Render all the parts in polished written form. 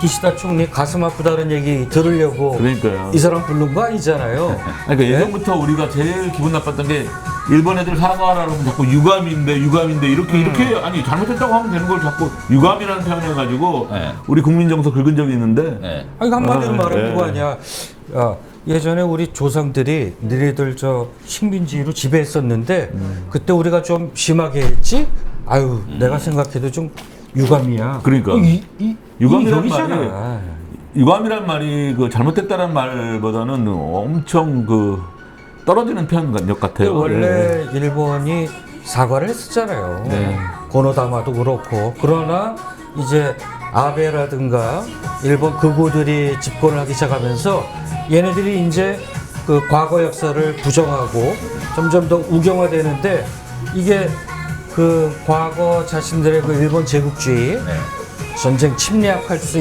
기시다 총리 가슴 아프다는 얘기 들으려고 그러니까요. 이 사람 부른 거 아니잖아요. 그러니까 예전부터 우리가 제일 기분 나빴던 게 일본 애들 사과하라 그러면 자꾸 유감인데 이렇게 아니 잘못했다고 하면 되는 걸 자꾸 유감이라는 표현을 가지고 네. 우리 국민 정서 긁은 적이 있는데 네. 아니 한마디로 아, 말하면 예. 그거 아니야. 야, 예전에 우리 조상들이 너희들 저 식민지로 지배했었는데 그때 우리가 좀 심하게 했지? 아유 내가 생각해도 좀 유감이야. 그러니까. 유감이란 유감이란 말이 그 잘못됐다는 말보다는 엄청 그 떨어지는 표현력 같아요. 원래 일본이 사과를 했었잖아요. 네. 고노다마도 그렇고. 그러나 이제 아베라든가 일본 극우들이 집권을 하기 시작하면서 얘네들이 이제 그 과거 역사를 부정하고 점점 더 우경화되는데 이게 그 과거 자신들의 그 일본 제국주의 전쟁 침략해서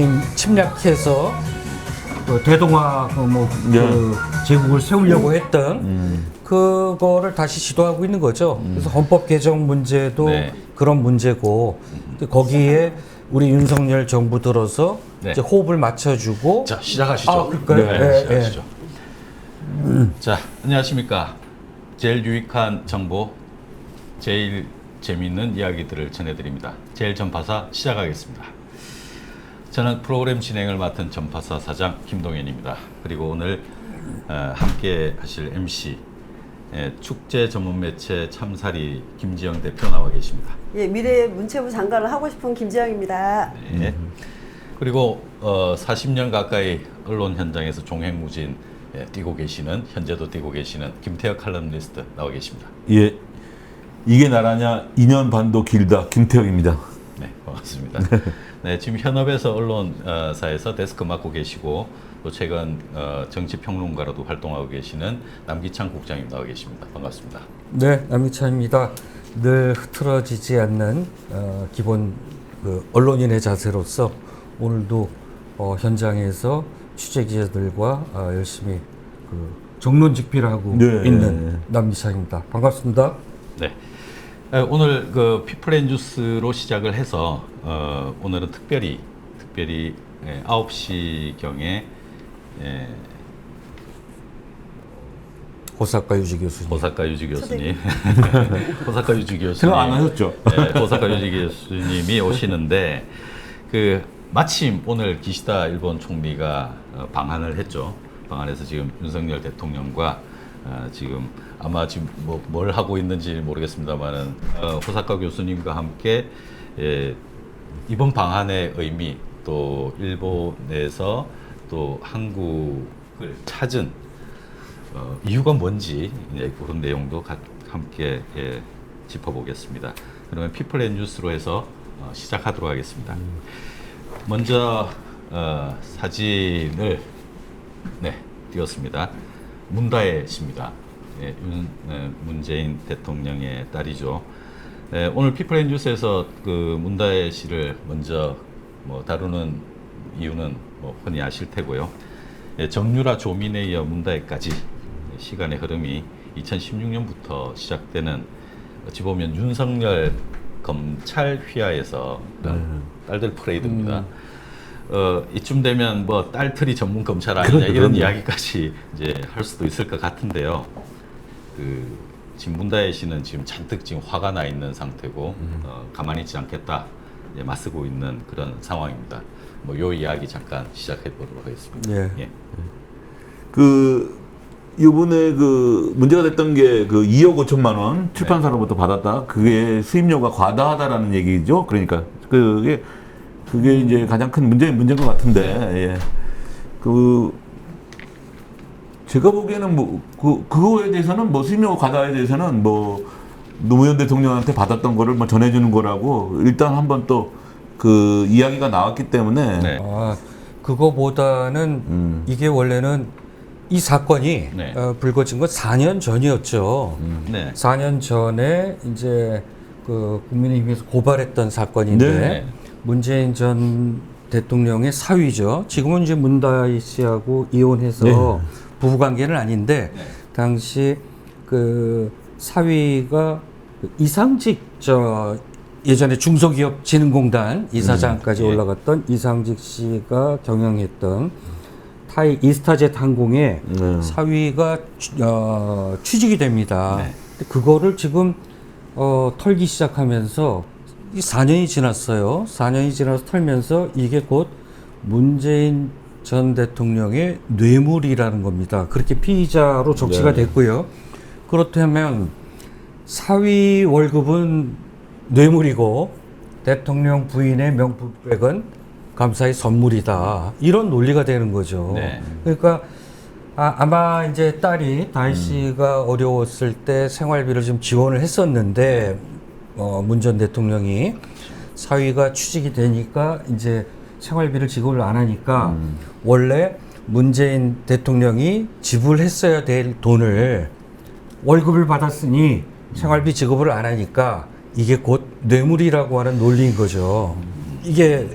그 대동아 그 제국을 세우려고 했던 그거를 다시 시도하고 있는 거죠. 그래서 헌법 개정 문제도 네. 그런 문제고 거기에 우리 윤석열 정부 들어서 네. 이제 호흡을 맞춰주고 자, 시작하시죠. 아, 그럴까요? 네, 네, 시작하시죠. 자, 안녕하십니까. 제일 유익한 정보, 제일 재미있는 이야기들을 전해드립니다. 제일 전파사 시작하겠습니다. 저는 프로그램 진행을 맡은 전파사 사장 김동현입니다. 그리고 오늘 함께 하실 MC 축제 전문 매체 참사리 김지영 대표 나와 계십니다. 예, 미래 문체부 장관을 하고 싶은 김지영입니다. 네. 그리고 40년 가까이 언론 현장에서 종횡무진 뛰고 계시는, 현재도 뛰고 계시는 김태혁 칼럼니스트 나와 계십니다. 예, 이게 나라냐 2년 반도 길다 김태혁입니다. 네, 반갑습니다. 네, 지금 현업에서 언론사에서 데스크 맡고 계시고 또 최근 정치평론가로도 활동하고 계시는 남기창 국장님 나와 계십니다. 반갑습니다. 네, 남희찬입니다. 늘 흐트러지지 않는 기본 그 언론인의 자세로서 오늘도 현장에서 취재 기자들과 열심히 그 정론직필을 하고 네. 있는 남희찬입니다. 반갑습니다. 네. 오늘 그 피플앤주스로 시작을 해서 오늘은 특별히 9시경에 호사카 유지 교수님. 호사카 유지 교수님, 호사카 유지 교수님, 생각 안 하셨죠? 네, 호사카 유지 교수님이 오시는데 그 마침 오늘 기시다 일본 총리가 방한을 했죠. 방한해서 지금 윤석열 대통령과 지금 아마 지금 뭘 하고 있는지 모르겠습니다만은 호사카 교수님과 함께 이번 방한의 의미 또 일본에서 또 한국을 찾은 이유가 뭔지 이제 그런 내용도 함께 짚어보겠습니다. 그러면 피플앤뉴스로 해서 시작하도록 하겠습니다. 먼저 사진을 띄웠습니다. 문다혜 씨입니다. 문재인 대통령의 딸이죠. 오늘 피플앤뉴스에서 그 문다혜 씨를 먼저 다루는 이유는 흔히 아실 테고요. 정유라 조민에 이어 문다혜까지 시간의 흐름이 2016년부터 시작되는 어찌 보면 윤석열 검찰 휘하에서 딸들 프레이드입니다. 이쯤 되면 딸틀이 전문 검찰 아니냐 이런 이야기까지 이제 할 수도 있을 것 같은데요. 지금 문다혜 씨는 지금 잔뜩 지금 화가 나 있는 상태고 가만히 있지 않겠다 맞서고 있는 그런 상황입니다. 요 이야기 잠깐 시작해 보도록 하겠습니다. 예. 이번에 그 문제가 됐던 게 그 2억 5천만 원 출판사로부터 받았다. 그게 수임료가 과다하다라는 얘기죠. 그러니까 그게 이제 가장 큰 문제인 것 같은데, 예. 제가 보기에는 그거에 대해서는 수임료가 과다에 대해서는 노무현 대통령한테 받았던 거를 전해주는 거라고 일단 한번 또 그 이야기가 나왔기 때문에. 네. 그거보다는 이게 원래는 이 사건이 불거진 건 4년 전이었죠. 네. 4년 전에 이제 그 국민의힘에서 고발했던 사건인데 네. 문재인 전 대통령의 사위죠. 지금은 이제 문다혜 씨하고 이혼해서 부부 관계는 아닌데 당시 그 사위가 이상직 예전에 중소기업진흥공단 이사장까지 예. 올라갔던 이상직 씨가 경영했던 타이 이스타젯 항공의 사위가 취직이 됩니다. 네. 근데 그거를 지금 털기 시작하면서 이 4년이 지났어요. 4년이 지나서 털면서 이게 곧 문재인 전 대통령의 뇌물이라는 겁니다. 그렇게 피의자로 적시가 네. 됐고요. 그렇다면 사위 월급은 뇌물이고 대통령 부인의 명품백은 감사의 선물이다. 이런 논리가 되는 거죠. 네. 그러니까 아마 이제 딸이 다희 씨가 어려웠을 때 생활비를 좀 지원을 했었는데 문 전 대통령이 사위가 취직이 되니까 이제 생활비를 지급을 안 하니까 원래 문재인 대통령이 지불했어야 될 돈을 월급을 받았으니 생활비 지급을 안 하니까 이게 곧 뇌물이라고 하는 논리인 거죠. 이게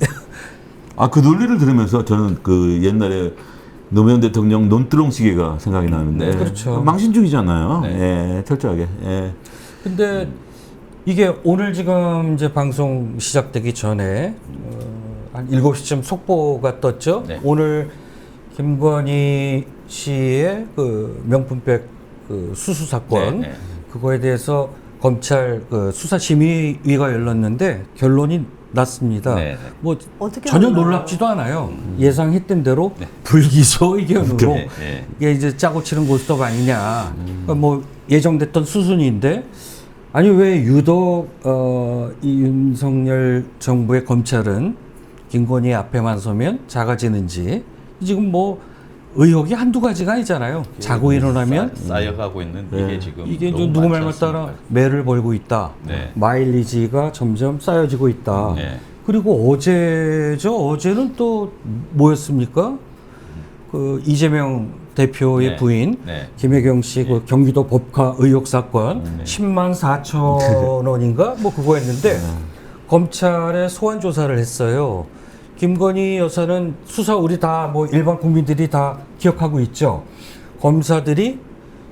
그 논리를 들으면서 저는 그 옛날에 노무현 대통령 논두렁 시계가 생각이 나는데. 네, 그렇죠. 망신주의잖아요. 네. 예, 철저하게. 예. 근데 이게 오늘 지금 이제 방송 시작되기 전에 한 7시쯤 속보가 떴죠. 네. 오늘 김건희 씨의 그 명품백 그 수수 사건 네, 네. 그거에 대해서 검찰 그 수사심의위가 열렸는데 결론이 났습니다. 네, 네. 뭐 어떻게 전혀 나오나요? 놀랍지도 않아요. 예상했던 대로 불기소 의견으로 네, 네. 이게 이제 짜고 치는 고스톱 아니냐. 그러니까 뭐 예정됐던 수순인데 아니 왜 유독 이 윤석열 정부의 검찰은 김건희 앞에만 서면 작아지는지 지금 뭐 의혹이 한두 가지가 아니잖아요. 자고 일어나면 쌓여가고 있는 이게 지금 이게 너무 이제 누구 많지 말 따라 않습니까? 매를 벌고 있다. 네. 마일리지가 점점 쌓여지고 있다. 네. 그리고 어제는 또 뭐였습니까? 그 이재명 대표의 네. 부인 네. 김혜경 씨 그 경기도 법카 의혹 사건 10만 4천 원인가 뭐 그거였는데 검찰에 소환 조사를 했어요. 김건희 여사는 수사 우리 다 뭐 일반 국민들이 다 기억하고 있죠. 검사들이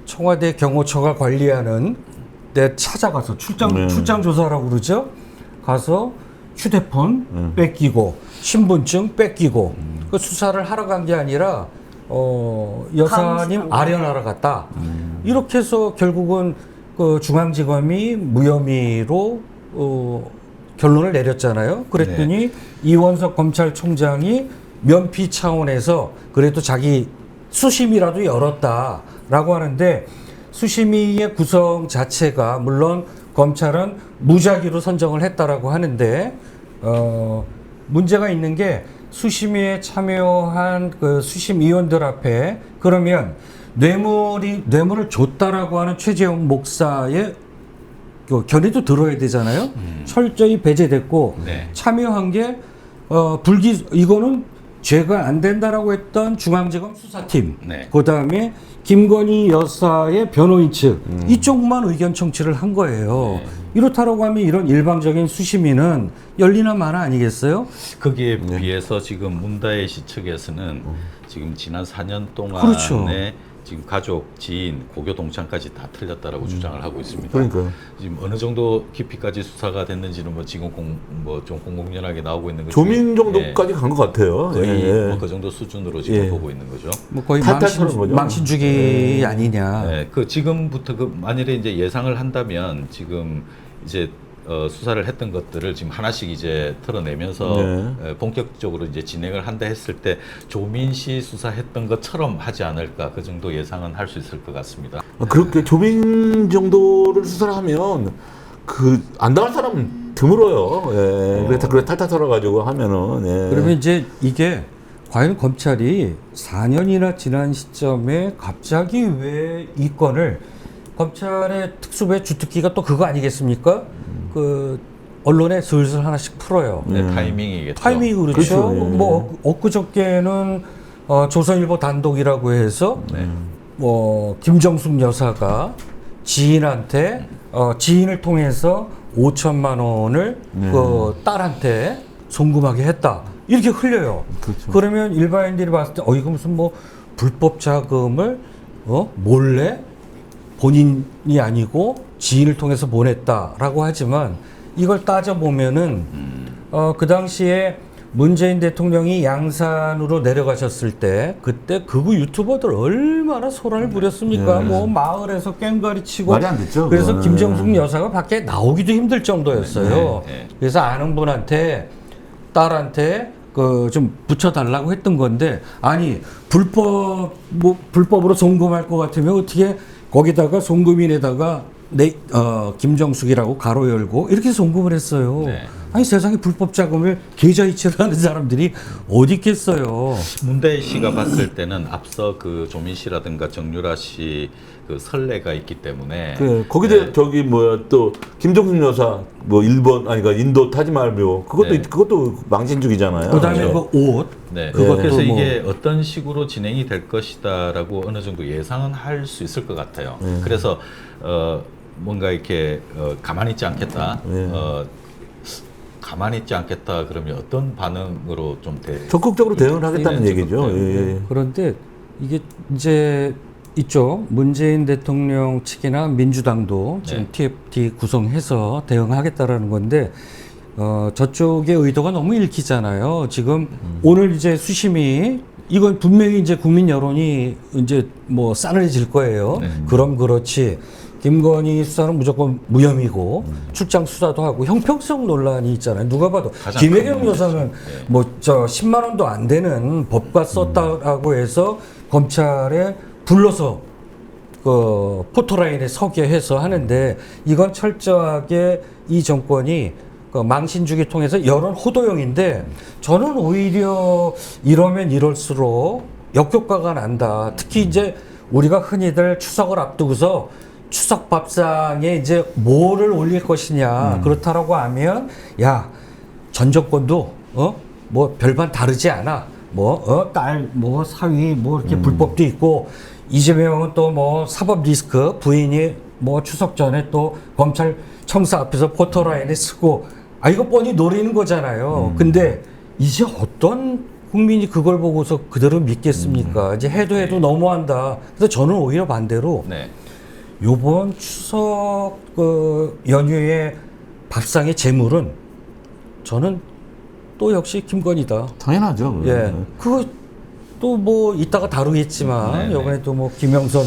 청와대 경호처가 관리하는 데 찾아가서 출장 조사라고 그러죠. 가서 휴대폰 뺏기고 신분증 뺏기고 그 수사를 하러 간 게 아니라 여사님 감사. 아련하러 갔다. 이렇게 해서 결국은 그 중앙지검이 무혐의로 결론을 내렸잖아요. 그랬더니 이원석 검찰총장이 면피 차원에서 그래도 자기 수심이라도 열었다라고 하는데 수심위의 구성 자체가 물론 검찰은 무작위로 선정을 했다라고 하는데 문제가 있는 게 수심위에 참여한 그 수심위원들 앞에 그러면 뇌물을 줬다라고 하는 최재형 목사의 그 견해도 들어야 되잖아요. 철저히 배제됐고 네. 참여한 게 이거는 죄가 안 된다라고 했던 중앙지검 수사팀, 네. 그다음에 김건희 여사의 변호인 측 이쪽만 의견 청취를 한 거예요. 이렇다라고 하면 이런 일방적인 수심위는 열리나 마나 아니겠어요? 거기에 비해서 지금 문다혜 씨 측에서는 지금 지난 4년 동안에 그렇죠. 지금 가족, 지인, 고교 동창까지 다 틀렸다라고 주장을 하고 있습니다. 그러니까요. 지금 어느 정도 깊이까지 수사가 됐는지는 뭐 지금 좀 공공연하게 나오고 있는 거죠. 조민 정도까지 간 것 같아요. 거의 예. 뭐 그 정도 수준으로 지금 예. 보고 있는 거죠. 뭐 거의 탈탈 거죠. 망신주기 아니냐. 네, 그 지금부터 그 만일에 이제 예상을 한다면 지금 이제 수사를 했던 것들을 지금 하나씩 이제 털어내면서 본격적으로 이제 진행을 한다 했을 때 조민 씨 수사했던 것처럼 하지 않을까 그 정도 예상은 할 수 있을 것 같습니다. 그렇게 조민 정도를 수사를 하면 안 당할 사람은 드물어요. 예. 그래 탈탈 털어가지고 하면은. 예. 그러면 이제 이게 과연 검찰이 4년이나 지난 시점에 갑자기 왜 이 건을 검찰의 특수부의 주특기가 또 그거 아니겠습니까? 그 언론에 슬슬 하나씩 풀어요. 네, 타이밍이겠죠. 타이밍이 그렇죠. 그렇죠. 예. 뭐 엊그저께는 조선일보 단독이라고 해서 뭐 김정숙 여사가 지인한테 지인을 통해서 5천만 원을 그 딸한테 송금하게 했다. 이렇게 흘려요. 그렇죠. 그러면 일반인들이 봤을 때 이거 무슨 뭐 불법 자금을 몰래 본인이 아니고 지인을 통해서 보냈다라고 하지만 이걸 따져보면은 그 당시에 문재인 대통령이 양산으로 내려가셨을 때 그때 극우 유튜버들 얼마나 소란을 부렸습니까? 뭐 마을에서 깽가리 치고 말이 안 됐죠, 그래서 그거는. 김정숙 여사가 밖에 나오기도 힘들 정도였어요. 그래서 아는 분한테 딸한테 그 좀 붙여달라고 했던 건데 아니 불법으로 송금할 것 같으면 어떻게 거기다가 송금인에다가 김정숙이라고 가로 열고 이렇게 송금을 했어요. 네. 아니 세상에 불법 자금을 계좌이체를 하는 사람들이 어디 있겠어요. 문대희 씨가 봤을 때는 앞서 그 조민 씨라든가 정유라 씨 그 선례가 있기 때문에 거기다 저기 뭐야 또 김정숙 여사 뭐 일본 아니 그러니까 인도 타지말묘 그것도 망신주기잖아요. 그다음에 그렇죠. 그 옷. 네. 그것도 그래서 뭐- 이게 어떤 식으로 진행이 될 것이다라고 어느 정도 예상은 할 수 있을 것 같아요. 그래서 뭔가 이렇게 가만히 있지 않겠다. 가만히 있지 않겠다. 그러면 어떤 반응으로 좀 적극적으로 대응을 하겠다는 네, 얘기죠. 적극적으로. 예. 그런데 이게 이제 이쪽 문재인 대통령 측이나 민주당도 지금 TFT 구성해서 대응하겠다라는 건데 저쪽의 의도가 너무 읽히잖아요. 지금 오늘 이제 수심이 이건 분명히 이제 국민 여론이 이제 뭐 싸늘해질 거예요. 그럼 그렇지. 김건희 수사는 무조건 무혐의고 출장 수사도 하고 형평성 논란이 있잖아요. 누가 봐도 가장 김혜경 큰 여사는 문제죠. 뭐 저 10만 원도 안 되는 법과 썼다라고 해서 검찰에 불러서 그 포토라인에 서게 해서 하는데 이건 철저하게 이 정권이 그 망신주기 통해서 여론 호도용인데 저는 오히려 이러면 이럴수록 역효과가 난다. 특히 이제 우리가 흔히들 추석을 앞두고서 추석 밥상에 이제 뭐를 올릴 것이냐 그렇다라고 하면 야 전 정권도 뭐 별반 다르지 않아 딸 뭐 사위 뭐 이렇게 불법도 있고 이재명은 또 뭐 사법 리스크 부인이 뭐 추석 전에 또 검찰 청사 앞에서 포토라인에 쓰고 이거 뻔히 노리는 거잖아요. 근데 이제 어떤 국민이 그걸 보고서 그대로 믿겠습니까? 이제 해도 너무한다. 그래서 저는 오히려 반대로 네. 요번 추석 그 연휴의 밥상의 재물은 저는 또 역시 김건희다. 당연하죠. 예. 그거 또 뭐 이따가 다루겠지만 네네. 이번에 또 뭐 김영선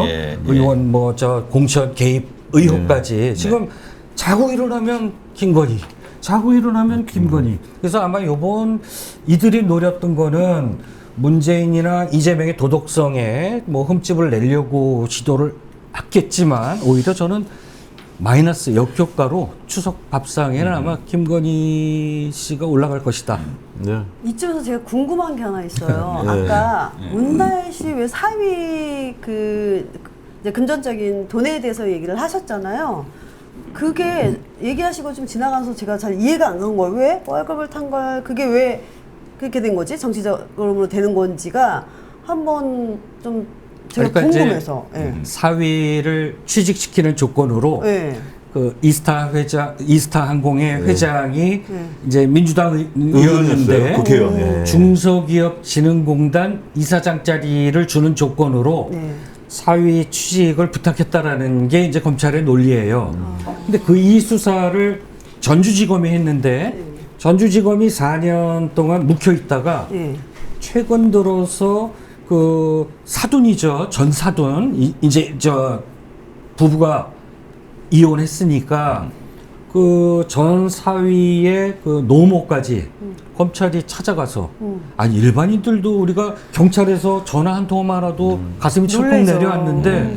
예, 의원 뭐 저 공천 개입 의혹까지 지금 자고 일어나면 김건희. 자고 일어나면 김건희. 그래서 아마 요번 이들이 노렸던 거는 문재인이나 이재명의 도덕성에 뭐 흠집을 내려고 시도를 했겠지만 오히려 저는 마이너스 역효과로 추석 밥상에는 아마 김건희 씨가 올라갈 것이다. 네. 이쯤에서 제가 궁금한 게 하나 있어요. 네. 아까 문다혜 씨 왜 사위 이제 금전적인 돈에 대해서 얘기를 하셨잖아요. 그게 얘기하시고 좀 지나가서 제가 잘 이해가 안 간 거예요. 왜 월급을 탄 걸 그게 왜 그렇게 된 거지? 정치적으로 되는 건지가 한번 좀 제가 그러니까 궁금해서. 예. 사위를 취직시키는 조건으로 예. 그 이스타 항공의 회장이 네. 이제 민주당 의원인데 국회의원. 예. 중소기업진흥공단 이사장 자리를 주는 조건으로 네. 사위 취직을 부탁했다라는 게 이제 검찰의 논리예요. 근데 그 이 수사를 전주지검이 했는데 전주지검이 4년 동안 묵혀 있다가 예. 최근 들어서 그 사돈이죠. 전 사돈 이제 저 부부가 이혼했으니까 그 전 사위의 그 노모까지 검찰이 찾아가서 아니 일반인들도 우리가 경찰에서 전화 한 통만 하도 가슴이 철컥 놀라죠. 내려왔는데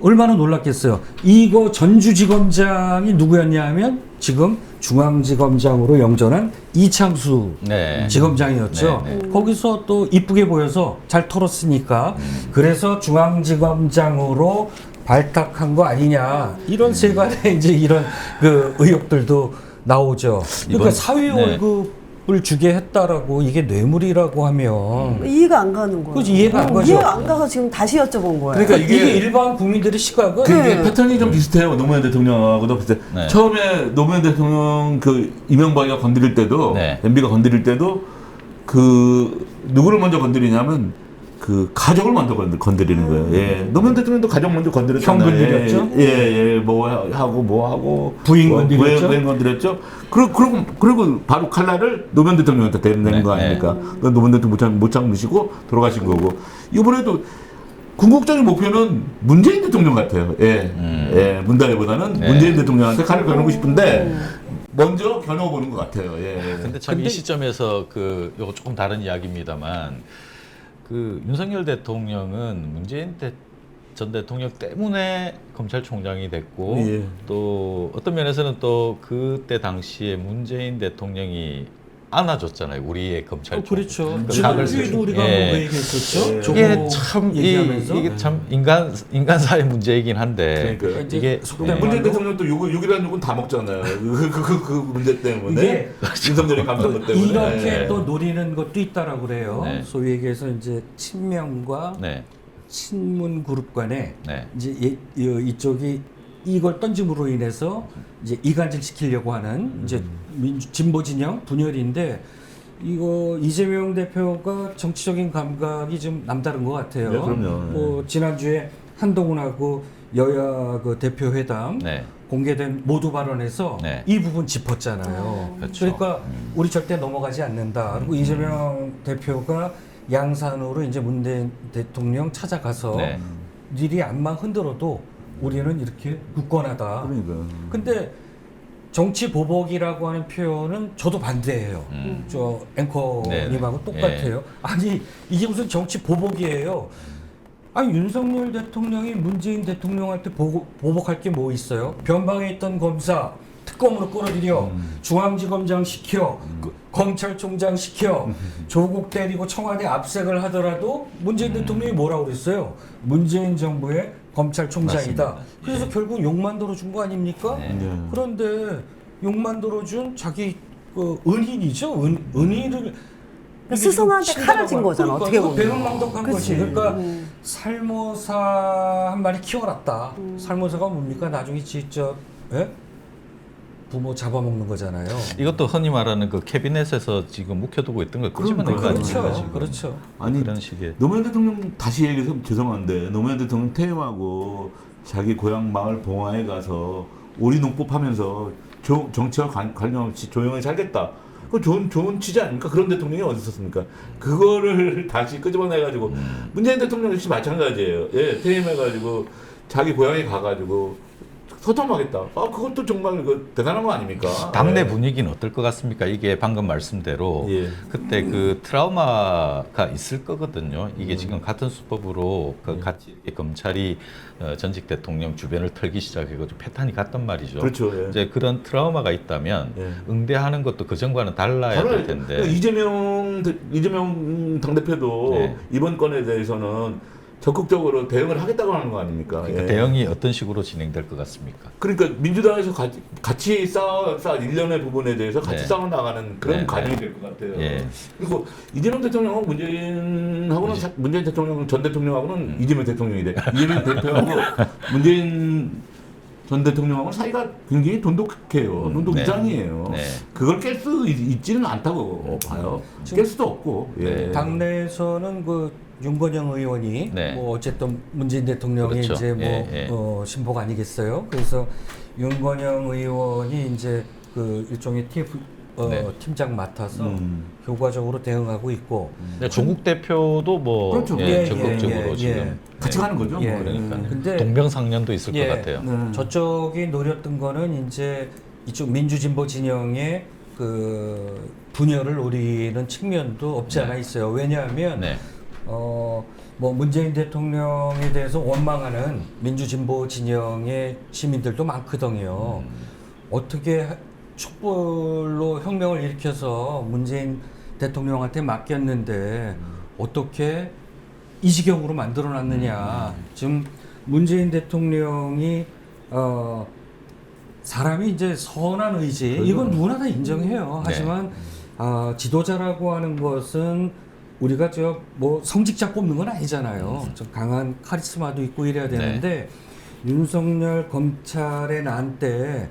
얼마나 놀랐겠어요. 이거 전주지검장이 누구였냐 하면 지금 중앙지검장으로 영전한 이창수 네. 지검장이었죠. 네, 네. 거기서 또 이쁘게 보여서 잘 털었으니까 그래서 중앙지검장으로 발탁한 거 아니냐 이런 세간의 이제 이런 그 의혹들도 나오죠. 그러니까 이번- 사회 네. 월급을 주게 했다라고 이게 뇌물이라고 하면 이해가 안 가는 거예요. 그렇지, 이해가 안 가죠. 이해가 안 가서 지금 다시 여쭤본 거예요. 그러니까 이게 이게 일반 국민들의 시각은 그게 패턴이 좀 비슷해요. 노무현 대통령하고도 비슷해. 네. 처음에 노무현 대통령 그 이명박이가 건드릴 때도 네. MB가 건드릴 때도 그 누구를 먼저 건드리냐면 그 가족을 먼저 건드리는 거예요. 예. 노무현 대통령도 가족 먼저 건드렸잖아요. 형 건드렸죠? 예. 뭐 하고 부인 건드렸죠? 부인 건드렸죠. 그리고 바로 칼날을 노무현 대통령한테 대는 네, 거 아닙니까? 그 노무현 대통령 못 참으시고 돌아가신 거고. 이번에도 궁극적인 목표는 문재인 대통령 같아요. 예. 문다혜보다는 문재인 대통령한테 칼을 겨누고 싶은데 먼저 겨눠보는 것 같아요. 예. 근데 참 이 시점에서 그 요거 조금 다른 이야기입니다만 그 윤석열 대통령은 문재인 전 대통령 때문에 검찰총장이 됐고 예. 또 어떤 면에서는 또 그때 당시에 문재인 대통령이 안아줬잖아요. 우리의 검찰총. 그렇죠. 각을 지난주에도 우리가 예. 뭐 그 얘기했었죠. 저거 이게 참 얘기하면서 이게 참 인간사의 문제이긴 한데 그러니까. 이게 속된 예. 문재인 대통령도 욕이라는 욕은 다 먹잖아요. 그 문제 때문에 이게 윤석열이 감싼 것 때문에 이렇게 예. 또 노리는 것도 있다라고 그래요. 네. 소위 얘기해서 이제 친명과 네. 친문 그룹 간에 네. 이제 이쪽이 이걸 던짐으로 인해서 이제 이간질 시키려고 하는 이제 진보 진영 분열인데 이거 이재명 대표가 정치적인 감각이 좀 남다른 것 같아요. 네, 그럼요. 뭐 지난주에 한동훈하고 여야 그 대표 회담 네. 공개된 모두 발언에서 네. 이 부분 짚었잖아요. 그렇죠. 그러니까 우리 절대 넘어가지 않는다. 그리고 이재명 대표가 양산으로 이제 문재인 대통령 찾아가서 네. 일이 암만 흔들어도 우리는 이렇게 굳건하다. 그러니까 근데 정치 보복이라고 하는 표현은 저도 반대해요. 저 앵커님하고 네. 똑같아요. 아니 이게 무슨 정치 보복이에요? 아니 윤석열 대통령이 문재인 대통령한테 보복할 게 뭐 있어요? 변방에 있던 검사 특검으로 끌어들여 중앙지검장 시켜 검찰총장 시켜 조국 때리고 청와대 압색을 하더라도 문재인 대통령이 뭐라고 그랬어요? 문재인 정부의 검찰총장이다. 맞습니다. 그래서 예. 결국 욕만 들어준 거 아닙니까? 네. 그런데 욕만 들어준 자기 그 은인이죠. 은인을 스승한테 칼을 진 거잖아, 어떻게 보면. 배은망덕한 그치. 거지. 그러니까 살모사 한 마리 키워놨다. 살모사가 뭡니까? 나중에 직접 부모 잡아먹는 거잖아요. 이것도 흔히 말하는 그 캐비넷에서 지금 묵혀두고 있던 걸 끄집어낸 거 아닙니까? 그렇죠. 지금? 그렇죠. 아니 그런 식의 노무현 대통령 다시 얘기해서 죄송한데 노무현 대통령 퇴임하고 자기 고향 마을 봉화에 가서 오리농법하면서 정치와 관련 없이 조용히 살겠다. 그 좋은 취지 아닙니까? 그런 대통령이 어디 있었습니까? 그거를 다시 끄집어내가지고 문재인 대통령 역시 마찬가지예요. 예, 퇴임해가지고 자기 고향에 가가지고 소통하겠다. 그것도 정말 대단한 거 아닙니까? 당내 예. 분위기는 어떨 것 같습니까? 이게 방금 말씀대로 예. 그때 그 트라우마가 있을 거거든요. 이게 지금 같은 수법으로 그 같이 이렇게 검찰이 전직 대통령 주변을 털기 시작해가지고 패턴이 같단 말이죠. 그렇죠. 예. 이제 그런 트라우마가 있다면 예. 응대하는 것도 그 전과는 달라야 될 텐데. 그러니까 이재명 당대표도 네. 이번 건에 대해서는 적극적으로 대응을 하겠다고 하는 거 아닙니까? 그러니까 예. 대응이 어떤 식으로 진행될 것 같습니까? 그러니까 민주당에서 같이 싸워 일련의 부분에 대해서 같이 네. 싸워 나가는 그런 네, 과정이 네. 될 것 같아요. 예. 그리고 이재명 대통령하고 문재인 대통령 전 대통령하고는 이재명 대통령이 돼. 이재명 대표하고 문재인 전 대통령하고 사이가 굉장히 돈독해요. 돈독 네. 이상이에요. 네. 그걸 깰 수 있지는 않다고 봐요. 깰 수도 없고. 예. 네. 당내에서는 그 윤건영 의원이 네. 뭐 어쨌든 문재인 대통령이 그렇죠. 이제 뭐 예, 예. 신보가 아니겠어요. 그래서 윤건영 의원이 이제 그 일종의 TF 네. 팀장 맡아서 효과적으로 대응하고 있고 근데 조국 대표도 뭐 그렇죠. 예, 예, 적극적으로 예, 지금 예. 같이 예. 가는 거죠. 예. 뭐. 그러니까 근데 동병상련도 있을 예. 것 같아요. 네. 저쪽이 노렸던 거는 이제 이쪽 민주진보 진영의 그 분열을 노리는 측면도 없지 않아 있어요. 왜냐하면 네. 뭐 문재인 대통령에 대해서 원망하는 민주진보 진영의 시민들도 많거든요. 어떻게 촛불로 혁명을 일으켜서 문재인 대통령한테 맡겼는데 어떻게 이 지경으로 만들어놨느냐. 지금 문재인 대통령이 사람이 이제 선한 의지 이건 누구나 다 인정해요. 하지만 지도자라고 하는 것은 우리가 뭐 성직자 뽑는 건 아니잖아요. 좀 강한 카리스마도 있고 이래야 되는데 윤석열 검찰의 난 때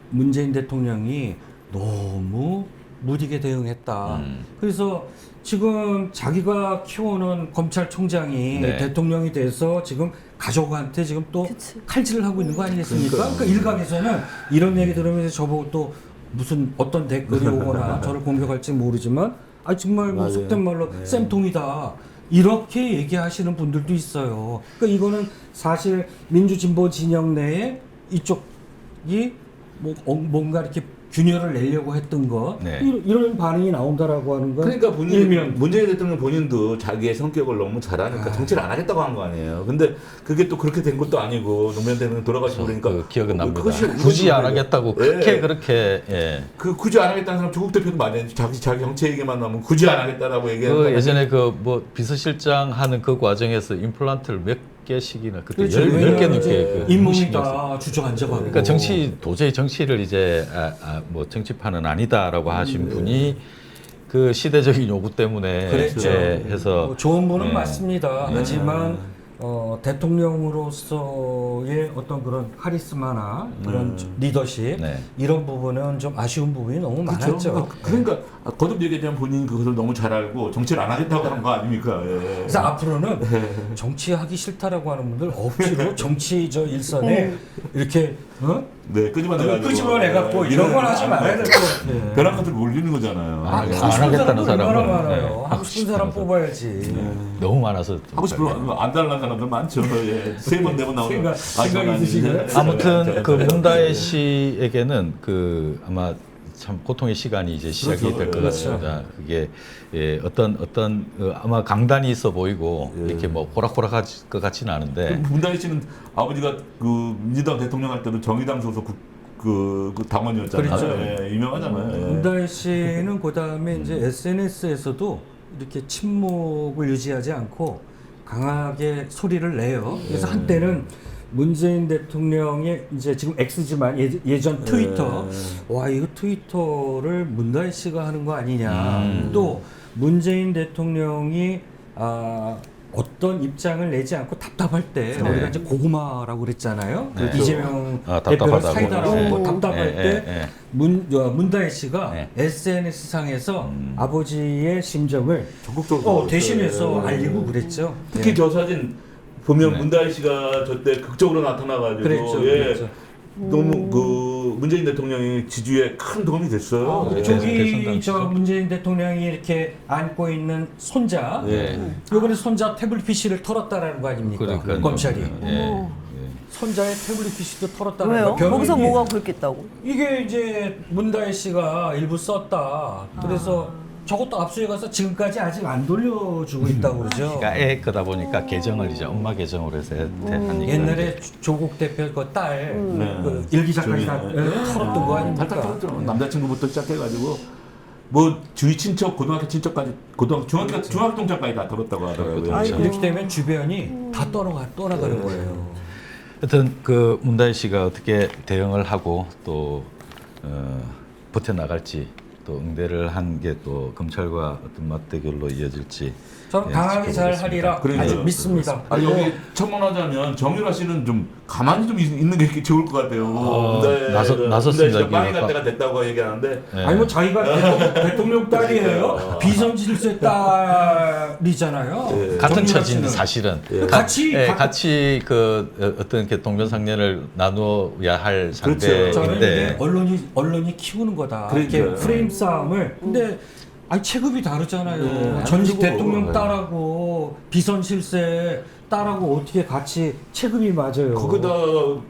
문재인 대통령이 너무 무디게 대응했다. 그래서 지금 자기가 키워놓은 검찰총장이 네. 대통령이 돼서 지금 가족한테 지금 또 그치. 칼질을 하고 있는 거 아니겠습니까? 그러니까 일각에서는 이런 얘기 들으면서 저보고 또 무슨 어떤 댓글이 오거나 저를 공격할지 모르지만 정말 뭐 맞아요. 속된 말로 쌤통이다. 이렇게 얘기하시는 분들도 있어요. 그러니까 이거는 사실 민주진보 진영 내에 이쪽이 뭔가 이렇게 균열을 내려고 했던 것 네. 이런 반응이 나온다라고 하는 건 그러니까 일면 문재인 대통령 본인도 자기의 성격을 너무 잘하니까 정치를 안 하겠다고 한 거 아니에요. 근데 그게 또 그렇게 된 것도 아니고 노무현 대통령 돌아가시고 그러니까 그 기억은 납니다. 그것이 굳이 안 하겠다고 예. 그렇게 예. 그 굳이 안 하겠다는 사람 조국 대표도 많이 했는데 자기 정치 얘기만 나오면 굳이 안 하겠다라고 얘기하는 그 거 예전에 그 뭐 비서실장 하는 그 과정에서 임플란트를 몇 개씩이나 그때 그렇죠. 10개 왜냐하면 넘게 이제 그 잇몸이다 주저앉아가지고 그러니까 도저히 정치를 이제 뭐 정치판은 아니다라고 하신 분이 그 시대적인 요구 때문에 그랬죠. 해서 좋은 분은 네. 맞습니다. 하지만 대통령으로서의 어떤 그런 카리스마나 그런 리더십 네. 이런 부분은 좀 아쉬운 부분이 너무 많았죠. 그렇죠. 그러니까 거듭 얘기하자면 본인이 그것을 너무 잘 알고 정치를 안 하겠다고 한 거 아닙니까? 예. 그래서 앞으로는 정치하기 싫다라고 하는 분들 억지로 정치 일선에 이렇게 네, 끄집어내가지고 끄집어내갖고 이런 건 하지 말아야 될 것 같아요. 벼랑 끝을 몰리는 거잖아요. 안 하고 싶은 하겠다는 사람도 얼마나 사람은, 많아요. 네. 하고 싶은 사람 뽑아야지. 너무 많아서 하고 싶은 안 달라는 사람들 많죠. 예. 세 번, 네 번 나오는. 생각 있으시고요? 아무튼 그 문다혜 씨에게는 그 아마 참 고통의 시간이 이제 시작이 그렇죠. 될 것 그렇죠. 같습니다. 그게 어떤 아마 강단이 있어 보이고 이렇게 뭐 호락호락할 것 같지는 않은데 문다혜 씨는 아버지가 그 민주당 대통령 할 때도 정의당 소속 그 당원이었잖아요. 그렇죠. 예, 유명하잖아요. 예. 문다혜 씨는 그다음에 이제 SNS에서도 이렇게 침묵을 유지하지 않고 강하게 소리를 내요. 그래서 한때는 문재인 대통령의 이제 지금 X지만 예전 트위터 와 이거 트위터를 문다혜 씨가 하는 거 아니냐. 또 문재인 대통령이 어떤 입장을 내지 않고 답답할 때 네. 우리가 이제 고구마라고 그랬잖아요. 네. 이재명 대표를 답답하다고. 사이다라고 네. 답답할 네, 때 네, 문다혜 씨가 네. SNS 상에서 아버지의 심정을 적극적으로 대신해서 네. 알리고 그랬죠. 특히 저 사진 보면 네. 문다혜 씨가 저때 극적으로 나타나가지고 그랬죠, 예, 그랬죠. 너무 그 문재인 대통령의 지지에 큰 도움이 됐어요. 예. 저기 저 문재인 대통령이 이렇게 안고 있는 손자, 예. 이번에 손자 태블릿 PC를 털었다라는 거 아닙니까? 그러니까요. 검찰이 어머. 손자의 태블릿 PC도 털었다는 왜요? 거. 거기서 변호인이 뭐가 그렇겠다고? 이게 이제 문다혜 씨가 일부 썼다. 그래서 저것도 압수해 가서 지금까지 아직 안 돌려주고 있다고 그러죠. 그러니까 애 크다 보니까 계정을 이제 엄마 계정으로 해서 하니까 옛날에 조국 대표 그 딸 그 일기 작가이 다 털었던 거 아닙니까? 탈탈 털었죠. 남자친구부터 시작해가지고 뭐 주위 친척, 고등학교 친척까지 중학동자까지 다 털었다고 하더라고요. 아이고. 이렇게 되면 주변이 다 떠나가는 거예요. 하여튼 그 문다혜 씨가 어떻게 대응을 하고 또 버텨나갈지 또 응대를 한 게 또 검찰과 어떤 맞대결로 이어질지 저는 예, 강하게 잘 지켜보겠습니다. 하리라 그러니까요. 아주 믿습니다. 아니 여기 첨언하자면 정유라 씨는 좀 가만히 좀 있는 게 좋을 것 같아요. 나섰습니다, 씨가 빵이 여기가. 갈 때가 됐다고 얘기하는데 예. 아니 뭐 자기가 대통령 딸이에요. 비선실세 딸이잖아요. 같은 정유라 처지인데 씨는. 사실은 같이 그 어떤 이렇게 동료상련을 나누어야 할 그렇죠. 저는 상대인데 이게 언론이 키우는 거다. 그러니까요. 이렇게 프레임 싸움을. 근데 아니 체급이 다르잖아요. 전직 그리고, 대통령 딸하고 비선 실세 딸하고 어떻게 같이 체급이 맞아요. 거기다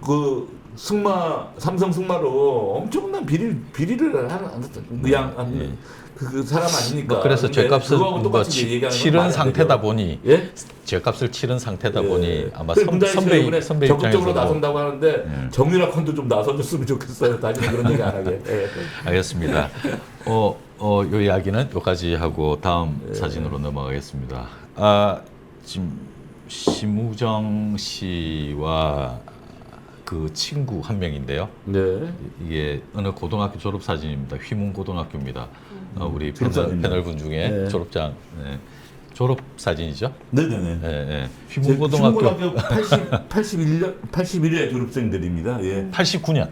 그 삼성 승마로 엄청난 비리를 하는 그 사람 아니니까. 뭐 그래서 근데 죄값을 그거하고 뭐 똑같이 얘기하는 건 치른 말이 안 상태다 되죠. 보니 예? 죄값을 치른 상태다 보니 아마 그래서 문다혜 씨가 이번에 선배 적극적으로 입장에서 나선다고 하는데 정유라 콘도 좀 나서줬으면 좋겠어요. 다시는 그런 얘기 안 하게. 예. 알겠습니다. 요 이야기는 여기까지 하고 다음 사진으로 넘어가겠습니다. 지금 심우정 씨와 그 친구 한 명인데요. 네. 이게 어느 고등학교 졸업 사진입니다. 휘문 고등학교입니다. 우리 졸업사진입니다. 패널분 중에 네. 졸업장 졸업 사진이죠. 네네네. 예. 휘문 고등학교 81년 81회 졸업생들입니다. 예. 89년.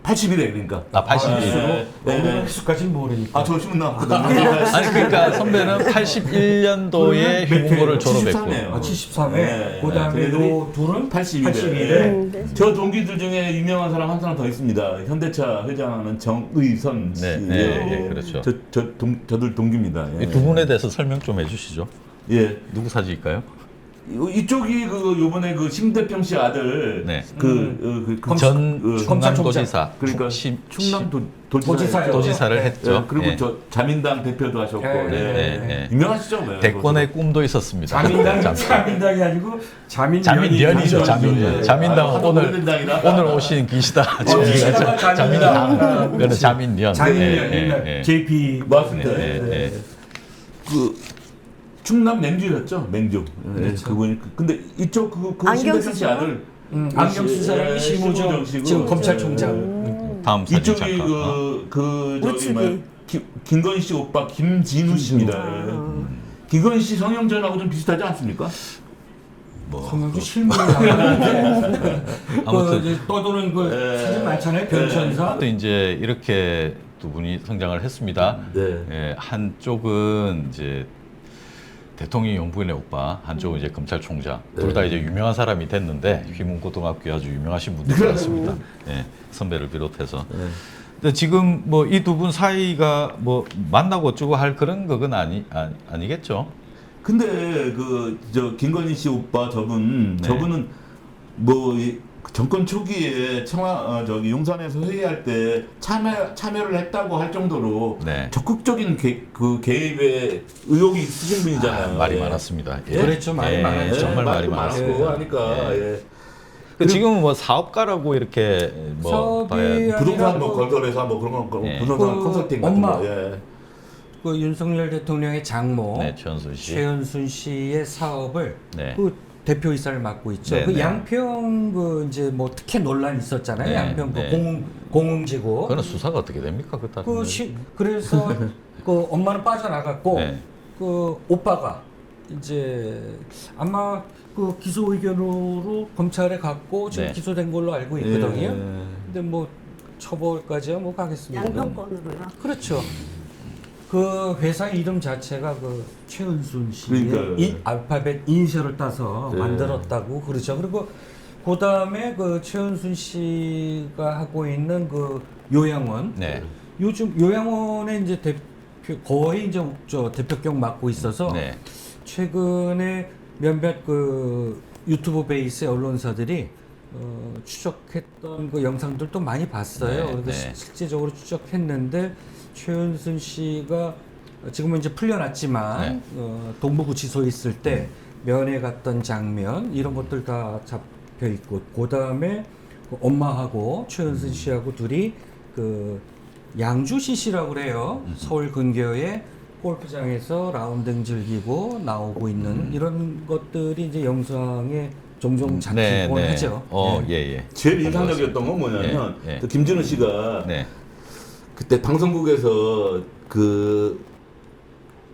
81회 그러니까. 아, 81. 네. 너무 횟수까지는 모르니까. 저 신문 나왔거든요. 아니 그러니까 선배는 81년도에 휘문고를 졸업했고. 73회요. 73회. 네. 그다음에 걔네들이 요 둘은 81회. 81회. 저 동기들 중에 유명한 사람 한 사람 더 있습니다. 현대차 회장하는 정의선 씨. 네, 네, 예, 그렇죠. 저들 동기입니다. 예. 이 두 분에 대해서 설명 좀 해주시죠. 예. 누구 사진일까요? 이쪽이 요번에 심대평 씨 아들 네. 전 충남도지사, 그러니까 충- 충남 도지사요. 도지사를 네. 했죠. 그리고 예. 저 자민당 대표도 하셨고 네, 네, 네. 유명하시죠? 네. 대권의 꿈도 있었습니다. 자민당이 아니고 자민련이죠. 자민련. 예. 자민당 하도 오늘 오래된 당이라. 오늘 오신 기시다. 기시다가 자민당. 그는 그렇지. 자민련. 자민련 예, 예, 옛날 예. JP 맞습니다. 네, 네, 네. 충남 맹주였죠, 맹주. 그렇죠. 그분이 근데 이쪽 그 안경 심대평 씨 쓰시나? 아들 안경 쓴 사람이 예, 심우정 씨고 지금 검찰총장. 다음 사진 이쪽이 잠깐. 저기 우측이. 뭐 김건희 씨 오빠 김진우 씨입니다. 김건희 씨 성형전하고 좀 비슷하지 않습니까? 뭐 성형주 실물이 나오는데 아무튼. 이제 떠도는 그 사진 많잖아요. 변천사. 또 이제 이렇게 두 분이 성장을 했습니다. 네. 예, 한쪽은 이제 대통령 연구원의 오빠, 한쪽은 이제 검찰총장. 둘 다 이제 유명한 사람이 됐는데 휘문고등학교에 아주 유명하신 분들이었습니다. 예, 선배를 비롯해서. 근데 지금 뭐 이 두 분 사이가 뭐 만나고 어쩌고 할 그런 그건 아니겠죠? 근데 저 김건희 씨 오빠 저분은 뭐 정권 초기에 저기 용산에서 회의할 때 참여를 했다고 할 정도로 네. 적극적인 개입에 의혹이 있으신 분이잖아요. 말이 예. 많았습니다. 예. 그렇죠. 말이 많았죠. 예, 정말 말이 말도 많았고 많았습니다. 하니까 예. 예. 그 지금은 뭐 사업가라고 이렇게 뭐 사업이 봐야 부동산 뭐 아니라 건설회사 뭐 그런 거 예. 부동산 그 컨설팅 같은 엄마. 거. 예. 그 윤석열 대통령의 장모 네, 최현순 씨. 최현순 씨의 사업을 네. 그 대표이사를 맡고 있죠. 네, 그 네. 양평 이제 뭐 특혜 논란 있었잖아요. 네, 양평 그 네. 공흥지구. 그거는 수사가 어떻게 됩니까? 그 따르면. 그래서 그 엄마는 빠져나갔고 네. 그 오빠가 이제 아마 그 기소 의견으로 검찰에 갔고 지금 네. 기소된 걸로 알고 있거든요. 예. 근데 뭐 처벌까지야 뭐 가겠습니다. 양평권으로요. 그렇죠. 그 회사 이름 자체가 그 최은순 그러니까요. 씨의 알파벳 이니셜을 따서 네. 만들었다고 그러죠. 그리고 그 다음에 그 최은순 씨가 하고 있는 그 요양원. 네. 요즘 요양원에 이제 거의 이제 저 대표격 맡고 있어서 네. 최근에 몇몇 그 유튜브 베이스의 언론사들이 추적했던 그 영상들도 많이 봤어요. 네, 그래서 네. 실제적으로 추적했는데 최은순 씨가 지금은 이제 풀려났지만 네. 동부구치소에 있을 때 면회 갔던 장면 이런 것들 다 잡혀 있고 그 다음에 그 엄마하고 최은순 씨하고 둘이 그 양주 CC라고 그래요. 서울 근교의 골프장에서 라운딩 즐기고 나오고 있는 이런 것들이 이제 영상에 종종 잡히곤 네, 네. 하죠. 예, 예. 제일 인상적이었던 건 뭐냐면 네, 네. 그 김진우 씨가 네. 그때 방송국에서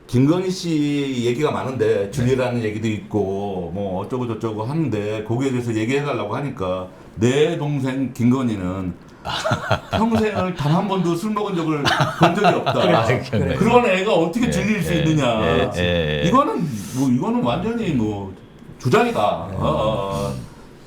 김건희 씨 얘기가 많은데 줄리라는 얘기도 있고 뭐 어쩌고 저쩌고 하는데 거기에 대해서 얘기해달라고 하니까 내 동생 김건희는 평생을 단 한 번도 술 먹은 적을 본 적이 없다. 그래. 그런 애가 어떻게 예, 줄릴 수 예, 있느냐. 예. 이거는 완전히 주장이다.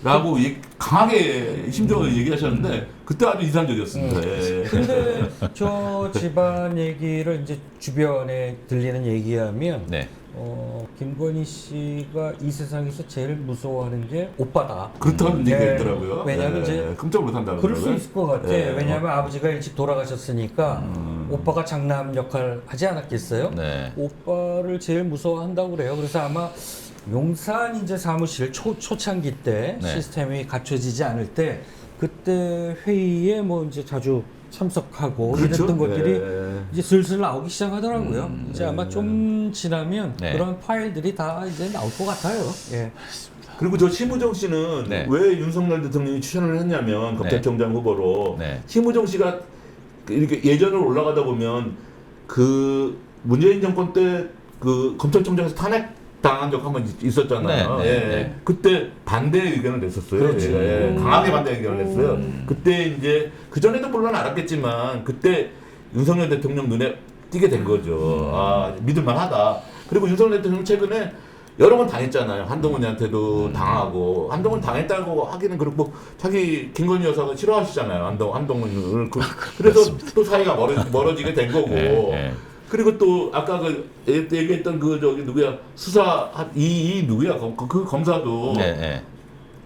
라고 강하게 심정을 얘기하셨는데 그때 아주 인상적이었습니다. 예. 근데 저 집안 얘기를 이제 주변에 들리는 얘기하면 네. 김건희 씨가 이 세상에서 제일 무서워하는 게 오빠다. 그렇다는 네. 얘기가 있더라고요. 왜냐하면 예, 이제 끔찍 못한다고 그럴 수 있을 것 같아. 예. 왜냐하면 아버지가 일찍 돌아가셨으니까 오빠가 장남 역할 하지 않았겠어요? 네. 오빠를 제일 무서워한다고 그래요. 그래서 아마 용산 이제 사무실 초창기 때 네. 시스템이 갖춰지지 않을 때 그때 회의에 뭐 이제 자주 참석하고 그렇죠? 이랬던 것들이 네. 이제 슬슬 나오기 시작하더라고요. 이제 아마 좀 지나면 네. 그런 파일들이 다 이제 나올 것 같아요. 예. 그리고 저 심우정 씨는 네. 왜 윤석열 대통령이 추천을 했냐면 검찰총장 후보로 네. 심우정 씨가 이렇게 예전으로 올라가다 보면 그 문재인 정권 때 그 검찰총장에서 탄핵 당한 적 한번 있었잖아요. 네, 네, 예. 네. 그때 반대 의견을 냈었어요. 그렇지. 예. 강하게 반대 의견을 냈어요. 그때 이제 그 전에도 물론 알았겠지만 그때 윤석열 대통령 눈에 띄게 된 거죠. 아, 믿을만하다. 그리고 윤석열 대통령 최근에 여러 번 당했잖아요. 한동훈한테도 당하고 한동훈 당했다고 하기는 그렇고 자기 김건희 여사가 싫어하시잖아요. 한동훈을 그래서 또 사이가 멀어지게 된 거고. 네. 그리고 또 아까 그 얘기했던 그 저기 누구야 수사 이 누구야 그 검사도 네.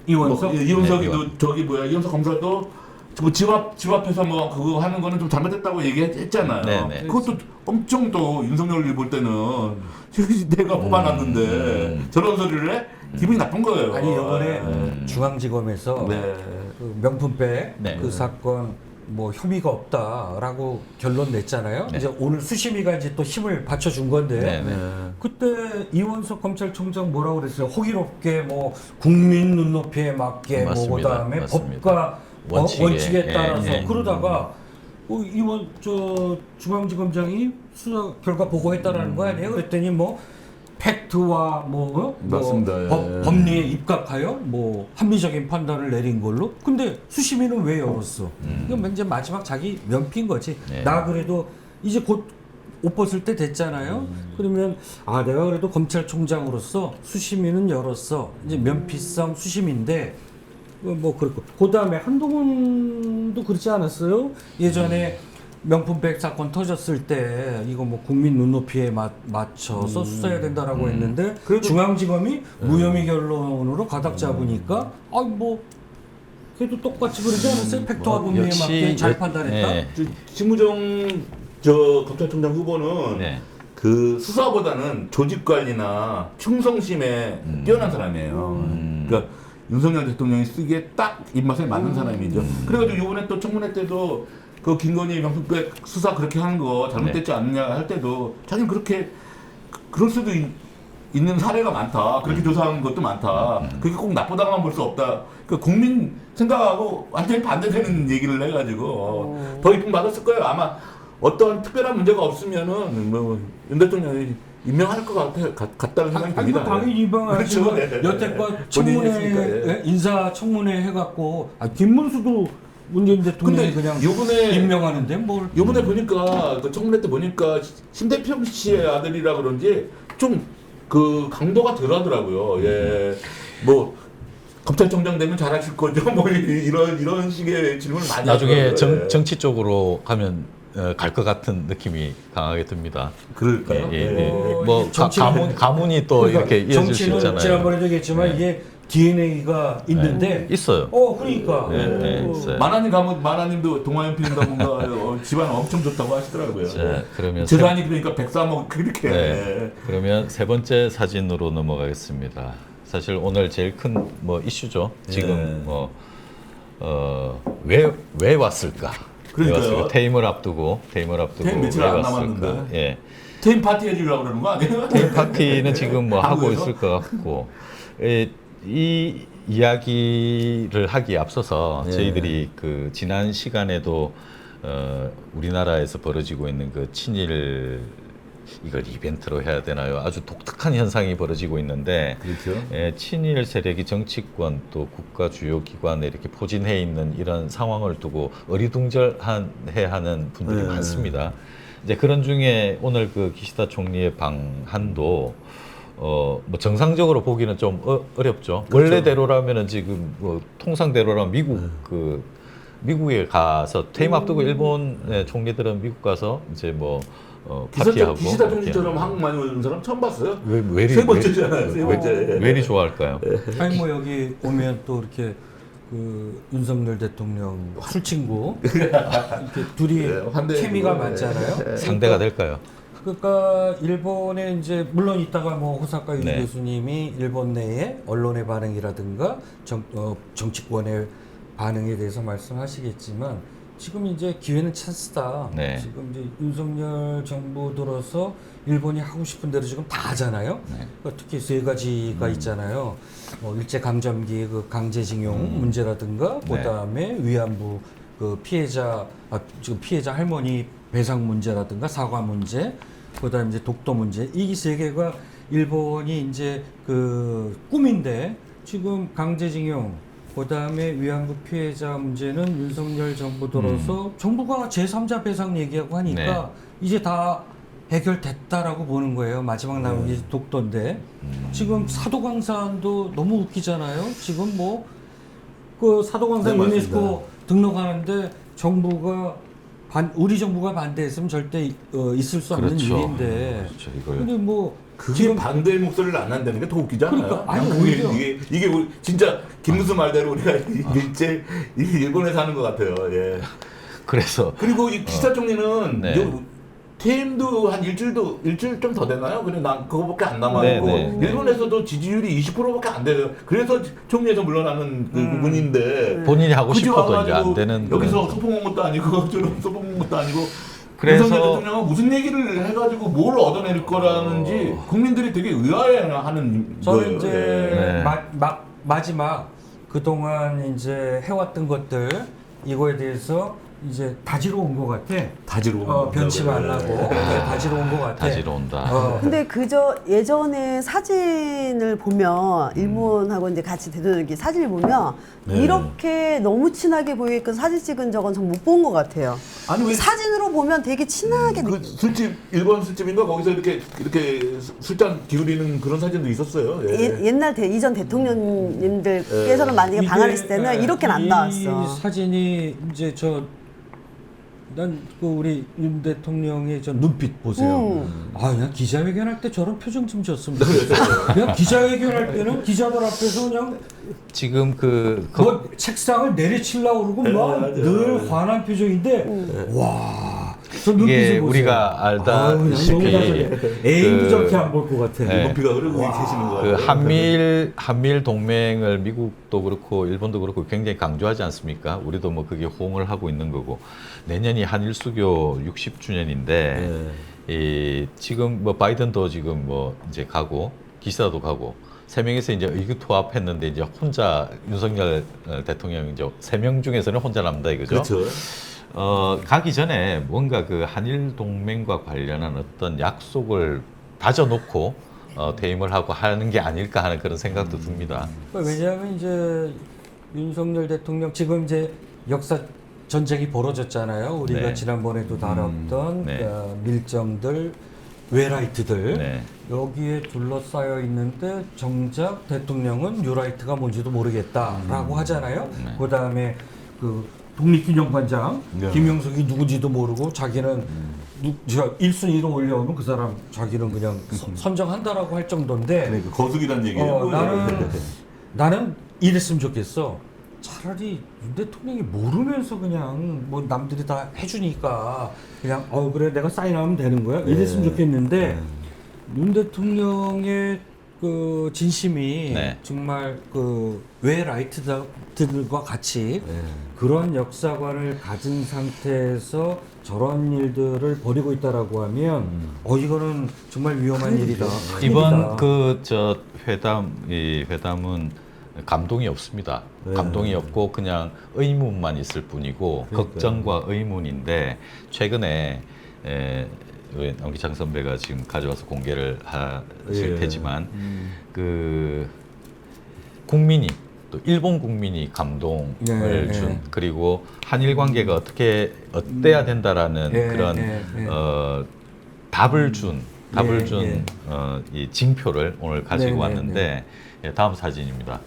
이원석? 뭐, 이원석이도 네, 저기 뭐야 이원석 검사도 뭐 집 앞에서 뭐 그거 하는 거는 좀 잘못했다고 얘기했잖아요. 네. 그것도 엄청 또 윤석열이 볼 때는 내가 뽑아놨는데 저런 소리를 해 기분이 나쁜 거예요. 아니 이번에 중앙지검에서 네. 그 명품백 네. 그 사건 뭐 혐의가 없다라고 결론 냈잖아요. 네. 이제 오늘 수심이가 이제 또 힘을 받쳐준 건데 네. 그때 이원석 검찰총장 뭐라고 그랬어요? 호기롭게 뭐 국민 눈높이에 맞게 뭐 맞습니다. 그다음에 맞습니다. 법과 원칙에 예, 따라서 예. 그러다가 중앙지검장이 수사 결과 보고했다라는 거 아니에요? 그랬더니 뭐 팩트와 맞습니다. 예. 법리에 입각하여 뭐 합리적인 판단을 내린 걸로. 근데 수심위는 왜 열었어? 이건 이제 마지막 자기 면피인 거지. 네. 나 그래도 이제 곧 옷 벗을 때 됐잖아요. 그러면 아 내가 그래도 검찰총장으로서 수심위는 열었어. 이제 면피성 수심인데 뭐 그렇고 그다음에 한동훈도 그렇지 않았어요? 예전에 명품백 사건 터졌을 때 이거 뭐 국민 눈높이에 맞춰서 수사해야 된다라고 했는데 중앙지검이 무혐의 결론으로 가닥 잡으니까 아 뭐 그래도 똑같이 그러지 않았어요? 팩트와 법리에 역시 맞게 잘 판단했다. 네. 심우정 검찰총장 후보는 네. 그 수사보다는 조직 관리나 충성심에 뛰어난 사람이에요. 그러니까 윤석열 대통령이 쓰기에 딱 입맛에 맞는 사람이죠. 그래가지고 이번에 또 청문회 때도 그 김건희 명품백 수사 그렇게 하는 거 잘못됐지 않느냐 할 때도 자기는 그렇게 그럴 수도 있는 사례가 많다. 그렇게 조사한 것도 많다. 그게 꼭 나쁘다고만 볼 수 없다. 그 국민 생각하고 완전히 반대되는 얘기를 해가지고 더 이쁨 받았을 거예요. 아마 어떤 특별한 문제가 없으면은 뭐 윤 대통령이 임명할 것 같다는 생각이 아니 듭니다. 뭐 당연히 입방하지. 그렇죠. 네. 여태껏 본인이 청문회 했으니까, 예. 인사 청문회 해갖고 김문수도 문재인 대통령이 근데 그냥 요번에 임명하는데 뭘? 요번에 보니까 그 청문회 때 보니까 심대평 씨의 아들이라 그런지 좀 그 강도가 덜하더라고요. 예, 뭐 검찰총장 되면 잘하실 거죠. 뭐 이런 식의 질문을 많이 나중에 하더라고요. 예. 정치 쪽으로 가면 갈 것 같은 느낌이 강하게 듭니다. 그럴까요? 예. 어, 뭐 이 정치는- 가문이 또 그러니까 이렇게 이어질 수 정치는 있잖아요. 지난번에도 얘기했지만 네. 이게 DNA가 있는데 있어요. 그러니까 네, 있어요. 만화님도 동아연필인가 뭔가 집안 엄청 좋다고 하시더라고요. 자, 그러면 재산이 그러니까 103억 그렇게. 네. 그러면 세 번째 사진으로 넘어가겠습니다. 사실 오늘 제일 큰 뭐 이슈죠. 지금 왜 왔을까? 그러니까요. 왜 왔을까? 퇴임을 앞두고 퇴임 왜 며칠 안 왔을까? 남았는데. 예. 테임 파티 해주려고 그러는 거 아니에요? 퇴임 파티는 지금 뭐 하고 한국에서? 있을 것 같고 이 이야기를 하기에 앞서서 예. 저희들이 그 지난 시간에도 우리나라에서 벌어지고 있는 그 친일 이걸 이벤트로 해야 되나요? 아주 독특한 현상이 벌어지고 있는데 그렇죠. 친일 세력이 정치권 또 국가 주요 기관에 이렇게 포진해 있는 이런 상황을 두고 어리둥절해하는 분들이 네. 많습니다. 이제 그런 중에 오늘 그 기시다 총리의 방한도 뭐 정상적으로 보기는 좀 어렵죠. 그렇죠. 원래대로라면은 지금 뭐 통상대로라면 미국에 가서 퇴임 앞두고 일본 총리들은 미국 가서 이제 뭐 파티하고 기시다 총리처럼 한국 많이 오는 사람 처음 봤어요. 세 번째잖아요. 세 번째. 왜 이리 좋아할까요? 아니 뭐 여기 오면 또 이렇게 그 윤석열 대통령 술친구 이렇게 둘이 환대해 케미가 주고, 맞잖아요. 상대가 될까요? 그러니까 일본에 이제 물론 이따가 뭐 호사카 윤 네. 교수님이 일본 내의 언론의 반응이라든가 정치권의 반응에 대해서 말씀하시겠지만 지금 이제 기회는 찬스다. 네. 지금 이제 윤석열 정부 들어서 일본이 하고 싶은 대로 지금 다 하잖아요. 네. 그러니까 특히 세 가지가 있잖아요. 일제 강점기 그 강제징용 문제라든가, 네. 그다음에 위안부 그 지금 피해자 할머니 배상 문제라든가 사과 문제, 그다음에 이제 독도 문제, 이 세 개가 일본이 이제 그 꿈인데 지금 강제징용 그다음에 위안부 피해자 문제는 윤석열 정부 들어서 정부가 제3자 배상 얘기하고 하니까 이제 다 해결됐다라고 보는 거예요. 마지막 남은 게 독도인데 지금 사도광산도 너무 웃기잖아요. 지금 뭐 그 사도광산 네, 유네스코 등록하는데 정부가 우리 정부가 반대했으면 절대 있을 수 없는 그렇죠. 일인데. 그렇죠. 이걸 근데 뭐 그게 지금 반대의 목소리를 안 한다는 게 더 웃기잖아요. 그러니까, 아니, 그게, 오히려. 이게 우리 진짜 김무수 말대로 우리가 일제 일본에 사는 것 같아요. 예. 그래서 그리고 이 기시다 총리는 네. 요 퇴임도 한 일주일 좀 더 되나요? 근데 난 그거밖에 안 남아있고 네, 네. 일본에서도 지지율이 20%밖에 안 돼요. 그래서 총리에서 물러나는 그 부분인데 본인이 하고 굳이 싶어도 이제 안 와가지고 되는 여기서 그런- 소풍 온 것도 아니고 저런 소풍 온 것도 아니고 그래서- 윤석열 대통령은 무슨 얘기를 해가지고 뭘 얻어낼 거라는지 국민들이 되게 의아해하는 저는 거예요. 이제 네. 마지막 그동안 이제 해왔던 것들 이거에 대해서 이제 다지러 온 것 같아. 다지로 변치 말라고 다지러 온 것 같아. 다지러 온다. 근데 그저 예전에 사진을 보면 일본하고 이제 같이 대통령이 사진을 보면 네. 이렇게 너무 친하게 보이게끔 사진 찍은 적은 전 못 본 것 같아요. 아니 왜 사진으로 보면 되게 친하게 그 술집 일본 술집인가 거기서 이렇게 술잔 기울이는 그런 사진도 있었어요. 예. 옛날 이전 대통령님들께서는 만약에 방한했을 때는 이렇게는 안 나왔어. 이 사진이 이제 난 그 우리 윤 대통령의 저 눈빛 보세요. 아, 그냥 기자회견할 때 저런 표정 좀 줬으면 좋겠어. 그냥 기자회견할 때는 기자들 앞에서 그냥 지금 뭐 책상을 내리치려고 그러고 막 맞아요. 늘 환한 표정인데 와, 저 눈빛을 이게 보세요. 우리가 알다시피 애인도 그- 저렇게 안 볼 것 같아. 네. 높이가 흐르고 계시는 그 거예요. 한미일 동맹을 미국도 그렇고 일본도 그렇고 굉장히 강조하지 않습니까? 우리도 뭐 그게 호응을 하고 있는 거고 내년이 한일 수교 60주년인데 지금 뭐 바이든도 지금 뭐 이제 가고 기시다도 가고 세 명이서 이제 의기투합했는데 이제 혼자 윤석열 대통령 이제 3명 중에서는 혼자 남다 이거죠. 그렇죠. 가기 전에 뭔가 그 한일 동맹과 관련한 어떤 약속을 다져놓고 퇴임을 하고 하는 게 아닐까 하는 그런 생각도 듭니다. 왜냐하면 이제 윤석열 대통령 지금 이제 역사 전쟁이 벌어졌잖아요. 우리가 네. 지난번에도 다뤘던 네. 밀정들, 웨라이트들 네. 여기에 둘러싸여 있는데 정작 대통령은 뉴라이트가 뭔지도 모르겠다라고 하잖아요. 네. 그다음에 그 독립기념관장 네. 김영석이 누군지도 모르고 자기는 1순위로 올려오면 그 사람 자기는 그냥 선정한다라고 할 정도인데 그러니까 거수기란 얘기예요. 나는 이랬으면 좋겠어. 차라리 윤 대통령이 모르면서 그냥 뭐 남들이 다 해주니까 그냥 그래 내가 사인하면 되는 거야 이랬으면 좋겠는데 윤 대통령의 그 진심이 네. 정말 그 웨라이트들과 같이 그런 역사관을 가진 상태에서 저런 일들을 벌이고 있다라고 하면 이거는 정말 위험한 일이다. 이번 이 회담은 감동이 없습니다. 감동이 없고 그냥 의문만 있을 뿐이고 걱정과 의문인데 최근에 남기창 선배가 지금 가져와서 공개를 하실 테지만 그 국민이 또 일본 국민이 감동을 준 그리고 한일 관계가 어때야 된다라는 그런 답을 준 이 징표를 오늘 가지고 왔는데 다음 사진입니다.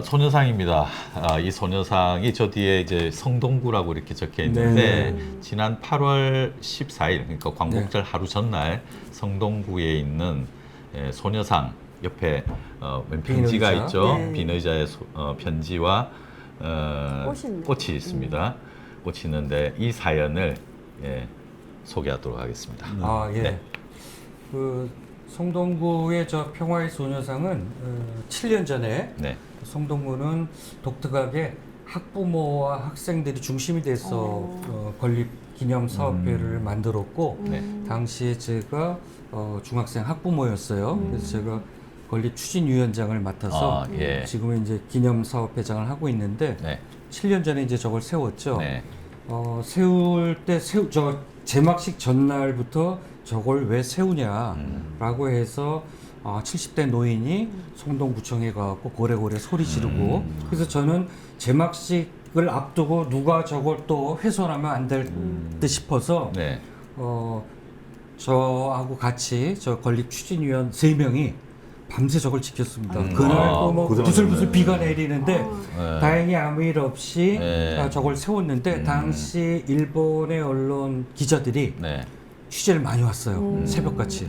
소녀상입니다. 이 소녀상이 저 뒤에 이제 성동구라고 이렇게 적혀 있는데 지난 8월 14일 그러니까 광복절 하루 전날 성동구에 있는 소녀상 옆에 편지가 빈 의자. 있죠. 네. 빈 의자에 편지와 꽃이 꽃이 있습니다. 꽃이 있는데 이 사연을 소개하도록 하겠습니다. 예. 네. 그 성동구의 저 평화의 소녀상은 7년 전에 네. 성동구는 독특하게 학부모와 학생들이 중심이 돼서 건립 기념 사업회를 만들었고 네. 당시에 제가 중학생 학부모였어요. 그래서 제가 건립 추진위원장을 맡아서 예. 지금은 이제 기념 사업회장을 하고 있는데 네. 7년 전에 이제 저걸 세웠죠. 네. 세울 때 저 제막식 전날부터 저걸 왜 세우냐라고 해서 70대 노인이 성동구청에 가고 고래고래 소리 지르고 그래서 저는 제막식을 앞두고 누가 저걸 또 훼손하면 안 될 듯 싶어서 네. 저하고 같이 저 건립 추진위원 3명이 밤새 저걸 지켰습니다. 그날 뭐 고생하셨네. 부슬부슬 비가 내리는데 네. 다행히 아무 일 없이 네. 저걸 세웠는데 당시 일본의 언론 기자들이 네. 취재를 많이 왔어요. 새벽같이.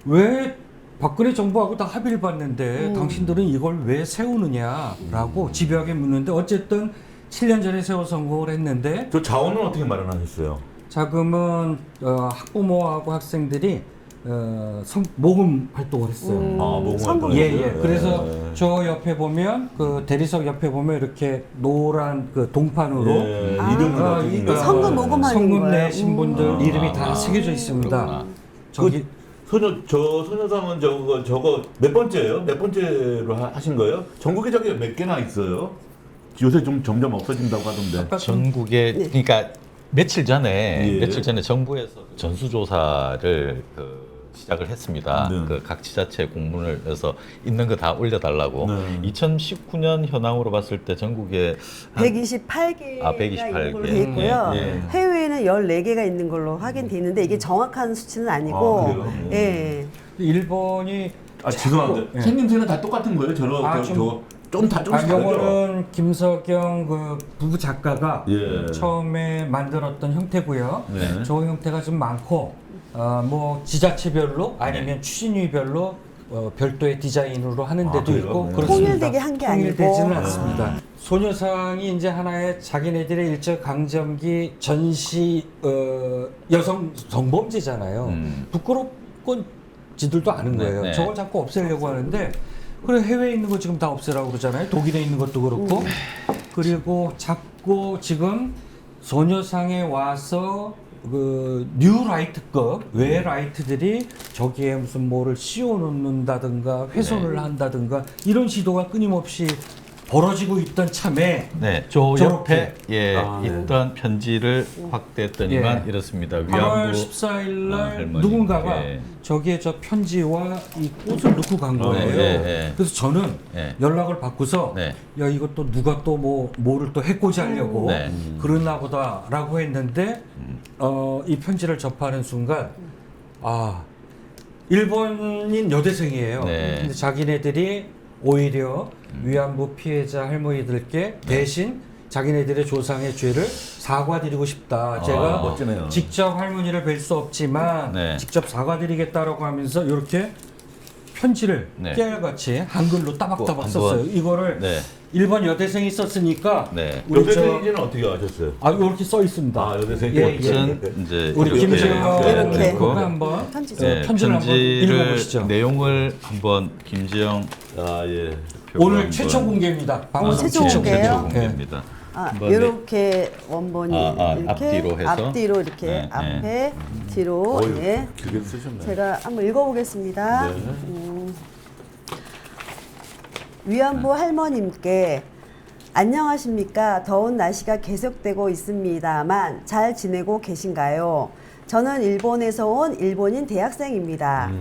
왜 박근혜 정부하고 다 합의를 봤는데 당신들은 이걸 왜 세우느냐라고 집요하게 묻는데 어쨌든 7년 전에 세워 성공을 했는데 저 자원은 어떻게 마련하셨어요? 자금은 학부모하고 학생들이 모금 활동을 했어요. 모금 성공. 활동을 예, 했어요? 예. 그래서 저 옆에 보면 그 대리석 옆에 보면 이렇게 노란 그 동판으로 예, 이름으로 이거 성금 모금하는 성금 거예요? 내신 분들 이름이 다 새겨져 있습니다. 그렇구나. 저기 소녀상은 저거 몇 번째예요? 몇 번째로 하신 거예요? 전국에 저게 몇 개나 있어요? 요새 좀 점점 없어진다고 하던데. 전국에 그러니까 며칠 전에 예. 정부에서 전수조사를 시작을 했습니다. 네. 그 각 지자체 공문을 해서 있는 거 다 올려달라고. 네. 2019년 현황으로 봤을 때 전국에 128개가 128 있는 걸로 개. 돼 있고요. 예, 예. 해외에는 14개가 있는 걸로 확인돼 있는데 이게 정확한 수치는 아니고 그래요? 예. 일본이 죄송한데 예. 생김새는 다 똑같은 거예요? 좀 다 조금씩 다르죠? 요거는 김석영 그 부부 작가가 예. 처음에 만들었던 형태고요. 네. 저 형태가 좀 많고 뭐 지자체별로 아니면 추진위별로 별도의 디자인으로 하는 데도 그래요? 있고 네. 그렇습니다. 통일되게 한게 아니고. 통일되지는 않습니다. 소녀상이 이제 하나의 자기네들의 일제 강점기 전시 여성 성범죄잖아요. 부끄럽건지들도 아는 거예요. 네. 저걸 자꾸 없애려고 하는데 그래 해외에 있는 거 지금 다 없애라고 그러잖아요. 독일에 있는 것도 그렇고 그리고 자꾸 지금 소녀상에 와서 그 뉴라이트급 외 라이트들이 저기에 무슨 뭐를 씌워 놓는다든가 훼손을 한다든가 이런 시도가 끊임없이 벌어지고 있던 참에 네, 저 저렇게. 옆에 있던 편지를 확대했더니만 예. 이렇습니다. 8월 위안부 14일 날 할머니. 누군가가 예. 저기에 저 편지와 이 꽃을 넣고 간 거예요. 예, 예. 그래서 저는 예. 연락을 받고서 네. 야 이것도 누가 또 뭐를 또 해코지 하려고 네. 그러나 보다라고 했는데 이 편지를 접하는 순간 일본인 여대생이에요. 네. 근데 자기네들이 오히려 위안부 피해자 할머니들께 대신 자기네들의 조상의 죄를 사과드리고 싶다. 제가 멋지네요. 직접 할머니를 뵐 수 없지만 네. 직접 사과드리겠다라고 하면서 이렇게 편지를 네. 깨알같이 한글로 따박따박 한번- 썼어요. 이거를 네. 일본 여대생이 썼으니까 네. 우리 여대생인지는 어떻게 아셨어요? 이렇게 써 있습니다. 여대생이 예, 꽃은 예. 이제 우리 이렇게 김지영 이렇게. 앵커가 한번 편지죠. 네, 편지를 한번 읽어보시죠. 내용을 한번 김지영 예. 오늘 한번- 최초 공개입니다. 방송 최초 공개예요? 최초 공개입니다. 한번 이렇게 원본이 이렇게 앞뒤로 해서? 앞뒤로 이렇게 네, 앞에 뒤로 예. 길게 쓰셨네. 제가 한번 읽어보겠습니다. 네. 위안부 할머님께 안녕하십니까. 더운 날씨가 계속되고 있습니다만 잘 지내고 계신가요? 저는 일본에서 온 일본인 대학생입니다.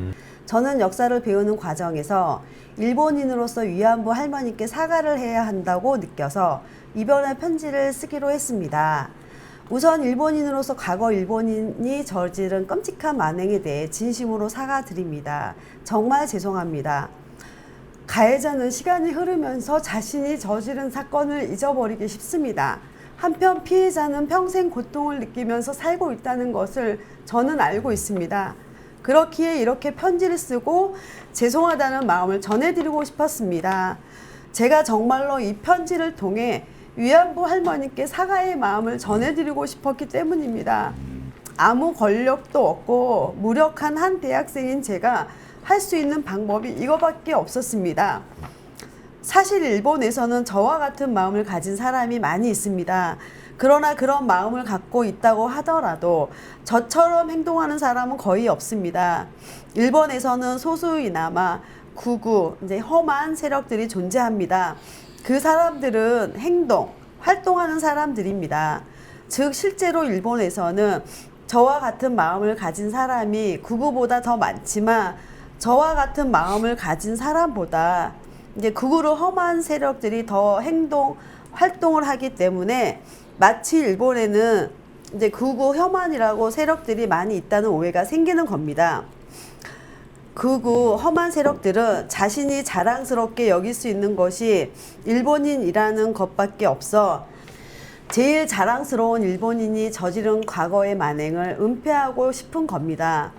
저는 역사를 배우는 과정에서 일본인으로서 위안부 할머니께 사과를 해야 한다고 느껴서 이번에 편지를 쓰기로 했습니다. 우선 일본인으로서 과거 일본인이 저지른 끔찍한 만행에 대해 진심으로 사과드립니다. 정말 죄송합니다. 가해자는 시간이 흐르면서 자신이 저지른 사건을 잊어버리기 쉽습니다. 한편 피해자는 평생 고통을 느끼면서 살고 있다는 것을 저는 알고 있습니다. 그렇기에 이렇게 편지를 쓰고 죄송하다는 마음을 전해드리고 싶었습니다. 제가 정말로 이 편지를 통해 위안부 할머니께 사과의 마음을 전해드리고 싶었기 때문입니다. 아무 권력도 없고 무력한 한 대학생인 제가 할 수 있는 방법이 이거밖에 없었습니다. 사실 일본에서는 저와 같은 마음을 가진 사람이 많이 있습니다. 그러나 그런 마음을 갖고 있다고 하더라도 저처럼 행동하는 사람은 거의 없습니다. 일본에서는 소수이나마 구구, 이제 험한 세력들이 존재합니다. 그 사람들은 활동하는 사람들입니다. 즉 실제로 일본에서는 저와 같은 마음을 가진 사람이 극우보다 더 많지만 저와 같은 마음을 가진 사람보다 이제 극우로 험한 세력들이 더 활동을 하기 때문에 마치 일본에는 이제 극우 혐한이라고 세력들이 많이 있다는 오해가 생기는 겁니다. 극우 험한 세력들은 자신이 자랑스럽게 여길 수 있는 것이 일본인이라는 것밖에 없어 제일 자랑스러운 일본인이 저지른 과거의 만행을 은폐하고 싶은 겁니다.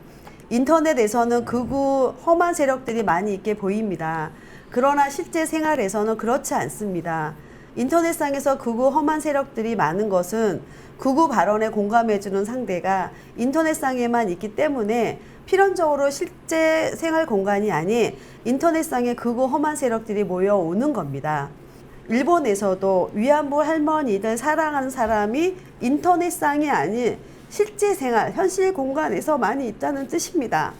인터넷에서는 극우 험한 세력들이 많이 있게 보입니다. 그러나 실제 생활에서는 그렇지 않습니다. 인터넷상에서 극우 험한 세력들이 많은 것은 극우 발언에 공감해주는 상대가 인터넷상에만 있기 때문에 필연적으로 실제 생활 공간이 아닌 인터넷상에 극우 험한 세력들이 모여오는 겁니다. 일본에서도 위안부 할머니들 사랑하는 사람이 인터넷상이 아닌 실제 생활, 현실 공간에서 많이 있다는 뜻입니다.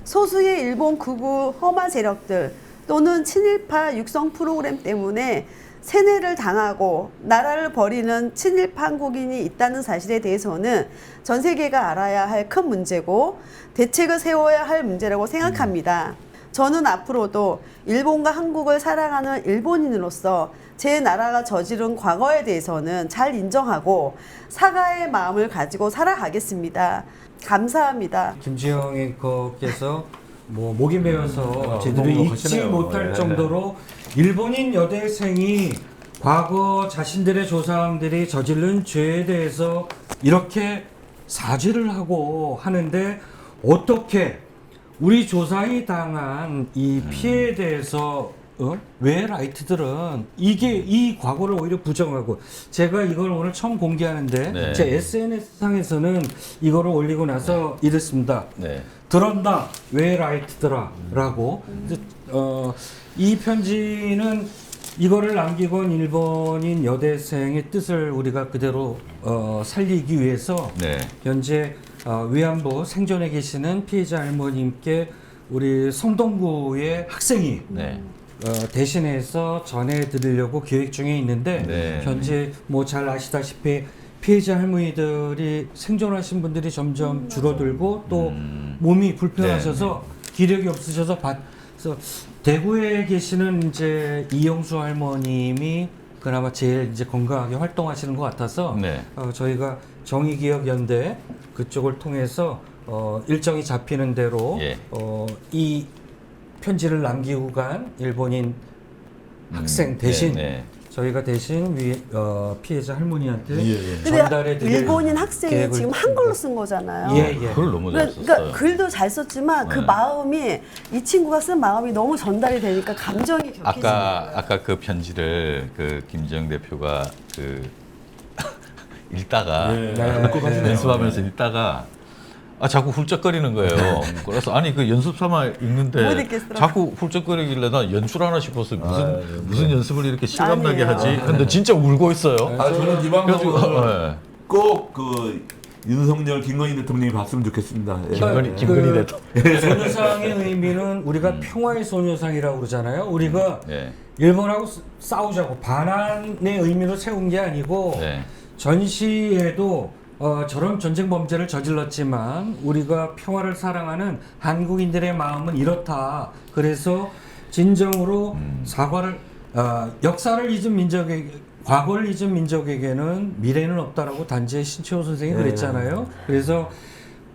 소수의 일본 극우 험한 세력들 또는 친일파 육성 프로그램 때문에 세뇌를 당하고 나라를 버리는 친일파 한국인이 있다는 사실에 대해서는 전 세계가 알아야 할 큰 문제고 대책을 세워야 할 문제라고 생각합니다. 저는 앞으로도 일본과 한국을 사랑하는 일본인으로서 제 나라가 저지른 과거에 대해서는 잘 인정하고 사과의 마음을 가지고 살아가겠습니다. 감사합니다. 김지영 앵커께서 뭐 목이 메어서 제대로 너무 읽지 하시네요. 못할 예. 정도로 일본인 여대생이 과거 자신들의 조상들이 저지른 죄에 대해서 이렇게 사죄를 하고 하는데 어떻게 우리 조상이 당한 이 피해에 대해서 왜 라이트들은 이 과거를 오히려 부정하고 제가 이걸 오늘 처음 공개하는데 네. 제 SNS 상에서는 이거를 올리고 나서 이랬습니다. 네. 들었나 왜 라이트더라라고 이 편지는 이거를 남기고 일본인 여대생의 뜻을 우리가 그대로 살리기 위해서 네. 현재 위안부 생존에 계시는 피해자 할머님께 우리 성동구의 학생이 네. 대신해서 전해드리려고 기획 중에 있는데 네. 현재 뭐 잘 아시다시피 피해자 할머니들이 생존하신 분들이 점점 줄어들고 또 몸이 불편하셔서 기력이 없으셔서 그래서 대구에 계시는 이제 이영수 할머님이 그나마 제일 이제 건강하게 활동하시는 것 같아서 네. 저희가 정의기억연대 그쪽을 통해서 일정이 잡히는 대로 예. 이 편지를 남기고 간 일본인 학생 대신 네, 네. 저희가 대신 피해자 할머니한테 근데 전달해 드릴 일본인 학생이 계획을 지금 한글로 쓴 거잖아요. 예. 글을 너무 잘 그러니까 썼어요. 글도 잘 썼지만 그 네. 마음이 이 친구가 쓴 마음이 너무 전달이 되니까 감정이 격해지는 거예요. 아까 그 편지를 그 김지영 대표가 그 읽다가 연습하면서 읽다가 자꾸 훌쩍거리는 거예요. 그래서 아니 그 연습 삼아 못 읽는데 읽겠더라고요. 자꾸 훌쩍거리길래 나 연출하나 싶어서 무슨 연습을 이렇게 실감나게 아니에요. 하지? 근데 진짜 울고 있어요. 저는 이 그래가지고 방송을 네. 꼭 그 윤석열, 김건희 대통령이 봤으면 좋겠습니다. 예. 김건희 대통령. 소녀상의 의미는 우리가 평화의 소녀상이라고 그러잖아요. 우리가 네. 일본하고 싸우자고 반환의 의미로 세운 게 아니고 네. 전시에도 저런 전쟁 범죄를 저질렀지만 우리가 평화를 사랑하는 한국인들의 마음은 이렇다. 그래서 진정으로 사과를 역사를 잊은 민족에게 과거를 잊은 민족에게는 미래는 없다라고 단지의 신채호 선생이 그랬잖아요. 그래서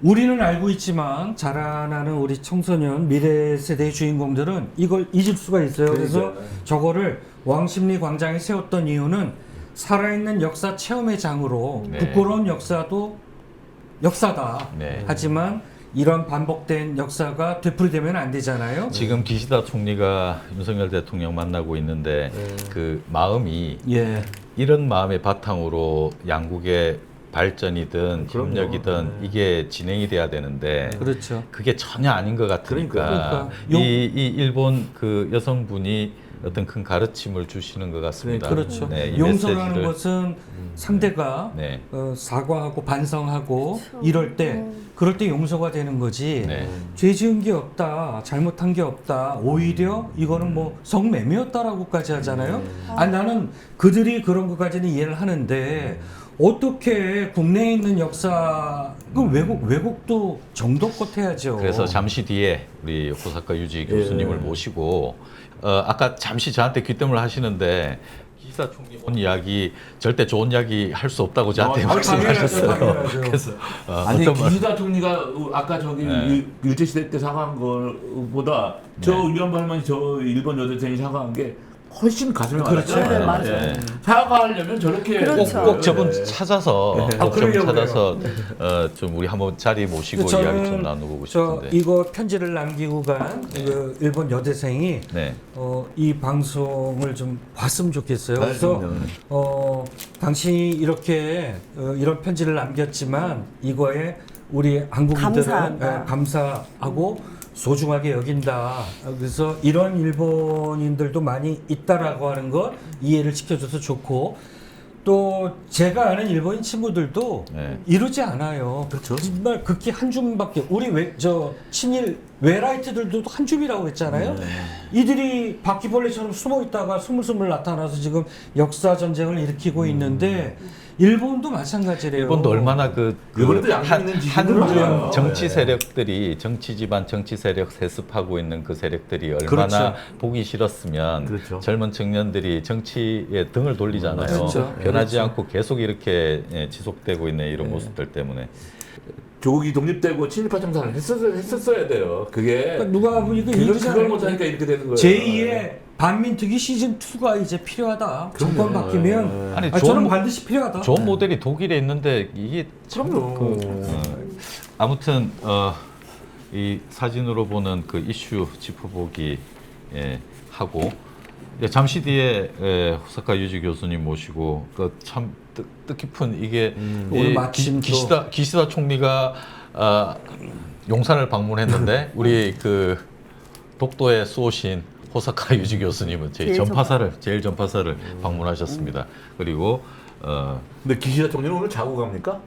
우리는 알고 있지만 자라나는 우리 청소년 미래 세대의 주인공들은 이걸 잊을 수가 있어요. 그래서 저거를 왕십리 광장에 세웠던 이유는 살아있는 역사 체험의 장으로 네. 부끄러운 역사도 역사다. 네. 하지만 이런 반복된 역사가 되풀이되면 안 되잖아요. 지금 기시다 총리가 윤석열 대통령 만나고 있는데 그 마음이 예. 이런 마음의 바탕으로 양국의 발전이든 협력이든 이게 진행이 돼야 되는데 그렇죠. 그게 전혀 아닌 것 같으니까 그러니까. 이 일본 그 여성분이 어떤 큰 가르침을 주시는 것 같습니다. 그렇죠. 네, 이 용서라는 메시지를. 것은 상대가 네. 사과하고 반성하고 이럴 때 그럴 때 용서가 되는 거지. 네. 죄 지은 게 없다, 잘못한 게 없다. 오히려 이거는 뭐 성매매였다라고까지 하잖아요. 아니 나는 그들이 그런 것까지는 이해를 하는데 어떻게 국내에 있는 역사 그 외국도 정도껏 해야죠. 그래서 잠시 뒤에 우리 호사카 유지 교수님을 모시고 아까 잠시 저한테 귀뜸을 하시는데 기시다 총리 온 이야기 절대 좋은 이야기 할 수 없다고 저한테 말씀하셨어요. 당연하죠. 그래서 아니 어떤 말- 기시다 총리가 아까 저기 네. 일제 시대 때 사과한 것보다 저 위안부 할머니 저 일본 여대생이 사과한 게 훨씬 가슴에 그렇죠. 와닿잖아요. 네, 맞아요. 예. 사과하려면 저렇게 그렇죠. 꼭 저분 예. 찾아서 꼭 저분 그러려고요. 찾아서 좀 우리 한번 자리 모시고 이야기 좀 나누고 싶은데. 이거 편지를 남기고 간 그 일본 여대생이 네. 이 방송을 좀 봤으면 좋겠어요. 네, 그래서 그럼요. 당신이 이렇게 이런 편지를 남겼지만 이거에 우리 한국인들은 감사한다. 감사하고 소중하게 여긴다. 그래서 이런 일본인들도 많이 있다라고 하는 거 이해를 시켜줘서 좋고 또 제가 아는 일본인 친구들도 네. 이러지 않아요. 그렇죠. 정말 극히 한 줌밖에 우리 친일 외라이트들도 한 줌이라고 했잖아요. 이들이 바퀴벌레처럼 숨어 있다가 스물스물 나타나서 지금 역사 전쟁을 일으키고 있는데 일본도 마찬가지래요. 일본도 얼마나 일본에도 양심 있는 지식은 많아요. 한중 정치 세력들이 정치 지반 정치 세력 세습하고 있는 그 세력들이 얼마나 그렇죠. 보기 싫었으면 그렇죠. 젊은 청년들이 정치에 등을 돌리잖아요. 그렇죠. 변하지 그렇죠. 않고 계속 이렇게 지속되고 있는 이런 모습들 때문에. 조국이 독립되고 친일파 청산을 했었어야 돼요. 그게 그러니까 누가 이거 그걸 얘기잖아요. 못하니까 이렇게 되는 거예요. 제2의 반민특위 시즌 2가 이제 필요하다. 정권 바뀌면 아니, 저는 좋은- 반드시 필요하다. 좋은 모델이 독일에 있는데 이게 참 아무튼 이 사진으로 보는 그 이슈 짚어보기 하고 잠시 뒤에 호사카 유지 교수님 모시고 그 참 뜻깊은 이게 오늘 마침 또- 기시다 총리가 용산을 방문했는데 우리 그 독도에 쏘신 호사카 유지 교수님은 제일 전파사를 방문하셨습니다. 그리고 근데 기시다 총리는 오늘 자고 갑니까?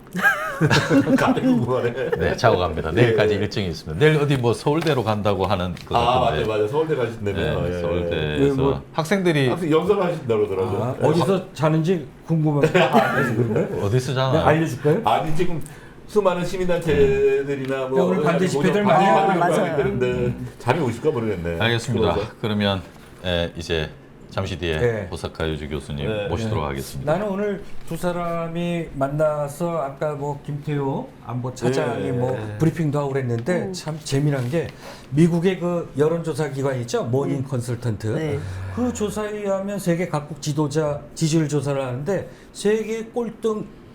가는 거네. 네, 자고 갑니다. 내일까지 일정이 있습니다. 내일 어디 뭐 서울대로 간다고 하는 것 같은데. 맞아. 서울대 가신다며. 네, 예. 서울대에서 뭐- 학생들이 학생 연설을 하신다고 그러더라고요. 어디서 자는지 궁금한데 그래서 그런 거예요? 어디서 내가 자나요? 알려줄까요? 아니 지금 수많은 시민단체들이나 뭐 오늘 반대 집회들 많이 하고 하고 맞아요. 그런데 잠이 오실까 모르겠네. 알겠습니다. 그러죠. 그러면 이제 잠시 뒤에 네. 호사카 유지 교수님 네. 모시도록 하겠습니다. 나는 오늘 두 사람이 만나서 아까 뭐 김태호 안보 차장이 네. 뭐 브리핑도 하고 그랬는데 참 재미난 게 미국의 그 여론조사 기관 있죠 모닝 컨설턴트 네. 그 조사에 의하면 세계 각국 지도자 지지율 조사를 하는데 세계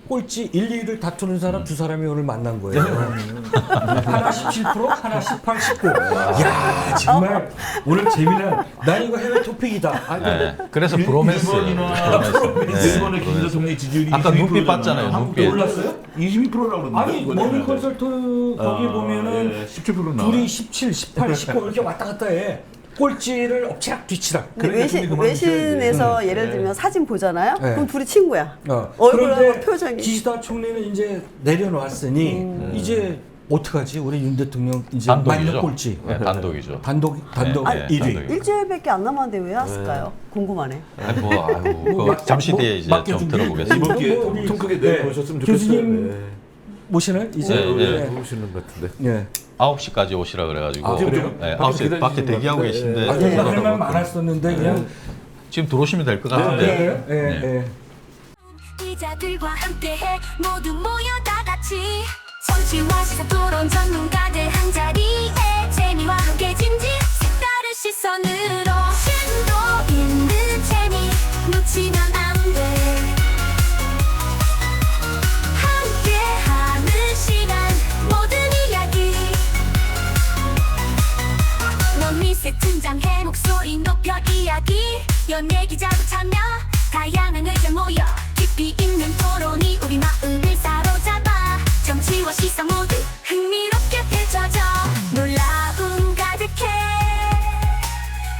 꼴찌 1, 2위를 다투는 사람 두 사람이 오늘 만난 거예요. 하나 17%, 하나 18, 19. 야 정말 오늘 재미난. 난 이거 해외 토픽이다. 아, 네. 그래서 브로맨스. 일본이나 네. 일본의 기시다 총리 지지율이 아까 22%잖아요. 눈빛 봤잖아요, 한국도 눈빛. 올랐어요? 22%라고 그러는데. 아니 모닝 컨설트 거기 보면은 17% 나와. 둘이 17, 18, 19 이렇게 왔다 갔다 해. 꼴찌를 엎치락 뒤치락. 근데 그러니까 좀 이거 외신에서 예를 들면 사진 보잖아요. 네. 그럼 둘이 친구야. 어. 얼굴하고 그런데 표정이. 기시다 총리는 이제 내려놓았으니 이제 어떡하지? 우리 윤 대통령 이제 단독이죠. 만년 꼴찌. 네, 단독이죠. 단독 네, 1위. 단독이죠. 일주일밖에 안 남았는데 왜 왔을까요? 궁금하네. 아니, 그거 잠시 뒤에 이제 좀 맡겨준 게 들어보겠습니다. 이번 기회에 뭐 우리- 통 크게 네. 내보셨으면 좋겠어요. 교수님 모시는 이제 네, 오시는 것 같은데. 네. 9시까지 오시라 그래가지고 아, 그래요? 네, 밖에 9시 밖에 기다리시는 대기하고 것 계신데 같은데. 아, 들어가라고. 할 말 많았었는데 그냥 지금 들어오시면 될 것 같은데. 그래요? 예, 네. 예. 기자들과 함께해 모두 모여 다 같이 정치와 시사 토론 전문가들 한자리에 재미와 함께 진지 색다른 시선으로 심도 있는 재미 놓치면 안돼 함께하는 시간 모든 이야기 너미세 등장해 목소리 높여 이야기 연예 기자도 참여 다양한 의견 모여 깊이 있는 토론이 우리 마음을 사로잡아 정치와 시사 모두 흥미롭게 펼쳐져 놀라움 가득해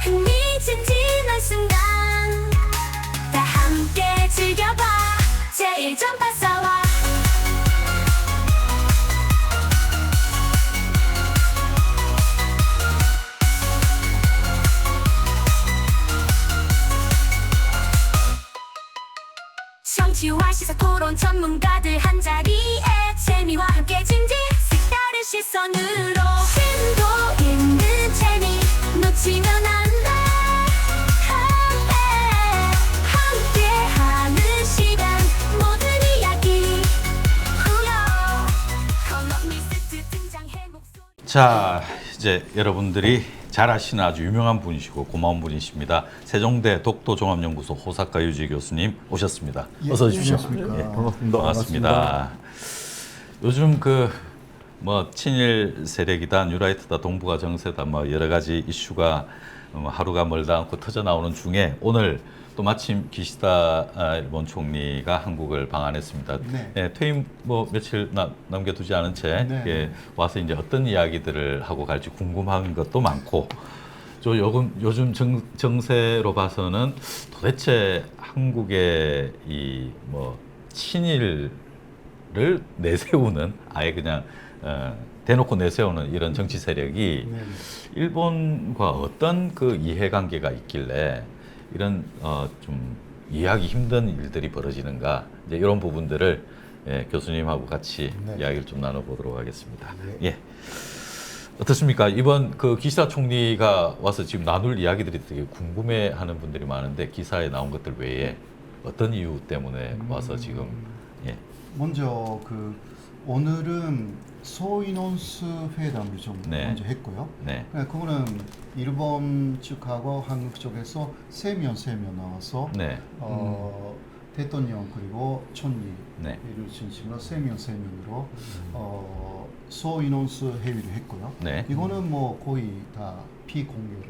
흥미진진한 순간 다 함께 즐겨봐 제1전파사와 정치와 시사 토론 전문가들 한자리에 재미와 함께 진지 색다른 시선으로 심도 있는 재미 놓치면 안돼 함께하는 시간 모든 이야기 컬럼니스트 등장해 목소리 자, 이제 여러분들이 잘 아시는 아주 유명한 분이시고 고마운 분이십니다. 세종대 독도종합연구소 호사카 유지 교수님 오셨습니다. 어서 오십시오. 예, 반갑습니다. 요즘 뭐 친일 세력이다, 뉴라이트다, 동북아 정세다, 뭐 여러 가지 이슈가 하루가 멀다 않고 터져 나오는 중에 오늘 또 마침 기시다 일본 총리가 한국을 방한했습니다. 네. 예, 퇴임 뭐 며칠 남겨두지 않은 채 네. 예, 와서 이제 어떤 이야기들을 하고 갈지 궁금한 것도 많고, 요즘 정세로 봐서는 도대체 한국의 이 뭐 친일을 내세우는, 아예 그냥 대놓고 내세우는 이런 정치 세력이 네. 일본과 어떤 그 이해관계가 있길래 이런 좀 이해하기 힘든 일들이 벌어지는가, 이제 이런 부분들을 교수님하고 같이 네. 이야기를 좀 나눠보도록 하겠습니다. 예. 어떻습니까? 이번 그 기시다 총리가 와서 지금 나눌 이야기들이 되게 궁금해하는 분들이 많은데, 기사에 나온 것들 외에 어떤 이유 때문에 와서 지금 예. 먼저 오늘은 소인원수 회담을 좀 네. 먼저 했고요. 네. 그거는 일본 측하고 한국 쪽에서 세명 나와서 네. 대통령 그리고 총리를 네. 중심으로 세명으로 소인원수 회의를 했고요. 네. 이거는 뭐 거의 다 비공개로.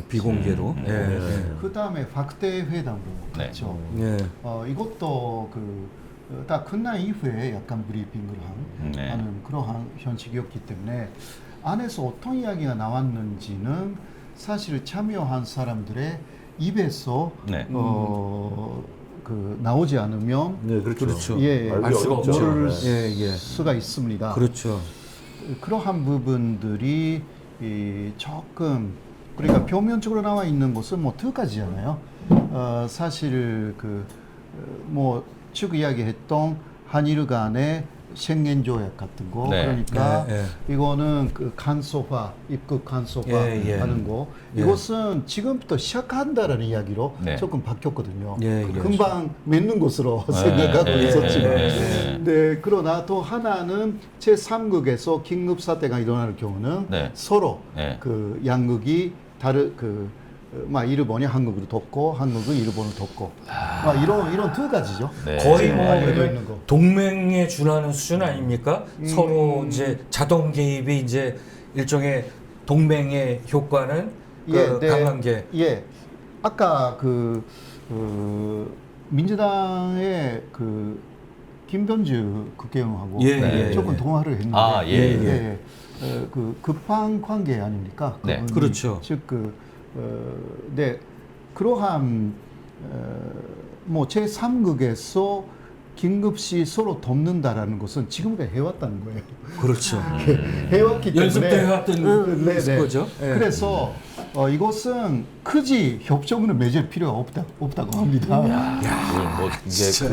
비공개로. 예. 그 다음에 확대 회담으로 네. 갔죠. 예. 이것도 다 끝난 이후에 약간 브리핑을 네. 하는 그러한 형식이었기 때문에 안에서 어떤 이야기가 나왔는지는 사실 참여한 사람들의 입에서 네. 나오지 않으면 네, 그렇죠. 예, 알 수가 없죠. 모를 예, 예. 수가 있습니다. 그렇죠. 그러한 부분들이 조금, 그러니까 표면적으로 나와 있는 것은 뭐 두 가지잖아요. 사실 뭐 쭉 이야기했던 한일 간의宣言 조약 같은 거, 네. 그러니까 예, 이거는 간소화, 입국 간소화 예, 예. 하는 거, 예. 이것은 지금부터 시작한다라는 이야기로 네. 조금 바뀌었거든요. 예, 예. 금방 맺는 것으로 네. 생각하고 예, 있었지만, 예. 네, 그러나 또 하나는 제3국에서 긴급 사태가 일어날 경우는 네. 서로 네. 양국이 일본이 한국을 돕고 한국은 일본을 돕고 이런 두 가지죠. 네. 거의 뭐 알려져 있는 거. 동맹에 준하는 수준 아닙니까? 서로 이제 자동 개입이 이제 일종의 동맹의 효과는 강한 게. 예. 아까 민주당의 김병주 국회의원하고 예, 조금 예. 통화를 했는데, 아, 예. 급한 관계 아닙니까? 네. 그분이 그렇죠. 즉 네, 그러한 뭐 제3국에서 긴급시 서로 돕는다라는 것은 지금까지 해왔다는 거예요. 그렇죠. 해왔기 때문에 연습 때 해왔던 네. 거죠. 예. 그래서 이것은 굳이 협정으로 맺을 필요가 없다고 합니다. 뭐 이제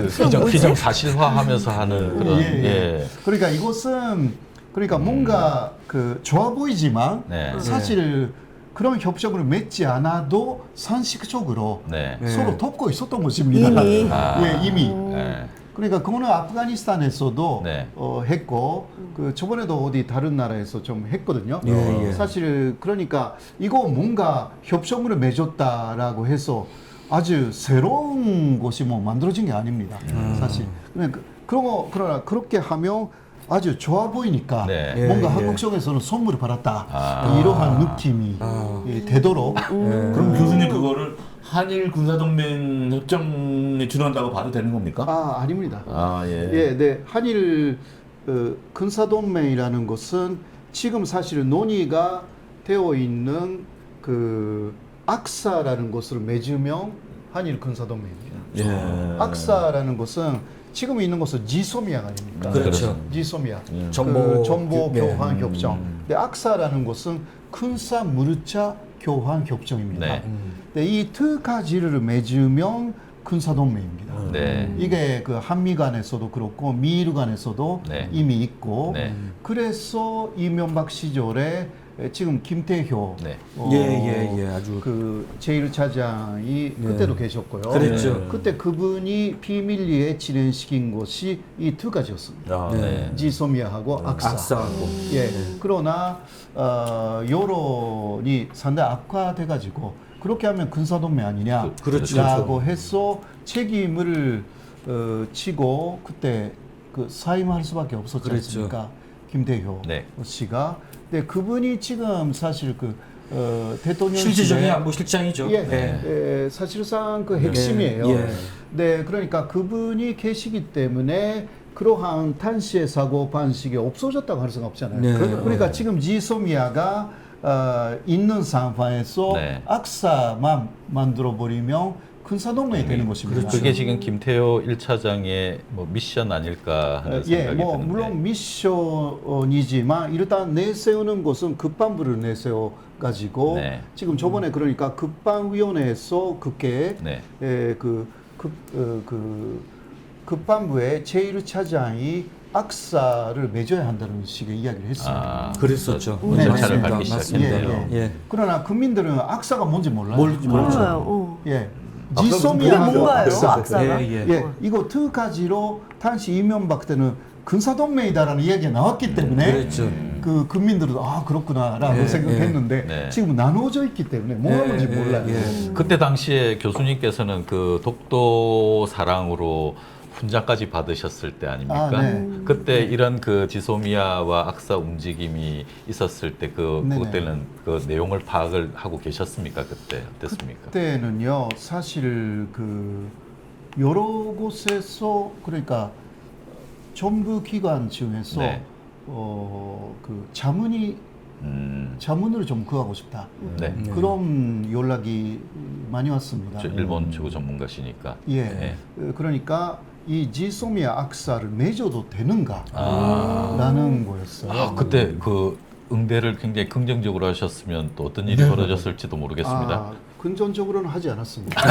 기정 사실화하면서 하는 그런 예. 그러니까 이것은 뭔가 좋아 보이지만 네. 사실 그런 협정을 맺지 않아도 상식적으로 네. 서로 돕고 있었던 것입니다. 이미. 이미. 네. 그러니까 그거는 아프가니스탄에서도 네. 했고 저번에도 어디 다른 나라에서 좀 했거든요. 예. 사실 그러니까 이거 뭔가 협정을 맺었다라고 해서 아주 새로운 것이 뭐 만들어진 게 아닙니다. 사실. 그러나 그렇게 하면 아주 좋아 보이니까 네. 뭔가 예, 예. 한국 쪽에서는 선물을 받았다 이러한 느낌이 되도록 그럼 교수님 그거를 한일 군사동맹 협정에 준한다고 봐도 되는 겁니까? 아닙니다. 예. 네. 한일 군사동맹이라는 것은 지금 사실 논의가 되어 있는 악사라는 것을 맺으면 한일 군사동맹입니다. 예. 악사라는 것은 지금 있는 것은 지소미아 아닙니까? 그렇죠. 지소미아. 정보 정보 예. 교환 협정. 근데 악사라는 것은 군사 무르차 교환 협정입니다. 네. 근데 이 두 가지를 맺으면 군사동맹입니다. 네. 이게 그 한미 간에서도 그렇고 미일 간에서도 네. 이미 있고 네. 그래서 이명박 시절에 지금 김태효 네. 아주 그 제1차장이 그때도 계셨고요. 그랬죠. 그때 그분이 비밀리에 진행시킨 것이 이 두 가지였습니다. 아, 네. 지소미아하고 악사. 악사하고 예. 그러나 여론이 상당히 악화돼가지고 그렇게 하면 군사동맹 아니냐. 그렇죠. 라고 해서 책임을 지고 그때 그 사임할 수밖에 없었지 그랬죠. 않습니까? 김대효 네. 씨가. 근데 그분이 지금 사실 그 대통령실의 실질적인 안보실장이죠. 예, 예, 사실상 그 핵심이에요. 예. 네, 그러니까 그분이 계시기 때문에 그러한 탄시의 사고 방식이 없어졌다고 할 수가 없잖아요. 네. 그러니까 지금 지소미아가 있는 상황에서 네. 악사만 만들어 버리면 군사동맹이 되는 것입니다. 그렇죠. 그게 지금 김태호 1차장의 뭐 미션 아닐까 하는 예, 생각이 뭐 드는데. 물론 미션이지만 일단 내세우는 것은 급반부를 내세워 가지고 네. 지금 저번에 그러니까 급반위원회에서 그게 네. 급반부의 제1차장이 악사를 맺어야 한다는 식의 이야기를 했습니다. 그랬었죠. 뭐 네, 절차를 맞습니다. 밟기 맞습니다. 시작했네요. 예. 그러나 국민들은 악사가 뭔지 몰라요. 모르죠. 몰라요. 예. 악사가 지소미아하고 무슨 뭔가요? 악사. 악사가? 예, 예, 이거 두 가지로 당시 이명박 때는 군사동맹이다라는 이야기가 나왔기 때문에 그랬죠. 그 국민들은 아 그렇구나라고 예, 생각했는데 네. 지금 나눠져 있기 때문에 뭐가 뭔지 예, 몰라요. 예. 그때 당시에 교수님께서는 그 독도 사랑으로 훈장까지 받으셨을 때 아닙니까? 아, 네. 그때 이런 그 지소미아와 악사 움직임이 있었을 때 네네. 그때는 그 내용을 파악을 하고 계셨습니까? 그때 어땠습니까? 그때는요 사실 그 여러 곳에서 그러니까 정부 기관 중에서 네. 그 자문을 좀 구하고 싶다. 네. 그런 연락이 많이 왔습니다. 저 일본 주구 전문가시니까. 예. 네. 그러니까 이 지소미아 악사를 맺어도 되는가? 라는 거였어요. 아, 그때 그 응대를 굉장히 긍정적으로 하셨으면 또 어떤 일이 벌어졌을지도 모르겠습니다. 아, 근전적으로는 하지 않았습니다.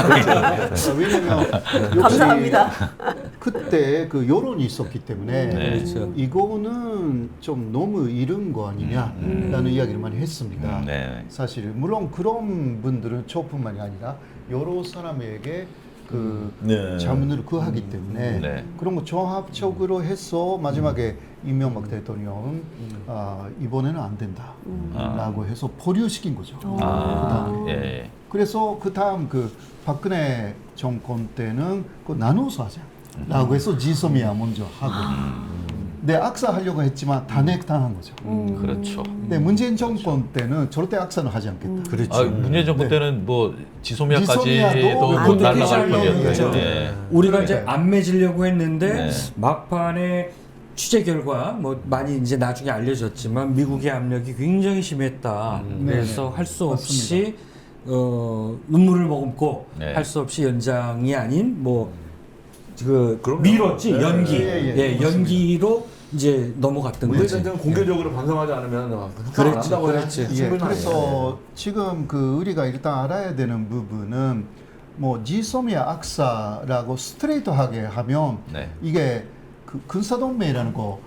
왜냐면 감사합니다. 그때 그 여론이 있었기 때문에 네. 그렇죠. 이거는 좀 너무 이른 거 아니냐라는 이야기를 많이 했습니다. 네. 사실 물론 그런 분들은 저뿐만이 아니라 여러 사람에게 그 네. 자문을 구하기 때문에 네. 그런 거 종합적으로 해서 마지막에 이명박 대통령은 이번에는 안 된다라고 해서 보류시킨 거죠. 아, 예. 그래서 그 다음 그 박근혜 정권 때는 그 나눠서 하자라고 해서 지소미아 먼저 하고 네, 악사하려고 했지만 탄핵당한 거죠. 그렇죠. 근데 문재인 정권 때는 절대 악사는 하지 않겠다. 그렇죠. 아, 문재인 정권 네. 때는 뭐 지소미아도 지소미아까지도 못 안 날라갈 되죠. 뻔했죠. 네. 예. 우리가 이제 안 맺으려고 했는데 네. 막판에 취재 결과 뭐 많이 이제 나중에 알려졌지만 미국의 압력이 굉장히 심했다. 그래서 할 수 없이 눈물을 머금고 네. 할 수 없이 연장이 아닌 뭐 그 그럼요. 미뤘지 네. 연기 예, 연기로 이제 넘어갔던 문재인 거지. 대통령 공개적으로 반성하지 않으면 안 그렇지, 한다고 그렇지. 해야 예, 충분히 그래서 지금 그 우리가 일단 알아야 되는 부분은 뭐 지소미아 악사라고 스트레이트하게 하면 네. 이게 그 군사동맹이라는 거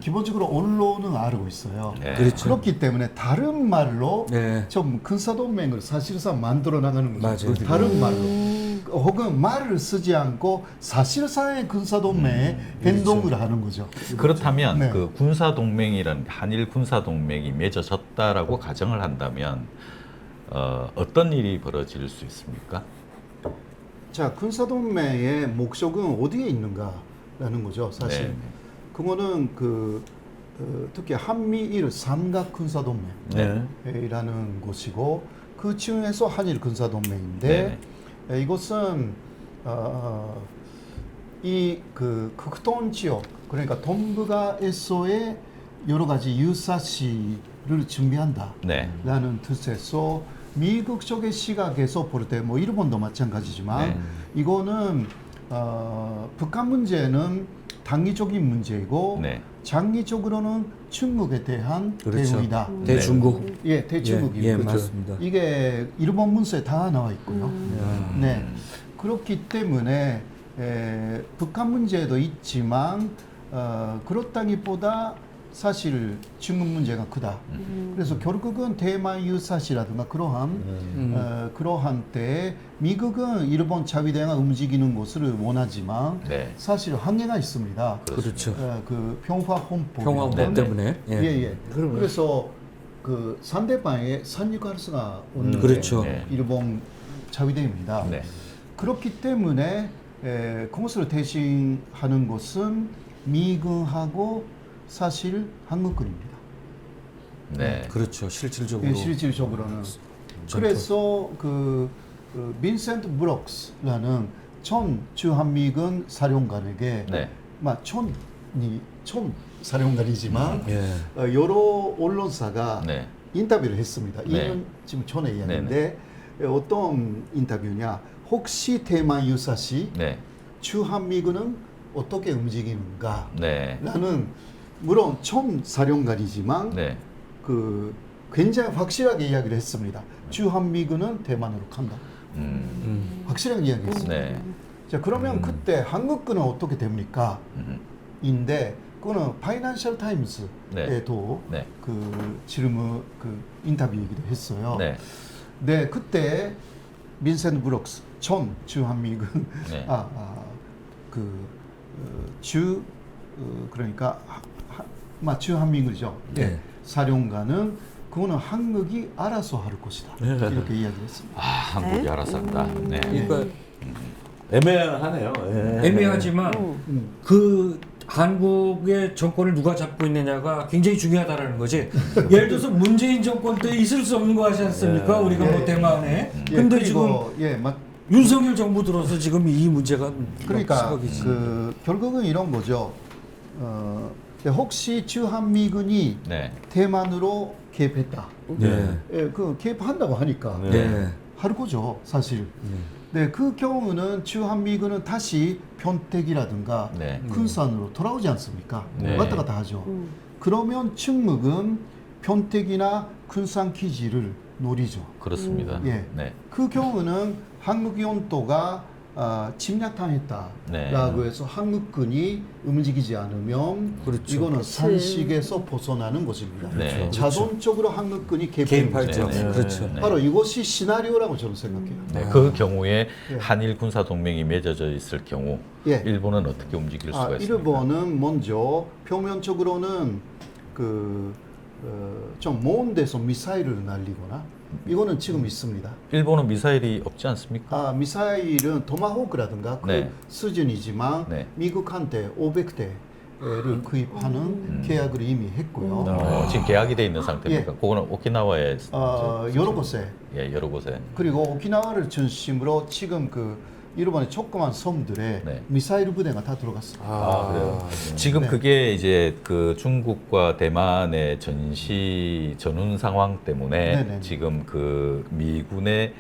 기본적으로 언론은 알고 있어요. 네. 그렇죠. 그렇기 때문에 다른 말로 네. 좀 군사동맹을 사실상 만들어 나가는 거죠. 맞아요. 다른 말로. 혹은 말을 쓰지 않고 사실상의 군사동맹에 행동을 하는 거죠. 그렇다면 네. 그 군사 동맹이란 한일 군사 동맹이 맺어졌다라고 가정을 한다면 어떤 일이 벌어질 수 있습니까? 자, 군사동맹의 목적은 어디에 있는가라는 거죠, 사실. 네. 그거는 특히 한미일 삼각군사동맹이라는 네. 곳이고 그 중에서 한일 군사동맹인데 이것은 이 그 극동 지역 그러니까 동북아에서의 여러 가지 유사시를 준비한다라는 네. 뜻에서 미국 쪽의 시각에서 볼 때 뭐 일본도 마찬가지지만 네. 이거는 북한 문제는 단기적인 문제이고 네. 장기적으로는 중국에 대한 그렇죠. 대응이다. 대중국. 예, 대중국이 예, 그렇죠. 맞습니다. 이게 일본 문서에 다 나와 있고요. 네. 그렇기 때문에 북한 문제도 있지만 그렇다기보다 사실 중국 문제가 크다. 그래서 결국은 대만 유사시라든가 그러한 때에 미국은 일본 자위대가 움직이는 것을 원하지만 네. 사실 한계가 있습니다. 그렇죠. 그 평화 헌법 평화헌법 때문에. 예. 그래서 그 상대방의 산유할 수가 없는 그렇죠. 네. 일본 자위대입니다. 네. 그렇기 때문에 그것을 대신하는 것은 미군하고 사실 한국군입니다. 네. 그렇죠. 실질적으로. 예, 실질적으로는. 그래서 그 빈센트 브록스라는 전 주한미군 사령관에게 네. 전 사령관이지만 예. 여러 언론사가 네. 인터뷰를 했습니다. 네. 2년 지금 전에 이야기인데 어떤 인터뷰냐? 혹시 대만 유사시 네. 주한미군은 어떻게 움직이는가? 네. 라는 물론 전 사령관이지만 네. 그 굉장히 확실하게 이야기를 했습니다. 주한미군은 대만으로 간다. 확실하게 이야기했습니다. 네. 자, 그러면 그때 한국군은 어떻게 됩니까? 인데 그거는 파이낸셜 타임스에도 네. 그 질문 그 인터뷰이기도 했어요. 네. 네, 그때 빈센트 브록스 전 주한미군 네. 그러니까 주한미군이죠. 네. 사령관은 그거는 한국이 알아서 할 것이다. 이렇게 이야기했습니다. 아, 한국이 알아서 한다. 네. 그러니까 애매하네요. 예. 애매하지만 그 한국의 정권을 누가 잡고 있느냐가 굉장히 중요하다라는 거지. 예를 들어서 문재인 정권 때 있을 수 없는 거 하지 않습니까? 우리가 뭐 대만에. 근데 지금 윤석열 정부 들어서 지금 이 문제가 그러니까 시각이지. 그 결국은 이런 거죠. 혹시 주한미군이 네. 대만으로 개입했다. 네. 그 개입한다고 하니까 네. 할 거죠, 사실. 네, 그 경우는 주한미군은 다시 평택이라든가 네. 군산으로 돌아오지 않습니까? 네. 왔다 갔다 하죠. 그러면 중국은 평택이나 군산 기지를 노리죠. 그렇습니다. 예. 네. 그 경우는 한국 영토가 침략당했다라고 네. 해서 한국군이 움직이지 않으면 그렇죠. 이거는 산식에서 벗어나는 것입니다. 네. 자동적으로 한국군이 개입하죠. 네, 네. 그렇죠. 네. 바로 이것이 시나리오라고 저는 생각해요. 네, 그 경우에 예. 한일 군사 동맹이 맺어져 있을 경우 예. 일본은 어떻게 움직일 수가 있습니까? 일본은 먼저 표면적으로는 좀 먼 데서 미사일을 날리거나 이거는 지금 있습니다. 일본은 미사일이 없지 않습니까? 미사일은 토마호크라든가 그 네. 수준이지만 네. 미국한테 500대를 구입하는 계약을 이미 했고요. 지금 계약이 돼 있는 상태입니까? 예. 그거는 오키나와에 여러 곳에 예, 여러 곳에 그리고 오키나와를 중심으로 지금 그 일본의 조그만 섬들에 네. 미사일 부대가 다 들어갔습니다. 그래요. 지금 네. 그게 이제 그 중국과 대만의 전운 상황 때문에 네네. 지금 그 미국의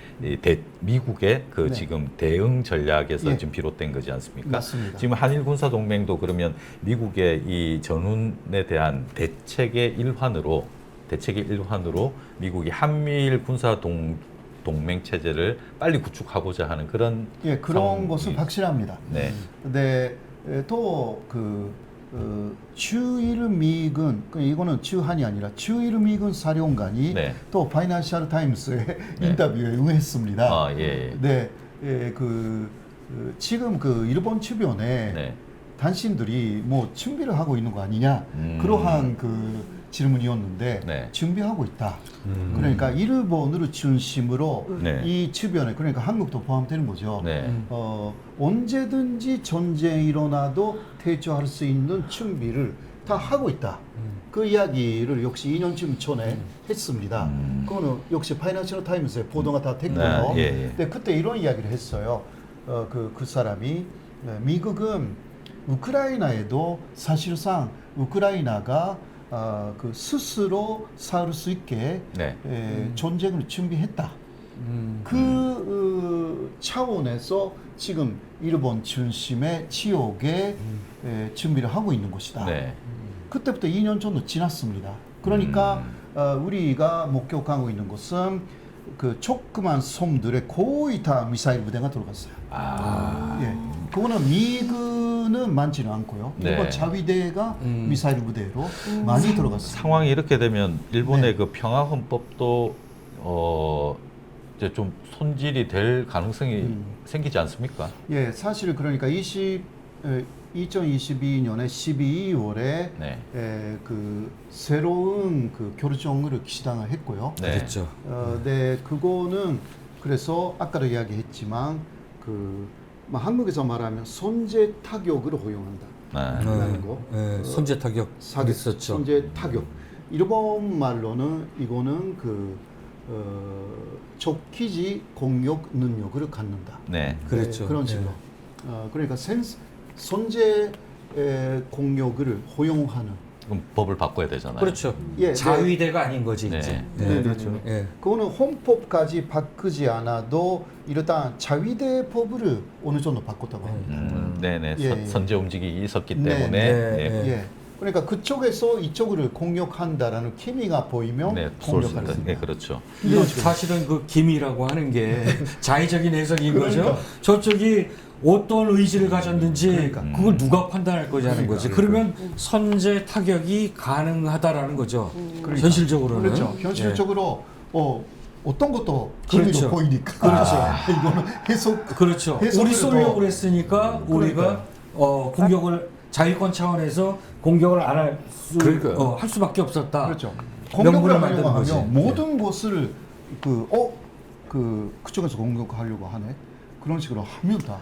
그 네. 지금 대응 전략에서 예. 지금 비롯된 거지 않습니까? 맞습니다. 지금 한일 군사 동맹도 그러면 미국의 이 전운에 대한 대책의 일환으로 미국이 한미일 군사 동맹 체제를 빨리 구축하고자 하는 그런 그런 상황이- 것은 확실합니다. 네. 근데 또 주일 미군 이거는 주한이 아니라 주일 미군 사령관이 네. 또 파이낸셜 타임스의 네. 인터뷰에 응했습니다. 아, 예. 네, 지금 그 일본 주변에 네. 당신들이 뭐 준비를 하고 있는 거 아니냐 그러한 그 질문이었는데 네. 준비하고 있다. 그러니까 일본을 중심으로 네. 이 주변에 그러니까 한국도 포함되는 거죠. 네. 언제든지 전쟁이 일어나도 대처할 수 있는 준비를 다 하고 있다. 그 이야기를 역시 2년쯤 전에 했습니다. 그거는 역시 파이낸셜 타임스에 보도가 다 됐고요. 네, 예. 근데 그때 이런 이야기를 했어요. 그 사람이 미국은 우크라이나에도 사실상 우크라이나가 그 스스로 싸울 수 있게 네. 전쟁을 준비했다. 그 차원에서 지금 일본 중심의 지역에 준비를 하고 있는 것이다. 네. 그때부터 2년 정도 지났습니다. 그러니까 우리가 목격하고 있는 것은 그 조그만 섬들에 거의 다 미사일 부대가 들어갔어요. 예, 그거는 미군은 많지는 않고요. 네. 일본 자위대가 미사일 부대로 많이 들어갔어요. 상황이 이렇게 되면 일본의 네. 그 평화헌법도 이제 좀 손질이 될 가능성이 생기지 않습니까? 예, 사실 그러니까 2022년에 12월에 네. 그 새로운 그 결정을 기시당을 했고요. 네. 그렇죠. 네, 그거는 그래서 아까도 이야기했지만 뭐 한국에서 말하면 선제 타격을 허용한다. 네. 라는 거. 선제 타격 사격, 있었죠. 선제 타격. 일본 말로는 이거는 적기지 공격 능력을 갖는다. 네. 그렇죠. 그런 식으로. 그러니까 선제 공격을 허용하는. 그럼 법을 바꿔야 되잖아요. 그렇죠. 예, 자위대가 아닌 거지 네. 이제. 네, 그렇죠. 예. 그거는 헌법까지 바꾸지 않아도 일단 자위대 법을 어느 정도 바꿨다고 합니다. 네네. 예, 예. 선제 움직이 있었기 네, 때문에 네, 예. 네. 예. 그러니까 그쪽에서 이쪽을 공격한다라는 기미가 보이면 네, 쏠 수 공격할 수 있다. 있다. 네, 그렇죠. 근데 사실은 그 기미라고 하는 게 자의적인 해석인 거죠. 그러니까. 저쪽이 어떤 의지를 가졌는지 그러니까. 그걸 누가 판단할 거냐는 거지. 그러면 선제 타격이 가능하다라는 거죠. 그러니까. 현실적으로는. 그렇죠. 현실적으로 어떤 것도 그렇죠. 기미로 보이니까. 그렇죠. 이거는 해석. 그렇죠. 해석을 우리 쏠려고 더- 그랬으니까 우리가 공격을 자위권 차원에서 공격을 안 할 그러니까요. 할 수밖에 없었다. 그렇죠. 명분을 공격을 만드는 하려고 거지. 하면 모든 것을 그쪽에서 공격하려고 하네. 그런 식으로 하면 다.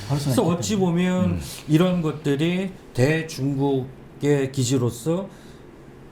할 수가 그래서 있기 어찌 보면 이런 것들이 대중국의 기지로서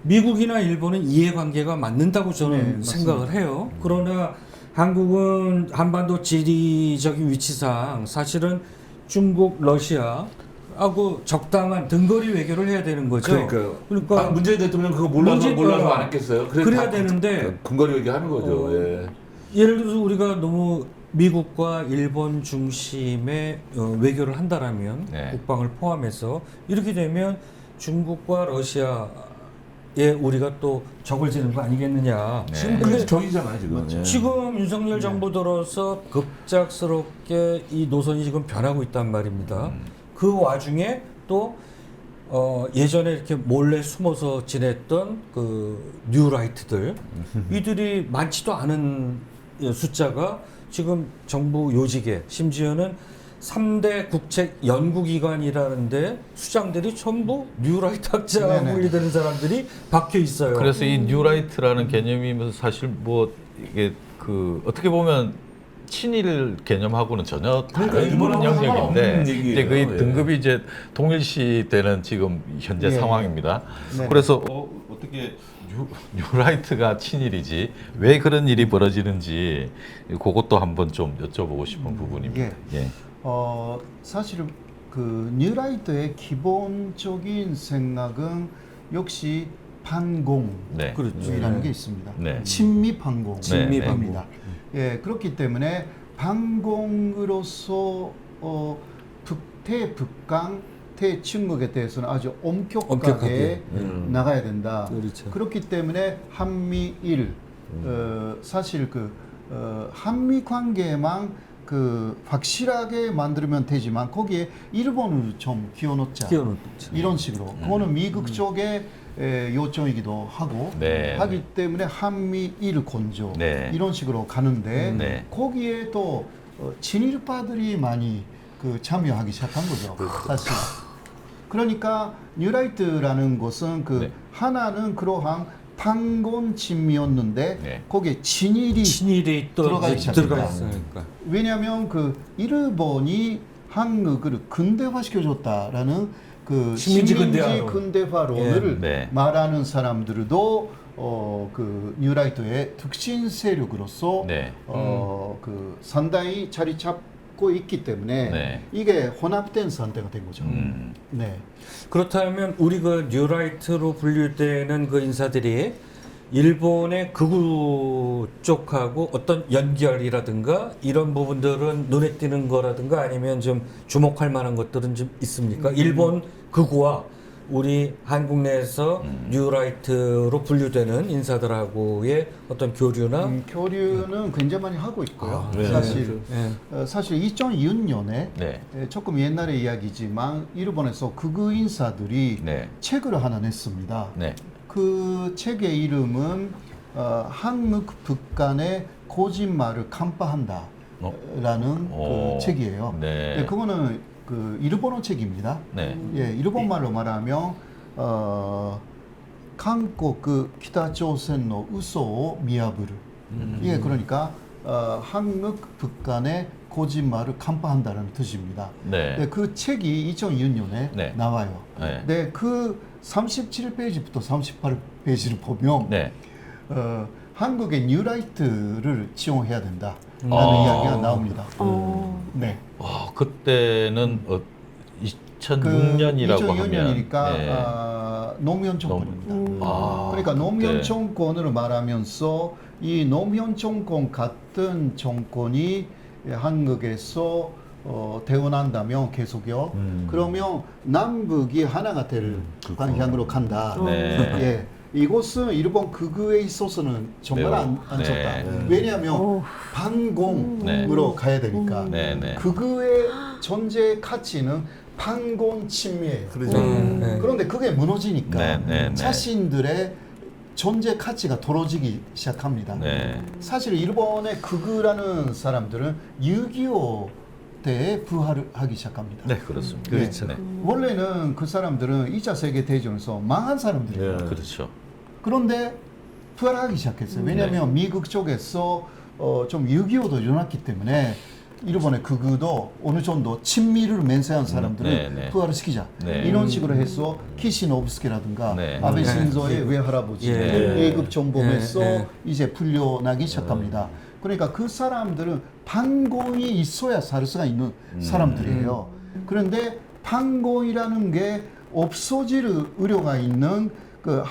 미국이나 일본은 이해관계가 맞는다고 저는 네, 맞습니다. 생각을 해요. 그러나 한국은 한반도 지리적인 위치상 사실은 중국, 러시아하고 적당한 등거리 외교를 해야 되는 거죠. 그러니까 문재인 대통령 그거 몰라서 안 했겠어요. 그래야 되는데 근거리 얘기하는 거죠. 예. 예를 들어서 우리가 너무 미국과 일본 중심의 외교를 한다라면 네. 국방을 포함해서 이렇게 되면 중국과 러시아에 우리가 또 적을 지는 거 아니겠느냐. 네. 지금 그게 적이잖아요, 지금. 예. 지금 윤석열 정부 들어서 급작스럽게 이 노선이 지금 변하고 있단 말입니다. 그 와중에 또 예전에 이렇게 몰래 숨어서 지냈던 그 뉴라이트들 이들이 많지도 않은 숫자가 지금 정부 요직에 심지어는 3대 국책 연구기관이라는데 수장들이 전부 뉴라이트 학자 네네. 분리되는 사람들이 박혀 있어요. 그래서 이 뉴라이트라는 개념이 사실 뭐 이게 그 어떻게 보면 친일 개념하고는 전혀 다른 그러니까 일본하고 영역인데 상관없는 얘기예요. 이제 그 예. 등급이 이제 동일시되는 지금 현재 예. 상황입니다. 네. 그래서 어떻게 뉴라이트가 친일이지 왜 그런 일이 벌어지는지 그것도 한번 좀 여쭤보고 싶은 부분입니다. 예. 사실 그 뉴라이트의 기본적인 생각은 역시 반공이라는 네. 그렇죠. 게 있습니다. 네. 친미 반공. 친미 입니다. 예, 그렇기 때문에 반공으로서 대북강, 대중국에 대해서는 아주 엄격하게 나가야 된다. 그렇죠. 그렇기 때문에 한미일 사실 한미 관계만 확실하게 만들면 되지만 거기에 일본을 좀 끼워넣자. 이런 식으로. 그거는 미국 쪽의 요청이기도 하고 네. 하기 때문에 한미일 건조 네. 이런 식으로 가는데 네. 거기에 또 친일파들이 많이 참여하기 시작한 거죠. 사실. 그러니까 뉴라이트라는 것은 네. 하나는 그러한 반공 친미였는데 네. 거기에 친일이 또 들어가 들어가 있으니까. 있으니까. 왜냐하면 일본이 한국을 근대화시켜줬다라는 식민지 근대화론을 네. 말하는 사람들도 뉴라이트의 특신 세력으로서 네. 상당히 자리 잡고 있기 때문에 네. 이게 혼합된 상태가 된 거죠. 네. 그렇다면 우리가 뉴라이트로 분류되는 그 인사들이 일본의 극우 쪽하고 어떤 연결이라든가 이런 부분들은 눈에 띄는 거라든가 아니면 좀 주목할 만한 것들은 좀 있습니까? 일본 극우와 우리 한국 내에서 뉴라이트로 분류되는 인사들하고의 어떤 교류나 교류는 굉장히 많이 하고 있고요. 네. 사실 네. 사실 2006년에 네. 조금 옛날의 이야기지만 일본에서 극우 인사들이 네. 책을 하나 냈습니다. 네. 그 책의 이름은 한국 북한의 거짓말을 간파한다. 라는 오. 그 책이에요. 네. 네, 그거는 그 일본어 책입니다. 네. 예, 일본말로 말하면 한국 그北朝鮮の 嘘を 見破る. 예, 그러니까 한국 북한의 거짓말을 간파한다는 뜻입니다. 네. 네, 그 책이 2006년에 네. 나와요. 네. 네, 그 37페이지부터 38페이지를 보면 네. 한국의 뉴라이트를 지원해야 된다라는 아. 이야기가 나옵니다. 네. 그때는 2006년이라고 하면 2006년이니까 네. 노무현 정권입니다. 그러니까 그때. 노무현 정권을 말하면서 이 노무현 정권 같은 정권이 한국에서 태어난다면 계속요. 그러면 남북이 하나가 될 방향으로 간다. 네. 예. 이것은 일본 극우에 있어서는 정말 매우, 안 좋다. 네. 왜냐하면 반공으로 가야 되니까. 네, 네. 극우의 존재 가치는 반공 친미예요. 네. 그런데 그게 무너지니까 네, 네, 네. 자신들의 존재 가치가 떨어지기 시작합니다. 네. 사실 일본의 극우라는 사람들은 6.25 때에 부활을 하기 시작합니다. 네, 그렇습니다. 그렇죠. 네. 원래는 그 사람들은 2차 세계대전에서 망한 사람들이에요. 그렇죠. 그런데 부활하기 시작했어요. 왜냐하면 미국 쪽에서 좀 6.25도 일어났기 때문에 일본의 극우도 어느 정도 친미를 맹세한 사람들을 네, 네. 부활을 시키자. 네. 이런 식으로 해서 키시노브스키라든가 네. 아베 네. 신조의 외할아버지, 예. A급 정범에서 예. 이제 풀려나기 시작합니다. 그러니까 그 사람들은 반공이 있어야 살 수가 있는 사람들이에요. 그런데 반공이라는 게 없어질 우려가 있는 그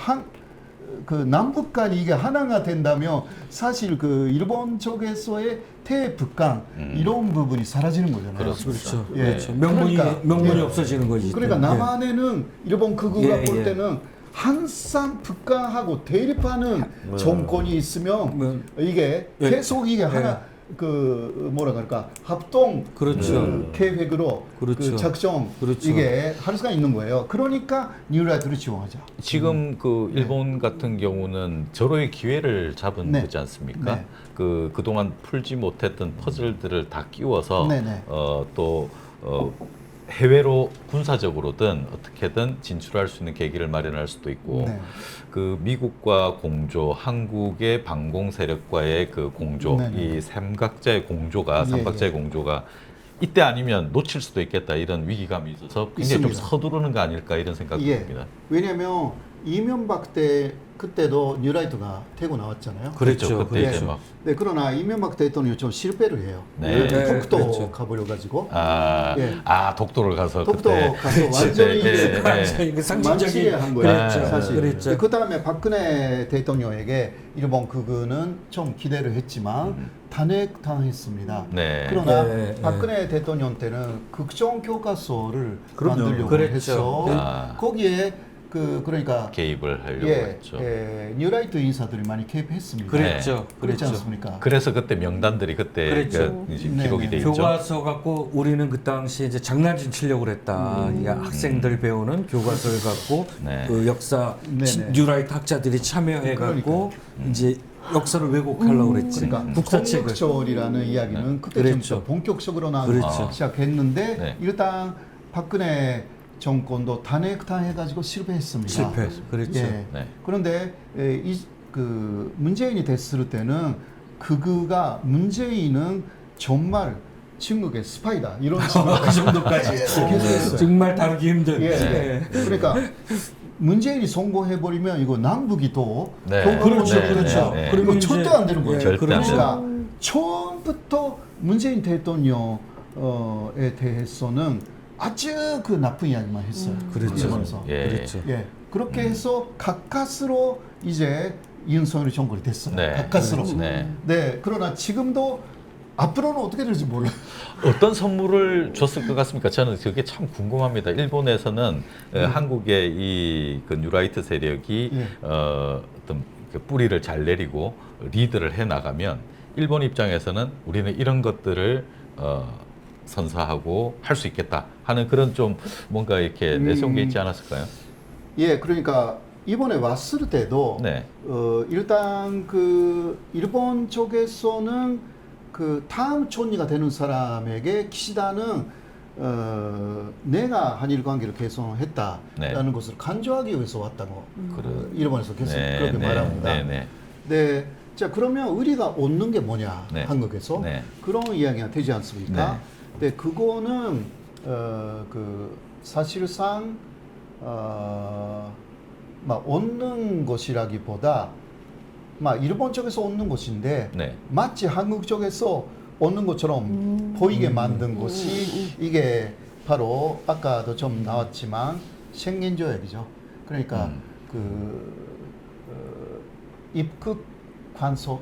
남북 간이 이게 하나가 된다면 사실 그 일본 쪽에서의 태북강 이런 부분이 사라지는 거잖아요. 그렇습니다. 그렇죠. 예. 그렇죠. 명분이 그러니까, 예. 없어지는 거지. 그러니까 예. 남한에는 일본 극우가 예, 볼 예. 때는 항상 북한하고 대립하는 정권이 있으면 이게 예. 계속 이게 하나 그 뭐라 그럴까 합동 그렇죠. 그 계획으로 그렇죠. 그 작정 그렇죠. 이게 할 수가 있는 거예요. 그러니까 뉴라이트를 지원하자. 지금 그 일본 같은 경우는 절호의 기회를 잡은 네. 거지 않습니까? 네. 그동안 풀지 못했던 퍼즐들을 다 끼워서 네, 네. 또 해외로 군사적으로든 어떻게든 진출할 수 있는 계기를 마련할 수도 있고 네. 그 미국과 공조, 한국의 반공 세력과의 그 공조, 네, 네. 이 삼각자의 공조가 예, 삼각자의 공조가 이때 아니면 놓칠 수도 있겠다 이런 위기감이 있어서 굉장히 좀 있습니다. 서두르는 거 아닐까 이런 생각이 예. 듭니다. 왜냐하면 이명박 때 그때도 뉴라이트가 태고 나왔잖아요. 그렇죠. 그때 네. 이제 막 네, 그러나 이명박 대통령이 좀 실패를 해요. 네. 독도 그렇죠. 가버려 가지고 예. 독도를 가서 독도 그때 가서 완전히 예, 이제 예, 완전히 그 상징적인 만취한 거예요. 그랬죠. 사실. 그랬죠. 그 다음에 박근혜 대통령에게 일본 극우는 좀 기대를 했지만 탄핵당했습니다. 네. 그러나 예, 예. 박근혜 대통령 때는 극정 교과서를 그럼요. 만들려고 그랬죠. 했어. 아. 거기에 그러니까 개입을 하려고 했죠. 뉴라이트 인사들이 많이 개입했습니다. 그랬죠. 그렇지 그랬죠. 않습니까? 그래서 그때 명단들이 그때 그랬죠. 그 이제 네, 기록이 네. 돼 있죠. 교과서 갖고 우리는 그 당시에 이제 장난질 치려고 그랬다. 이 학생들 배우는 교과서를 갖고 네. 그 역사 네네. 뉴라이트 학자들이 참여해 갖고 이제 역사를 왜곡하려고 그랬지. 그러니까 국사책을. 통역절이라는 이야기는 그때부터 그랬죠. 본격적으로 나오기 그랬죠. 시작했는데 네. 일단 박근혜 정권도 탄핵당해가지고 실패했습니다. 실패. 그랬죠. 예. 네. 그런데 그 문재인이 됐을 때는 극우가 문재인은 정말 중국의 스파이다 이런 식으로 그 정도까지. 계속 했어요. 정말 다루기 힘든. 예. 예. 그러니까 문재인이 성공해버리면 이거 남북이 또 네. 그렇죠, 네, 그렇죠. 네, 네. 그리고 그러면 절대 이제- 안 되는 거예요. 예, 절대 안 그러니까 처음부터 문재인 대통령에 대해서는 아주 그 나쁜 이야기만 했어요. 그렇죠. 일본에서. 예. 그렇죠. 예. 그렇게 해서 가까스로 이제 윤석열 정권이 됐어요. 네. 가까스로. 네. 네. 그러나 지금도 앞으로는 어떻게 될지 몰라요. 어떤 선물을 줬을 것 같습니까? 저는 그게 참 궁금합니다. 일본에서는 한국의 그 뉴라이트 세력이 예. 어떤 그 뿌리를 잘 내리고 리드를 해 나가면 일본 입장에서는 우리는 이런 것들을 선사하고 할 수 있겠다 하는 그런 좀 뭔가 이렇게 내세운 게 있지 않았을까요? 예, 그러니까 이번에 왔을 때도 네. 일단 그 일본 쪽에서는 그 다음 총리가 되는 사람에게 기시다는 내가 한일 관계를 개선했다라는 네. 것을 강조하기 위해서 왔다고 그래. 일본에서 계속 네, 그렇게 네, 말합니다. 네, 네. 네, 자 그러면 우리가 얻는 게 뭐냐 네. 한국에서 네. 그런 이야기가 되지 않습니까? 네, 그거는 그 사실상 막 얻는 것이라기보다 막 일본 쪽에서 얻는 것인데 네. 마치 한국 쪽에서 얻는 것처럼 보이게 만든 것이 이게 바로 아까도 좀 나왔지만 생긴 조약이죠. 그러니까 입국 간소화.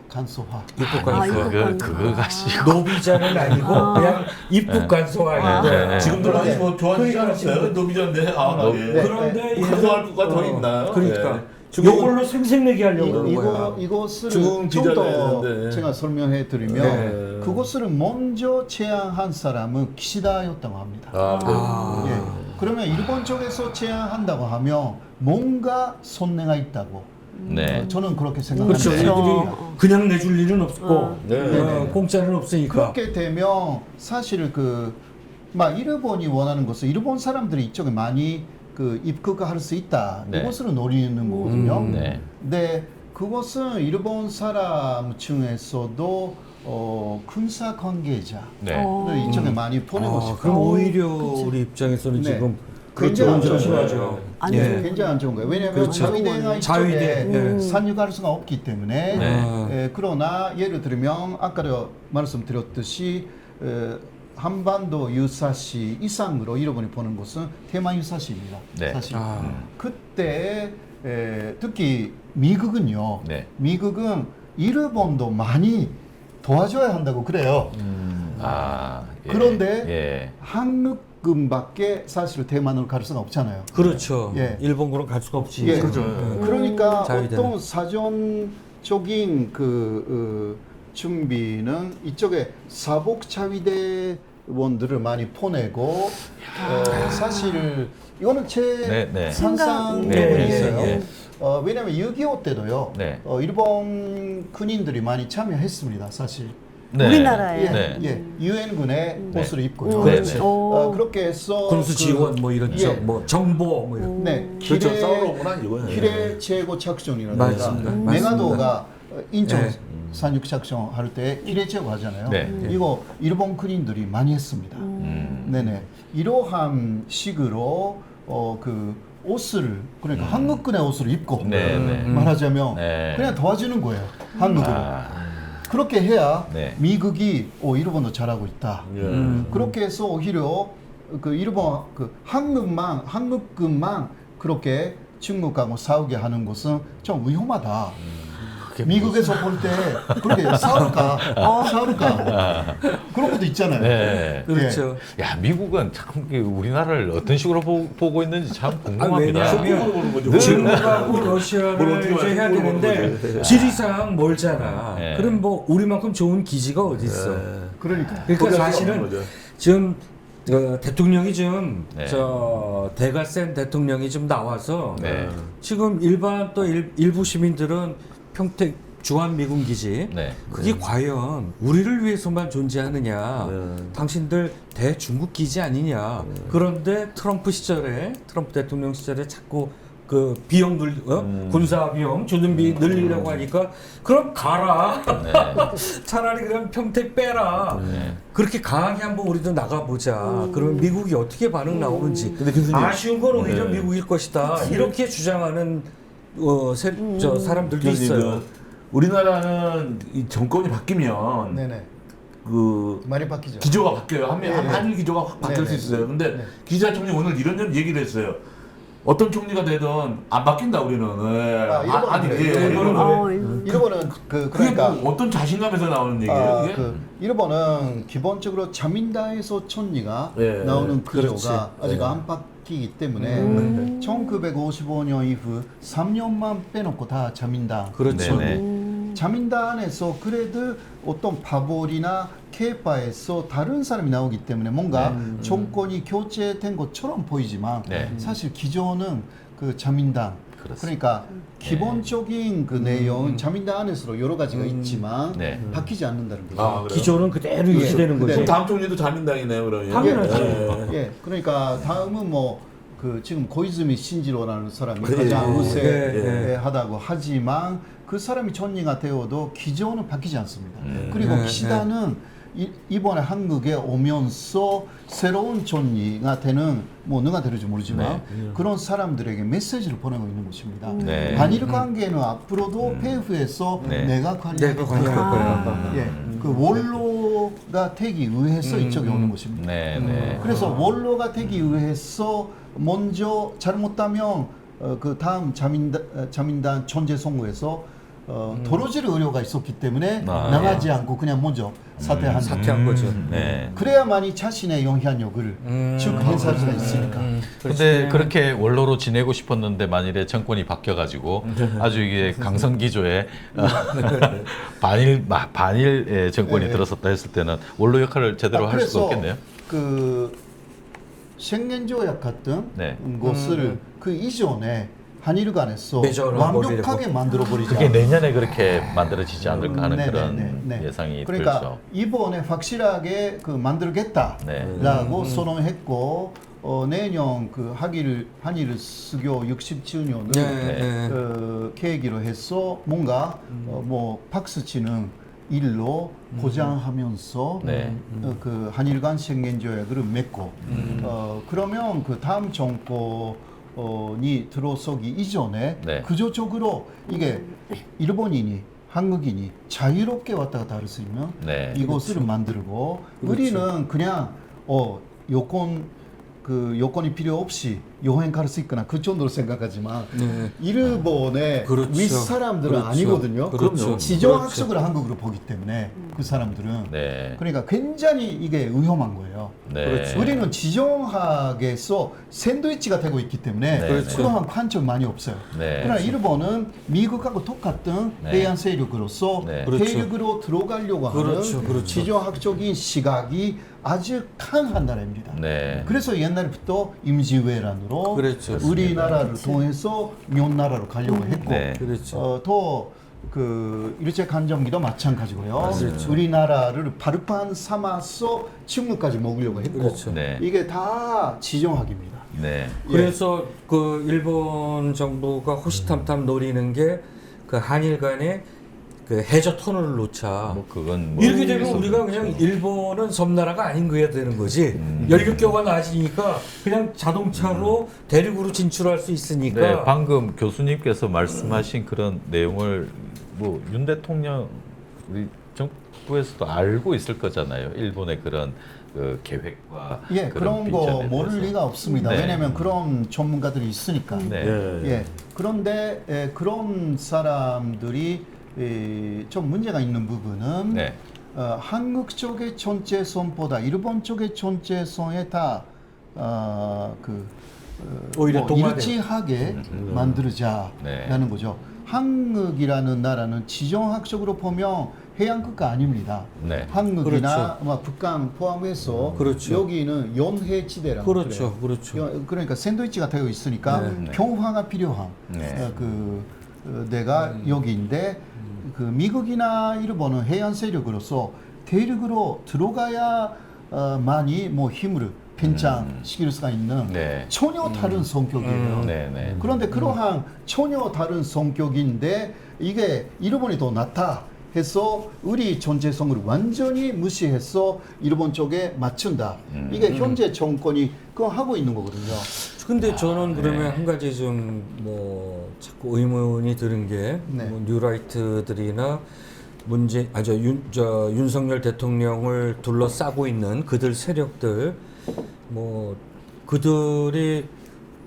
입국 아, 간소. 이거 그거 가지고 노비자는 아니고 그냥 입국 간소화인데 네, 네. 지금도 그런데- 아직 뭐 좋아지지 않았어요? 노비자인데. 네. 그런데 이제 간소할 것가 더 있나요? 그러니까 네. 중국- 이걸로 생색내게 하려고 그러는 거야. 이것을 중국 좀 더 비자가 있는데. 제가 설명해 드리면 네. 그것을 먼저 제안한 사람은 기시다였다고 합니다. 아, 예. 그러면 일본 쪽에서 제안한다고 하면 뭔가 손해가 있다고 네. 저는 그렇게 생각합니다. 그렇죠. 그렇죠. 이들이 그냥 내줄 일은 없고 네. 공짜는 없으니까. 그렇게 되면 사실 막 일본이 원하는 것은 일본 사람들이 이쪽에 많이 입국할 수 있다. 네. 이것을 노리는 거거든요. 네. 근데 그것은 일본 사람 중에서도 군사 관계자 네. 이쪽에 많이 보내고 싶어. 그럼 오히려 우리 입장에서는 네. 지금 굉장히 그렇죠. 안 조심하죠. 안 예. 좋은 굉장히 안 좋은 거예요. 왜냐하면 그렇죠. 자위대가 자위대, 이쪽에 예. 산육할 수가 없기 때문에. 네. 그러나 예를 들면 아까도 말씀드렸듯이 한반도 유사시 이상으로 일본이 보는 것은 대만 유사시입니다. 네. 사실 아. 그때 특히 미국은요. 네. 미국은 일본도 많이 도와줘야 한다고 그래요. 아, 예. 그런데 예. 한국금밖에 사실 대만으로 갈 수가 없잖아요. 그렇죠. 예. 일본으로 갈 수가 없지. 예. 그렇죠. 그러니까 자위대는. 어떤 사전적인 준비는 이쪽에 사복 자위대원들을 많이 보내고 사실 이거는 제 네, 네. 상상 네, 부분이 네, 있어요. 네. 왜냐하면 6.25 때도요. 네. 일본 군인들이 많이 참여했습니다. 사실. 네. 우리나라에. 네. 예, 유엔군의 네. 옷을 입고요. 네, 그렇죠. 네. 그렇게 해서 군수 지원 뭐 이런 예. 쪽뭐 정보 뭐 이런. 네, 그렇죠. 싸우러 오구나 이거는. 기뢰 재고 작전이라든가 맞습니다. 맹아도가 인천 네. 산육 작전 할 때 기뢰 재고 하잖아요. 네. 이거 일본 군인들이 많이 했습니다. 네네. 이러한 식으로 옷을 그러니까 한국군의 옷을 입고 네, 네. 말하자면 네. 그냥 도와주는 거예요. 한국으로. 그렇게 해야 네. 미국이 일본도 잘하고 있다. 예. 그렇게 해서 오히려 일본 한국군만 그렇게 중국하고 싸우게 하는 것은 좀 위험하다. 미국에서 볼 때 그렇게 싸울까? 그런 것도 있잖아요. 네. 그렇죠. 야, 미국은 참 우리나라를 어떤 식으로 보고 있는지 참 궁금합니다. 왜냐하면 보는 거죠. 중국하고 뭘 러시아를 어떻게 이제 해야 보는 되는데 거지. 지리상 멀잖아. 네. 그럼 뭐 우리만큼 좋은 기지가 어디 있어? 그러니까. 그러니까 거기가 사실은 없는 거죠. 지금 대통령이 좀 네. 대가 센 대통령이 좀 나와서 네. 지금 일반 또 일부 시민들은 평택 주한미군 기지 네. 그게 과연 우리를 위해서만 존재하느냐 당신들 대중국 기지 아니냐 그런데 트럼프 대통령 시절에 자꾸 그 비용 군사 비용 주둔비 늘리려고 하니까 그럼 가라 차라리 그럼 평택 빼라 그렇게 강하게 한번 우리도 나가보자 그러면 미국이 어떻게 반응 나오는지 근데 교수님. 아쉬운 건 오히려 미국일 것이다 이렇게 주장하는 사람들도 있어요. 우리나라는 이 정권이 바뀌면 네네. 많이 바뀌죠. 기조가 바뀌어요. 한일 기조가 확 바뀔 네네. 수 있어요. 근데 네. 기자 총리 오늘 이런 얘기를 했어요. 어떤 총리가 되든 안 바뀐다 우리는. 일본은 일본은 그게 그러니까 뭐 어떤 자신감에서 나오는 얘기예요? 이게? 일본은 기본적으로 자민당에서 총리가 예, 나오는 구조가 그렇지. 아직 안 바뀌기 때문에 1955년 이후 3년만 빼놓고 다 자민당. 그렇죠. 네네. 자민당 안에서 그래도 어떤 파벌이나 케파에서 다른 사람이 나오기 때문에 뭔가 정권이 교체된 것처럼 보이지만 네. 사실 기존은 그 자민당 그렇습니다. 그러니까 기본적인 그 내용은 자민당 안에서 여러 가지가 있지만 네. 바뀌지 않는다는 거죠. 아, 그래요? 기존은 그대로 유지되는 그대로. 거지. 그럼 다음 총리도 자민당이네요, 그러면. 당연하지. 예, 그러니까 다음은 뭐 그 지금 고이즈미 신지로라는 사람이 그래. 가장 예, 우세하다고 하지만 그 사람이 총리가 되어도 기존은 바뀌지 않습니다. 그리고 예, 기시다는 이번에 한국에 오면서 새로운 총리가 되는 뭐 누가 될지 모르지만 그런 사람들에게 메시지를 보내고 있는 것입니다. 네. 한일 관계는 앞으로도 페이프에서 네. 내가 내가 관리하겠다. 관리할 예, 그 원로가 되기 위해서 이쪽에 오는 것입니다. 네, 네. 그래서 원로가 되기 위해서 먼저 잘못하면 그 다음 자민당 전제 선거에서 도로질 의료가 있었기 때문에 아, 나가지 않고 그냥 먼저 사퇴한 사퇴한 거죠. 네. 그래야만이 자신의 영향력을 쭉 행사할 수가 있으니까. 근데 그렇게 원로로 지내고 싶었는데 만일에 정권이 바뀌어가지고 아주 이게 강성기조에 반일 정권이 들어섰다 했을 때는 원로 역할을 제대로 할 수가 없겠네요. 그 생겐조약 같은 네. 것을 그 이전에 한일 간에서 매절을 완벽하게 만들어 버리자. 그게 내년에 그렇게 만들어지지 않을까 하는 네, 그런 네, 네, 네. 예상이 그러니까 들죠. 이번에 확실하게 그 만들겠다라고 선언했고 내년 그 한일 수교 60주년을 네. 계기로 해서 뭔가 뭐 박수치는 일로 보장하면서 네. 그 한일 간宣言 조약을 맺고 그러면 그 다음 정권이 들어서기 이전에 네. 구조적으로 이게 일본인이 한국인이 자유롭게 왔다 갔다 할 수 있는 네. 이것을 만들고 우리는 그냥 여건이 필요 없이 여행 갈 수 있거나 그 정도로 생각하지만 일본의 그렇죠. 윗사람들은 그렇죠. 아니거든요. 그렇죠. 지정학적으로 한국으로 보기 때문에 그 사람들은 네. 그러니까 굉장히 이게 위험한 거예요. 네. 그렇죠. 우리는 지정학에서 샌드위치가 되고 있기 때문에 네, 그렇죠. 그러한 관점 많이 없어요. 네. 그러나 일본은 미국하고 똑같은 네. 해양 세력으로서 네. 그렇죠. 대륙으로 들어가려고 그렇죠. 하는 그렇죠. 지정학적인 시각이 아주 강한 나라입니다. 네. 그래서 옛날부터 임시왜란으로 그렇죠. 우리나라를 통해서 명나라로 가려고 했고 네. 그렇죠. 그 일제 강점기도 마찬가지고요. 그렇죠. 우리나라를 바르판 삼아서 중국까지 먹으려고 했고 그렇죠. 네. 이게 다 지정학입니다. 네. 그래서 그 일본 정부가 호시탐탐 노리는 게 그 한일 간의 그 해저 터널을 놓자. 뭐 그건 뭐 이렇게 되면 있어도 우리가 그렇죠. 그냥 일본은 섬나라가 아닌 거야 되는 거지. 연륙교가 낮으니까 그냥 자동차로 대륙으로 진출할 수 있으니까. 네, 방금 교수님께서 말씀하신 그런 내용을 뭐 윤 대통령 우리 정부에서도 알고 있을 거잖아요. 일본의 그런 그 계획과 예, 그런 거 비전에 모를 대해서. 리가 없습니다. 네. 왜냐하면 그런 전문가들이 있으니까. 네. 예. 그런데 그런 사람들이 좀 문제가 있는 부분은 네. 한국 쪽의 전체성보다 일본 쪽의 전체성에 다 오히려 동화돼요. 일치하게 만들자라는 네. 거죠. 한국이라는 나라는 지정학적으로 보면 해양 국가 아닙니다. 네. 한국이나 북한 포함해서 그렇죠. 여기는 연해지대라고 그렇죠. 그래요. 그렇죠. 그러니까 샌드위치가 되어 있으니까 네. 평화가 필요한 네. 데가 여기인데 그 미국이나 일본은 해안 세력으로서 대륙으로 들어가야 많이 뭐 힘을 팽창시킬 수가 있는 네. 전혀 다른 성격이에요. 네, 네. 그런데 그러한 전혀 다른 성격인데 이게 일본이 더 낫다 해서 우리 존재성을 완전히 무시해서 일본 쪽에 맞춘다. 이게 현재 정권이 그거 하고 있는 거거든요. 근데 저는 그러면 네. 한 가지 좀 뭐 자꾸 의문이 드는 게 네. 뭐 뉴라이트들이나 윤석열 대통령을 둘러싸고 있는 그들 세력들 뭐 그들이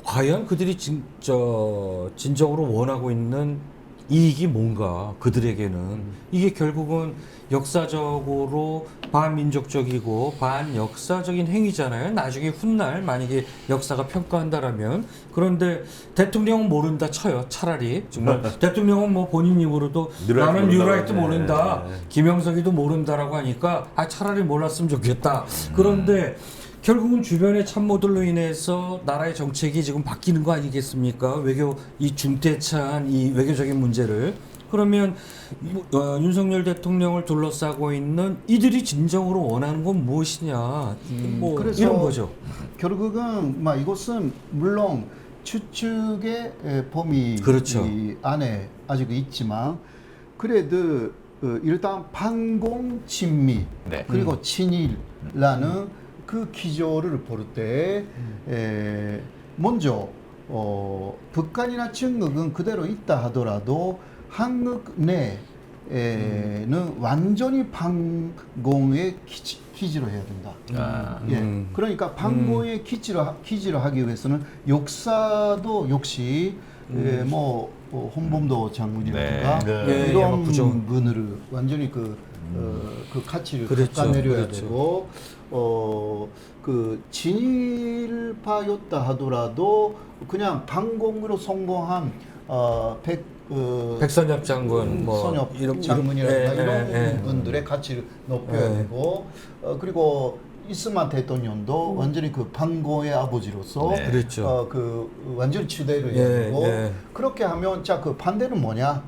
과연 그들이 진정으로 원하고 있는 이익이 뭔가 그들에게는 이게 결국은 역사적으로 반민족적이고 반역사적인 행위잖아요. 나중에 훗날 만약에 역사가 평가한다라면. 그런데 대통령은 모른다 쳐요. 차라리 정말 대통령은 뭐 본인 입으로도 나는 뉴라이트 모른다. 김영석이도 모른다라고 하니까 차라리 몰랐으면 좋겠다. 그런데 결국은 주변의 참모들로 인해서 나라의 정책이 지금 바뀌는 거 아니겠습니까? 이 중대차한 이 외교적인 문제를. 그러면 윤석열 대통령을 둘러싸고 있는 이들이 진정으로 원하는 건 무엇이냐? 뭐 그래서 이런 거죠. 결국은 이것은 물론 추측의 범위 그렇죠. 안에 아직 있지만 그래도 일단 반공 친미 네. 그리고 친일라는 그 기조를 볼 때 먼저 북한이나 중국은 그대로 있다 하더라도 한국 내에는 완전히 반공의 기지로 해야 된다. 그러니까 반공의 기지로 하기 위해서는 역사도 역시 홍범도 장군이라든가 네. 이런 부정. 분을 완전히 그 가치를 그렇죠. 깎아내려야 그렇죠. 되고 그 진일파였다 하더라도 그냥 반공으로 성공한 백선엽 장군, 선엽 이런 장군이라든가 이런 예. 분들의 가치를 높여야 예. 되고 그리고 이스만 대통령도 완전히 그 반공의 아버지로서 네. 그렇죠. 그 완전히 추대를 예, 해야 되고 예. 그렇게 하면 자 그 반대는 뭐냐?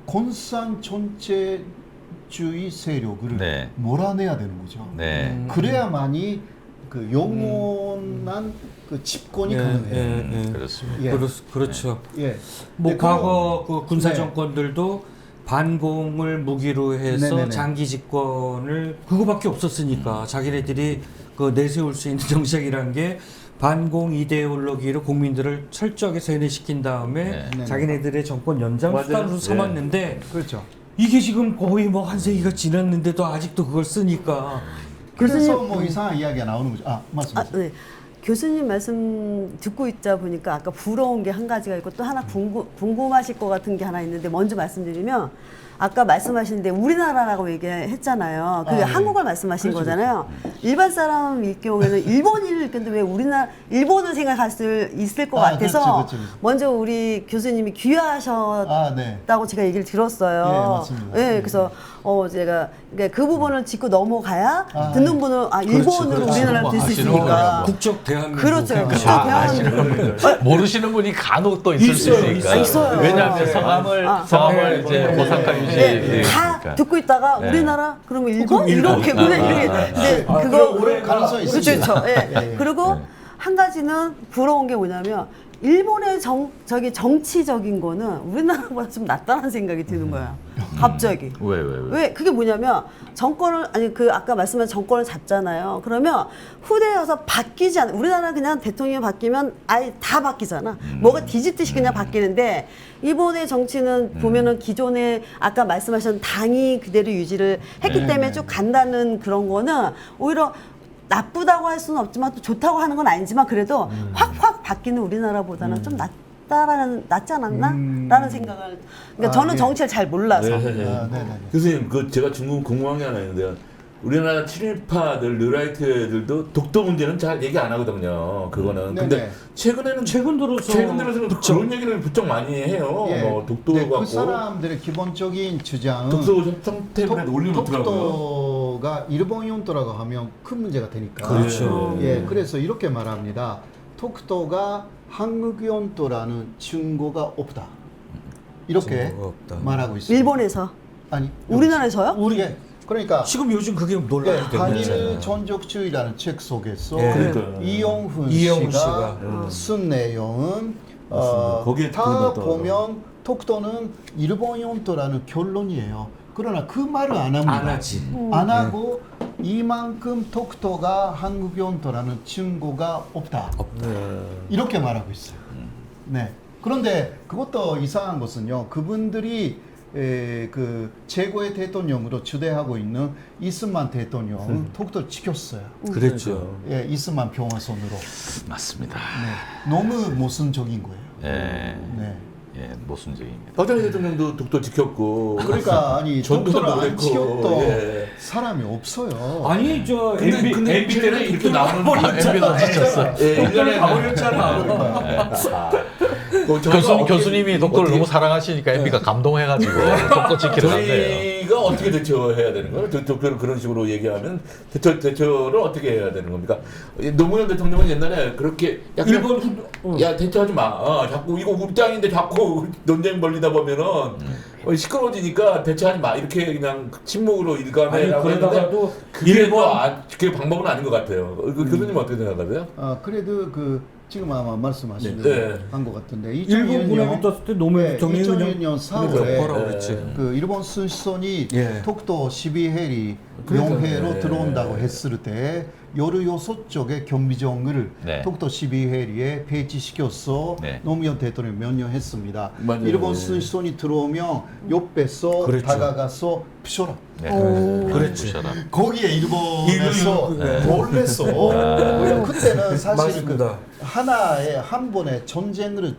공산 전체주의 세력을 네. 몰아내야 되는 거죠. 네. 그래야만이 그 영원한 그 집권이 가능해요. 그렇습니다. 예. 그렇죠. 예. 뭐 네, 과거 그 군사 네. 정권들도 반공을 무기로 해서 네네네. 장기 집권을 그거밖에 없었으니까 자기네들이 그 내세울 수 있는 정책이란 게 반공 이데올로기로 국민들을 철저하게 세뇌시킨 다음에 네. 자기네들의 정권 연장 맞아요. 수단으로 삼았는데 그렇죠. 이게 지금 거의 뭐 한 세기가 지났는데도 아직도 그걸 쓰니까 그래서 교수님, 뭐 이상한 이야기가 나오는 거죠. 말씀하세요. 네. 교수님 말씀 듣고 있다 보니까 아까 부러운 게 한 가지가 있고 또 하나 궁금하실 것 같은 게 하나 있는데 먼저 말씀드리면 아까 말씀하시는데 우리나라라고 얘기했잖아요. 그게 네. 한국을 말씀하신 그렇죠, 거잖아요. 일반 사람일 경우에는 일본인일 텐데 왜 일본을 생각할 수 있을 것 같아서 그렇죠. 먼저 우리 교수님이 귀화하셨다고 네. 제가 얘기를 들었어요. 예, 맞습니다. 예, 예. 그래서 제가 그러니까 그 부분을 짚고 넘어가야 아, 듣는 분은 일본으로 그렇죠. 우리나라를 들 수 아시는 있으니까. 국적 대한민국 그렇죠. 국적 대한민국. 모르시는 분이 간혹 또 있을 수 있으니까. 있어요. 왜냐하면 네. 성함을 이제 호상가 유지. 네, 다 듣고 있다가 네. 우리나라 그러면 일본 이렇게구나 이렇게. 근데 그거 오래 가능성이 그렇죠, 있습니다. 그렇죠. 예. 그리고 한 가지는 부러운 게 뭐냐면 일본의 정치적인 거는 우리나라보다 좀 낫다는 생각이 드는 거야. 갑자기. 왜? 그게 뭐냐면 아까 말씀하신 정권을 잡잖아요. 그러면 후대에 와서 바뀌지 않아. 우리나라는 그냥 대통령이 바뀌면 아예 다 바뀌잖아. 뭐가 뒤집듯이 그냥 바뀌는데 일본의 정치는 보면은 기존에 아까 말씀하신 당이 그대로 유지를 했기 때문에 쭉 간다는 그런 거는 오히려 나쁘다고 할 수는 없지만 또 좋다고 하는 건 아니지만 그래도 확 바뀌는 우리나라보다는 좀 낫지 않았나? 라는 생각을. 그러니까 저는 예. 정치를 잘 몰라서. 네네. 교수님, 제가 궁금한 게 하나 있는데요. 우리나라 친일파들, 뉴라이트들도 독도 문제는 잘 얘기 안 하거든요. 그거는. 네네. 근데 최근 들어서는 그런 얘기를 부쩍 많이 해요. 예. 독도 네, 갖고 그 사람들의 기본적인 주장은 독도 협정 때문에 올려놓더라고요. 독도가 일본 영토라고 하면 큰 문제가 되니까. 그렇죠. 예, 그래서 이렇게 말합니다. 독도가 한국 영토라는 증거가 없다. 이렇게 증거가 없다. 말하고 있습니다. 일본에서. 아니 우리나라에서요? 예. 그러니까 지금 요즘 그게 논란이 되고 한일 있잖아요. 전적주의라는 책 속에서 예. 그러니까요. 이영훈 이영훈 씨가 씨가. 쓴 내용은 거기에 다 그거 보면 독도는 일본 영토라는 결론이에요. 그러나 그 말을 안 합니다. 안 하지. 안 하고 이만큼 독도가 한국 영토라는 증거가 없다. 이렇게 말하고 있어요. 네. 그런데 그것도 이상한 것은요. 그분들이 그 최고의 대통령으로 추대하고 있는 이스만 대통령 톡톡 지켰어요. 그랬죠. 예, 이스만 평화선으로. 맞습니다. 네, 너무 모순적인 거예요. 예, 네. 예, 모순적입니다. 박정희 대통령도 독도 지켰고 그러니까 아니 전두환도 독도를 안 그랬고, 지켰던 예. 사람이 없어요. 아니 저 MB 때는 최근에 이렇게 나오는 MB도 지쳤어. 예, 일년에 가버렸잖아. 교수님이 독도를 너무 사랑하시니까 MB가 감동해가지고 독도 지키러 갔네요. 저희가 어떻게 대처해야 되는 거예요? 독도를 그런 식으로 얘기하면 대처를 어떻게 해야 되는 겁니까? 노무현 대통령은 옛날에 그렇게 일본 야 대처하지 마. 자꾸 이거 우리 땅인데 자꾸 논쟁 벌리다 보면은 시끄러워지니까 대처하지 마. 이렇게 그냥 침묵으로 아니 일관해라고 했는데 그러다가도 그게 일본 그게 방법은 아닌 것 같아요. 교수님 어떻게 생각하세요? 그래도 그 지금 아마 말씀하신 네. 한것 같은데 일본 군함이 떴을 때 노무현 대통령이 그냥 2001년 뭐라 4월에 그랬지. 그 일본 순시선이 예. 독도 12해리 그러니까, 영해로 예. 들어온다고 했을 때 요르 요소 쪽에 경비정을 네. 독도 12해리에 배치시켜서 네. 노무현 대통령이 명령했습니다. 맞아요. 일본 예. 순시선이 들어오면 옆에서 그랬죠. 다가가서 부셔라. 네. 그랬지. 부셔라. 거기에 일본에서 네. 놀랬어. 그때는 사실 그 맞습니다. 한 번에 전쟁을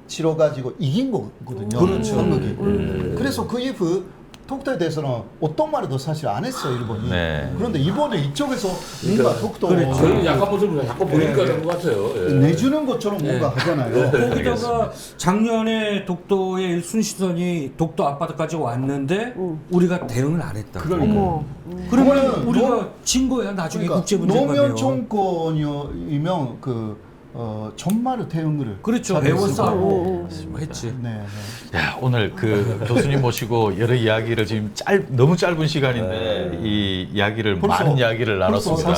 치러가지고 이긴 거거든요. 그렇죠. 한국이. 그래서 그 이후 독도에 대해서는 어떤 말도 사실 안 했어요, 일본이. 네. 그런데 이번에 이쪽에서 뭔가 독도 저희 약간 모습을 자꾸 보니까 된 것 같아요. 예. 내주는 것처럼 뭔가 하잖아요. 거기다가 작년에 독도의 순시선이 독도 앞바다까지 왔는데 우리가 대응을 안 했다. 어머. 그러면 그거는 우리가 진 거야 나중에 그러니까 국제 문제가 노무현 정권이면 전말의 대응을 그렇죠. 잘했을 애워싸고 거예요. 했지. 네, 네. 야, 오늘 그 교수님 모시고 여러 이야기를 지금 너무 짧은 시간인데 이 이야기를 많은 이야기를 나눴습니다.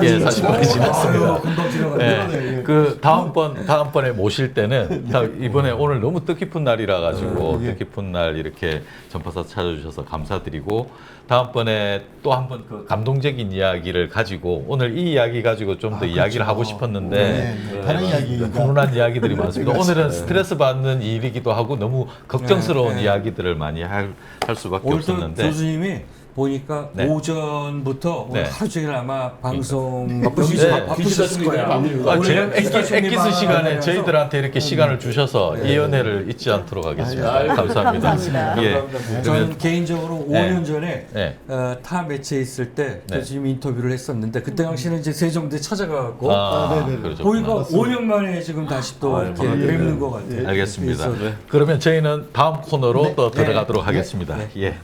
예, 40분이 지났습니다. 금방 지나갔네. 예, 그 다음번에 모실 때는 이번에 오늘 너무 뜻깊은 날이라 가지고 뜻깊은 날 이렇게 전파사 찾아주셔서 감사드리고 다음번에 또 한 번 그 감동적인 이야기를 가지고 오늘 이 이야기 가지고 좀 더 이야기를 하고 싶었는데 네, 다른 이야기. 훈훈한 이야기들이 많습니다. 오늘은 스트레스 받는 일이기도 하고 너무 걱정스러운 이야기들을 많이 할 수밖에 오늘 또 없었는데 교수님이 보니까 네. 오전부터 오늘 네. 하루 종일 아마 방송 네. 바쁘셨을 거야. 제가 엑기스 시간에 만나면서 저희들한테 이렇게 시간을 주셔서 이 연애를 잊지 않도록 하겠습니다. 감사합니다. 감사합니다. 예. 저는 개인적으로 5년 전에 네. 타 매체에 있을 때 네. 교수님 인터뷰를 했었는데 그때 당시는 이제 세종대 찾아가고 그러셨구나. 보니까 5년 만에 지금 다시 또 이렇게 뵙는 것 같아요. 알겠습니다. 그래서 그러면 저희는 다음 코너로 또 들어가도록 하겠습니다. 네. 예.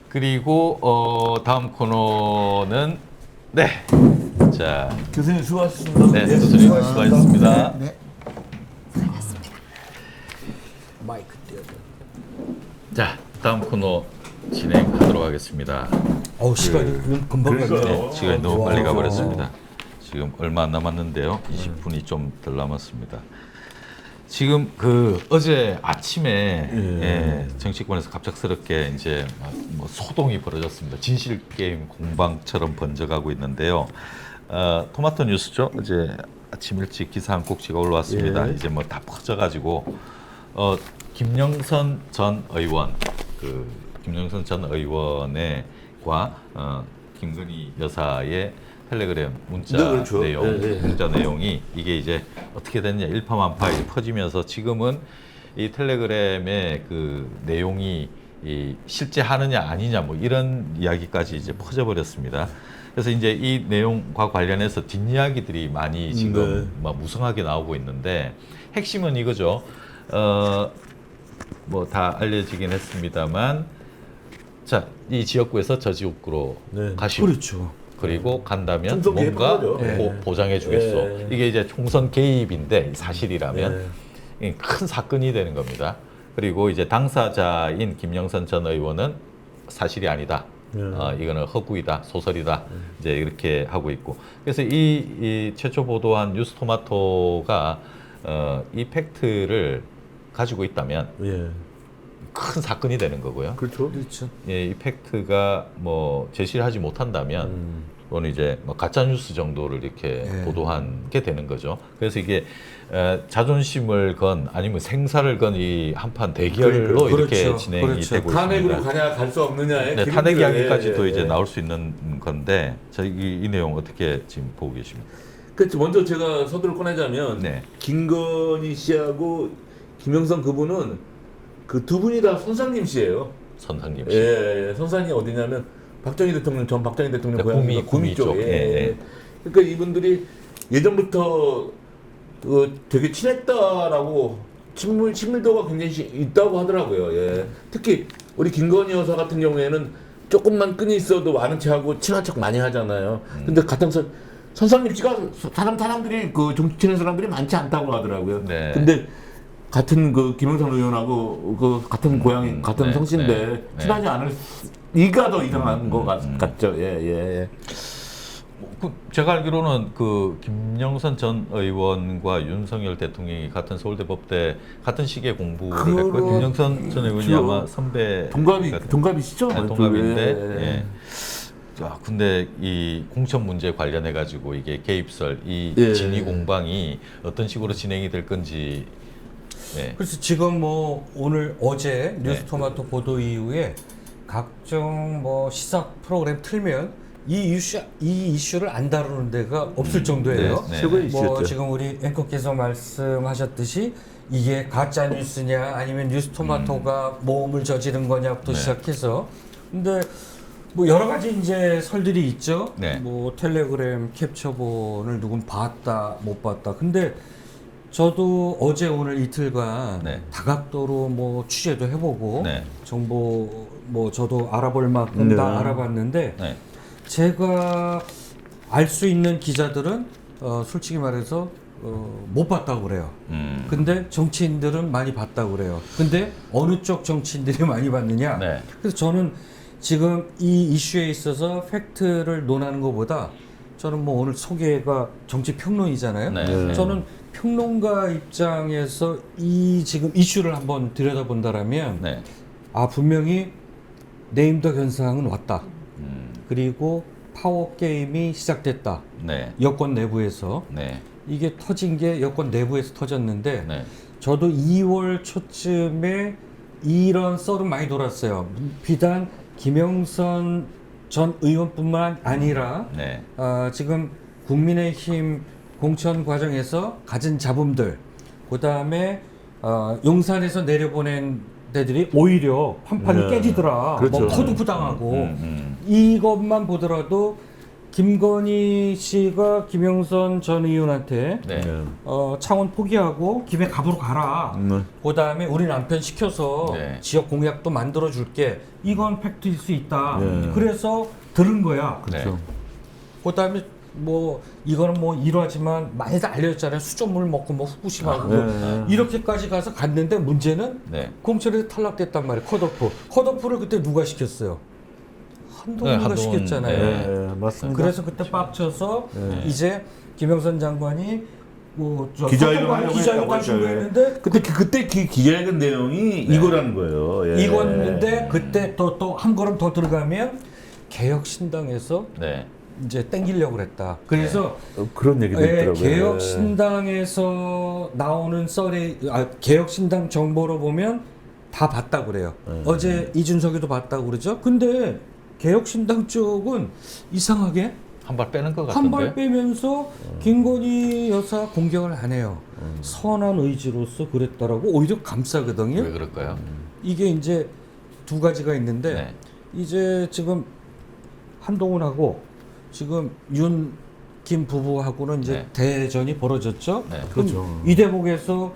그리고 다음 코너는 자, 교수님 수고하셨습니다. 네, 교수님 수고하셨습니다. 네. 마이크 띄워줘. 자, 다음 코너 진행하도록 하겠습니다. 어우 시간이 금방 갔네. 네, 시간이 너무 빨리 가버렸습니다. 지금 얼마 안 남았는데요. 20분이 좀 덜 남았습니다. 지금 그 어제 아침에 예, 정치권에서 갑작스럽게 이제 뭐 소동이 벌어졌습니다. 진실 게임 공방처럼 번져가고 있는데요. 토마토 뉴스죠. 어제 아침 일찍 기사 한 꼭지가 올라왔습니다. 이제 뭐 다 퍼져가지고 김영선 전 의원 김영선 전 의원과 김건희 여사의 텔레그램 문자 네, 그렇죠. 문자 내용이 이게 이제 어떻게 됐냐 일파만파 퍼지면서 지금은 이 텔레그램의 그 내용이 실제 하느냐 아니냐 뭐 이런 이야기까지 이제 퍼져버렸습니다. 그래서 이제 이 내용과 관련해서 뒷이야기들이 많이 지금 막 무성하게 나오고 있는데 핵심은 이거죠. 뭐 다 알려지긴 했습니다만 자, 이 지역구에서 저 지역구로 가시오. 그렇죠. 그리고 간다면 총선 뭔가 개입한 거죠. 보장해 주겠소. 네. 이게 이제 총선 개입인데 사실이라면 큰 사건이 되는 겁니다. 그리고 이제 당사자인 김영선 전 의원은 사실이 아니다. 이거는 허구이다, 소설이다. 이제 이렇게 하고 있고. 그래서 이 최초 보도한 뉴스토마토가 이 팩트를 가지고 있다면 큰 사건이 되는 거고요. 그렇죠. 그렇죠. 예, 이 팩트가 뭐 제시를 하지 못한다면 또는 이제 뭐 가짜 뉴스 정도를 이렇게 예. 보도한 게 되는 거죠. 그래서 이게 자존심을 건 아니면 생사를 건 이 한판 대결로 그렇죠. 이렇게 그렇죠. 진행이 그렇죠. 되고 탄핵으로 있습니다. 가냐 갈 수 없느냐의 네, 기름들을- 탄핵 이야기까지도 예, 이제 예. 나올 수 있는 건데 저희 이 내용 어떻게 지금 보고 계십니까? 그렇죠. 먼저 제가 서두를 꺼내자면 네. 김건희 씨하고 김영선 그분은 그 두 분이 다 선상님 씨예요. 선상님 씨. 예, 선상이 어디냐면 박정희 대통령 전 박정희 대통령 네, 고향이 구미 쪽. 쪽. 예. 그러니까 이분들이 예전부터 되게 친했다라고 친밀도가 굉장히 있다고 하더라고요. 예. 특히 우리 김건희 여사 같은 경우에는 조금만 끈이 있어도 아는 체하고 친한 척 많이 하잖아요. 근데 같은 선상님 씨가 사람들이 그 정치 친한 사람들이 많지 않다고 하더라고요. 네. 근데 같은 그 김영선 의원하고 그 같은 고향이 같은 네, 성씨인데 네, 친하지 않을 이가 더 이상한 것 같죠. 예. 제가 알기로는 그 김영선 전 의원과 윤석열 대통령이 같은 서울대 법대 같은 시기에 공부를 했고 김영선 전 의원이 그렇죠. 아마 선배 동갑이시죠? 네, 동갑인데. 예. 예. 자, 근데 이 공천 문제 관련해 가지고 이게 개입설, 이 예. 진위 공방이 어떤 식으로 진행이 될 건지. 네. 그래서 지금 뭐 오늘 어제 뉴스토마토 보도 이후에 각종 뭐 시사 프로그램 틀면 이 이슈를 안 다루는 데가 없을 정도예요. 네. 최고의 뭐 이슈였죠. 지금 우리 앵커께서 말씀하셨듯이 이게 가짜 뉴스냐 아니면 뉴스토마토가 모험을 저지른 거냐부터 네. 시작해서 근데 뭐 여러 가지 이제 설들이 있죠. 네. 뭐 텔레그램 캡처본을 누군 봤다 못 봤다. 근데 저도 어제 오늘 이틀간 네. 다각도로 뭐 취재도 해보고 네. 정보 뭐 저도 알아볼 만큼 네. 다 알아봤는데 네. 제가 알 수 있는 기자들은 솔직히 말해서 못 봤다고 그래요. 근데 정치인들은 많이 봤다고 그래요. 근데 어느 쪽 정치인들이 많이 봤느냐? 네. 그래서 저는 지금 이 이슈에 있어서 팩트를 논하는 것보다 저는 뭐 오늘 소개가 정치 평론이잖아요. 네. 저는 평론가 입장에서 이 지금 이슈를 한번 들여다본다라면 네. 아 분명히 네임덕 현상은 왔다. 그리고 파워 게임이 시작됐다. 네. 여권 내부에서 네. 이게 터진 게 여권 내부에서 터졌는데 네. 저도 2월 초쯤에 이런 썰은 많이 돌았어요. 비단 김영선 전 의원뿐만 아니라 네. 지금 국민의힘 공천 과정에서 가진 잡음들, 그 다음에 용산에서 내려보낸 데들이 오히려 판판이 네. 깨지더라. 그렇죠. 뭐 컷오프 당하고 이것만 보더라도 김건희 씨가 김영선 전 의원한테 네. 창원 포기하고 김해 갑으로 가라. 그 다음에 우리 남편 시켜서 네. 지역 공약도 만들어 줄게. 이건 팩트일 수 있다. 네. 그래서 들은 거야. 그렇죠. 그 다음에 뭐 이거는 뭐 일화지만 많이들 알려졌잖아요. 수돗물 먹고 뭐 후쿠시마고 네. 이렇게까지 가서 갔는데 문제는 네. 공천에서 탈락됐단 말이에요. 컷오프. 컷오프를 그때 누가 시켰어요? 한동훈이가 한동훈, 시켰잖아요. 네. 맞습니다. 그래서 그때 빡쳐서 이제 김영선 장관이 뭐 기자회견 하려고 기자회견 준비했는데 그때 기자회견 내용이 이거라는 거예요. 예. 이건데 그때 또 한 걸음 더 들어가면 개혁신당에서 네. 이제 땡기려고 그랬다. 그래서 그런 얘기도 있더라고요. 개혁신당에서 나오는 썰이 개혁신당 정보로 보면 다 봤다고 그래요. 어제 이준석이도 봤다고 그러죠. 근데 개혁신당 쪽은 이상하게 한 발 빼는 것 한 같은데. 발 빼면서 김건희 여사 공격을 안 해요. 선한 의지로서 그랬다라고 오히려 감싸거든요. 왜 그럴까요? 이게 이제 두 가지가 있는데 네. 이제 지금 한동훈하고 지금 김 부부하고는 이제 네. 대전이 벌어졌죠. 네. 그럼 그렇죠. 이 대목에서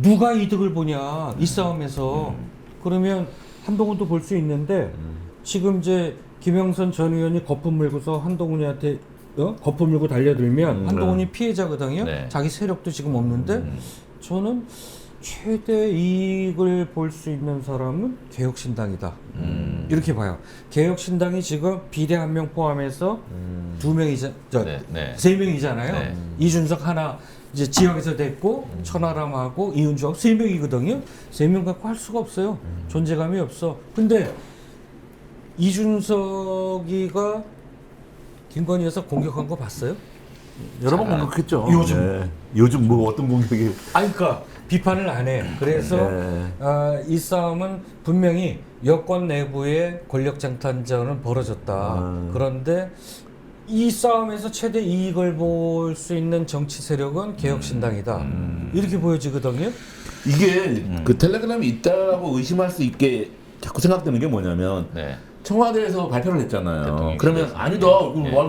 누가 이득을 보냐 이 싸움에서 그러면 한동훈도 볼 수 있는데 지금 이제 김영선 전 의원이 거품 물고서 한동훈한테 거품 물고 달려들면 한동훈이 피해자거든요. 네. 자기 세력도 지금 없는데 저는 최대 이익을 볼 수 있는 사람은 개혁신당이다. 이렇게 봐요. 개혁신당이 지금 비례 한 명 포함해서 두 명이자 네, 네. 세 명이잖아요. 네. 이준석 하나 이제 지역에서 됐고 천하람하고 이은주하고 세 명이거든요. 세 명 갖고 할 수가 없어요. 존재감이 없어. 근데 이준석이가 김건희 여사 공격한 거 봤어요? 여러 번 공격했죠. 요즘. 네. 요즘 뭐 어떤 공격이 아니, 그러니까 비판을 안 해. 그래서 네. 이 싸움은 분명히 여권 내부의 권력 장탄전은 벌어졌다. 그런데 이 싸움에서 최대 이익을 볼 수 있는 정치 세력은 개혁신당이다. 이렇게 보여지거든요. 이게 그 텔레그램이 있다고 의심할 수 있게 자꾸 생각되는 게 뭐냐면 네. 청와대에서 발표를 했잖아요. 대통령실에서. 그러면 아니다.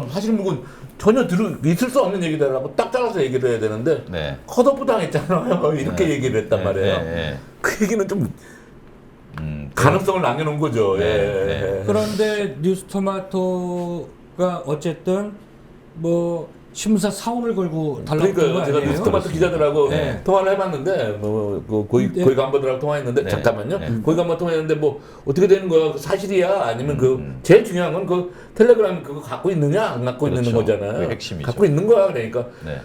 사실 이건 전혀 있을 수 없는 얘기다라고 딱 잘라서 얘기를 해야 되는데 네. 컷오프 당했잖아요. 이렇게 얘기를 했단 말이에요. 네. 그 얘기는 좀 가능성을 남겨놓은 거죠. 네, 예. 네. 그런데 뉴스토마토가 어쨌든 뭐 심사 사원을 걸고 달라고 그러니까 거 제가 아니에요? 뉴스토마토 기자들하고 네. 통화를 해봤는데 뭐 고위 간부들하고 통화했는데 네. 잠깐만요. 네. 고위 간부 통화했는데 뭐 어떻게 되는 거야? 사실이야? 아니면 그 제일 중요한 건 그 텔레그램 그거 갖고 있느냐 안 갖고 그렇죠. 있는 거잖아요. 그게 핵심이죠. 갖고 있는 거야. 그러니까 네.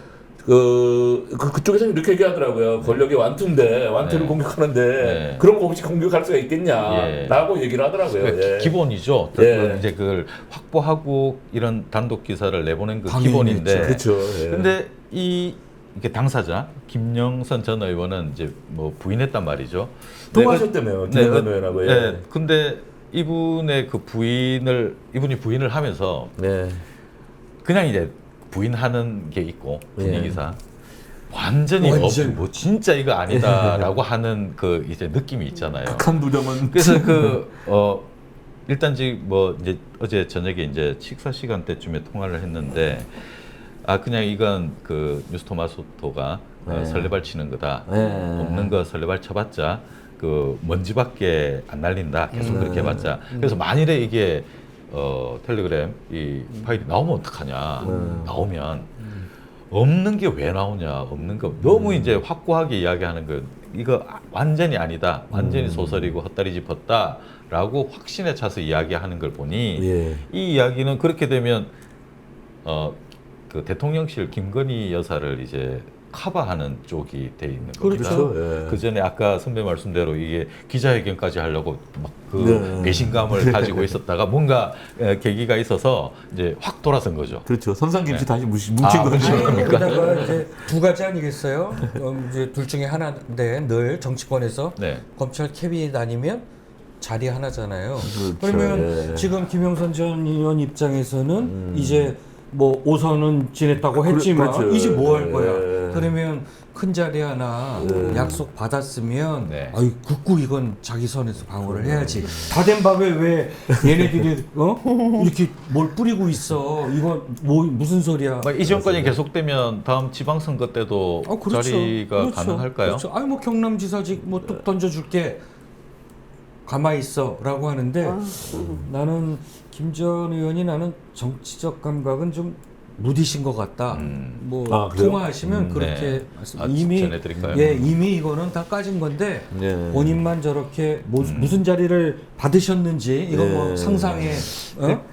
그쪽에서 이렇게 얘기하더라고요. 권력이 완투인데 완투를 네. 공격하는데 네. 그런 거 없이 공격할 수가 있겠냐라고 얘기를 하더라고요. 그러니까 예. 기본이죠. 예. 이제 그걸 확보하고 이런 단독 기사를 내보낸 그 당연히 기본인데. 그렇죠. 예. 근데 이게 당사자 김영선 전 의원은 이제 뭐 부인했단 말이죠. 통화하셨다며요. 김영선 의원하고. 예. 네. 근데 이분의 그 이분이 부인을 하면서 네. 그냥 이제 부인하는 게 있고 예. 분위기상 완전히 뭐 진짜 이거 아니다라고 하는 그 이제 느낌이 있잖아요. 극한 부정은 그래서 일단 지금 뭐 이제 어제 저녁에 이제 식사 시간 때쯤에 통화를 했는데 그냥 이건 그 뉴스토마토가 설레발 치는 거다. 없는 거 설레발 쳐봤자 그 먼지밖에 안 날린다. 계속 그렇게 해봤자. 그래서 만일에 이게 텔레그램 이 파일이 나오면 어떡하냐. 나오면 없는 게 왜 나오냐. 없는 거 너무 이제 확고하게 이야기하는 거 이거 완전히 아니다. 완전히 소설이고 헛다리 짚었다라고 확신에 차서 이야기하는 걸 보니 예. 이 이야기는 그렇게 되면 그 대통령실 김건희 여사를 이제 커버하는 쪽이 돼 있는 겁니다. 그렇죠. 예. 그 전에 아까 선배 말씀대로 이게 기자회견까지 하려고 막 그 네. 배신감을 가지고 있었다가 뭔가 계기가 있어서 이제 확 돌아선 거죠. 그렇죠. 선상김치 다시 뭉친 거죠. 그러다가 이제 두 가지 아니겠어요? 이제 둘 중에 하나인데 늘 정치권에서 네. 검찰 캐비닛 아니면 자리 하나잖아요. 그렇죠. 그러면 예. 지금 김영선 전 의원 입장에서는 이제 뭐 5선은 지냈다고 했지만 그렇죠. 이제 뭐 할 예. 거야? 그러면 큰 자리 하나 약속 받았으면 네. 아유 굳고 이건 자기 선에서 방어를 해야지. 다 된 밥에 왜 얘네들이 이렇게 뭘 뿌리고 있어? 이거 뭐 무슨 소리야? 이 정권이 계속되면 다음 지방선거 때도 그렇죠. 자리가 그렇죠. 가능할까요? 그렇죠. 아니 뭐 경남지사직 뭐 뚝 던져줄게. 가만히 있어라고 하는데 나는 김 전 의원이 나는 정치적 감각은 좀 무디신 것 같다. 뭐 그래요? 통화하시면 그렇게 네. 이미 전해드릴까요? 이미 이거는 다 까진 건데 네. 본인만 저렇게 무슨 자리를 받으셨는지 이거 뭐 상상에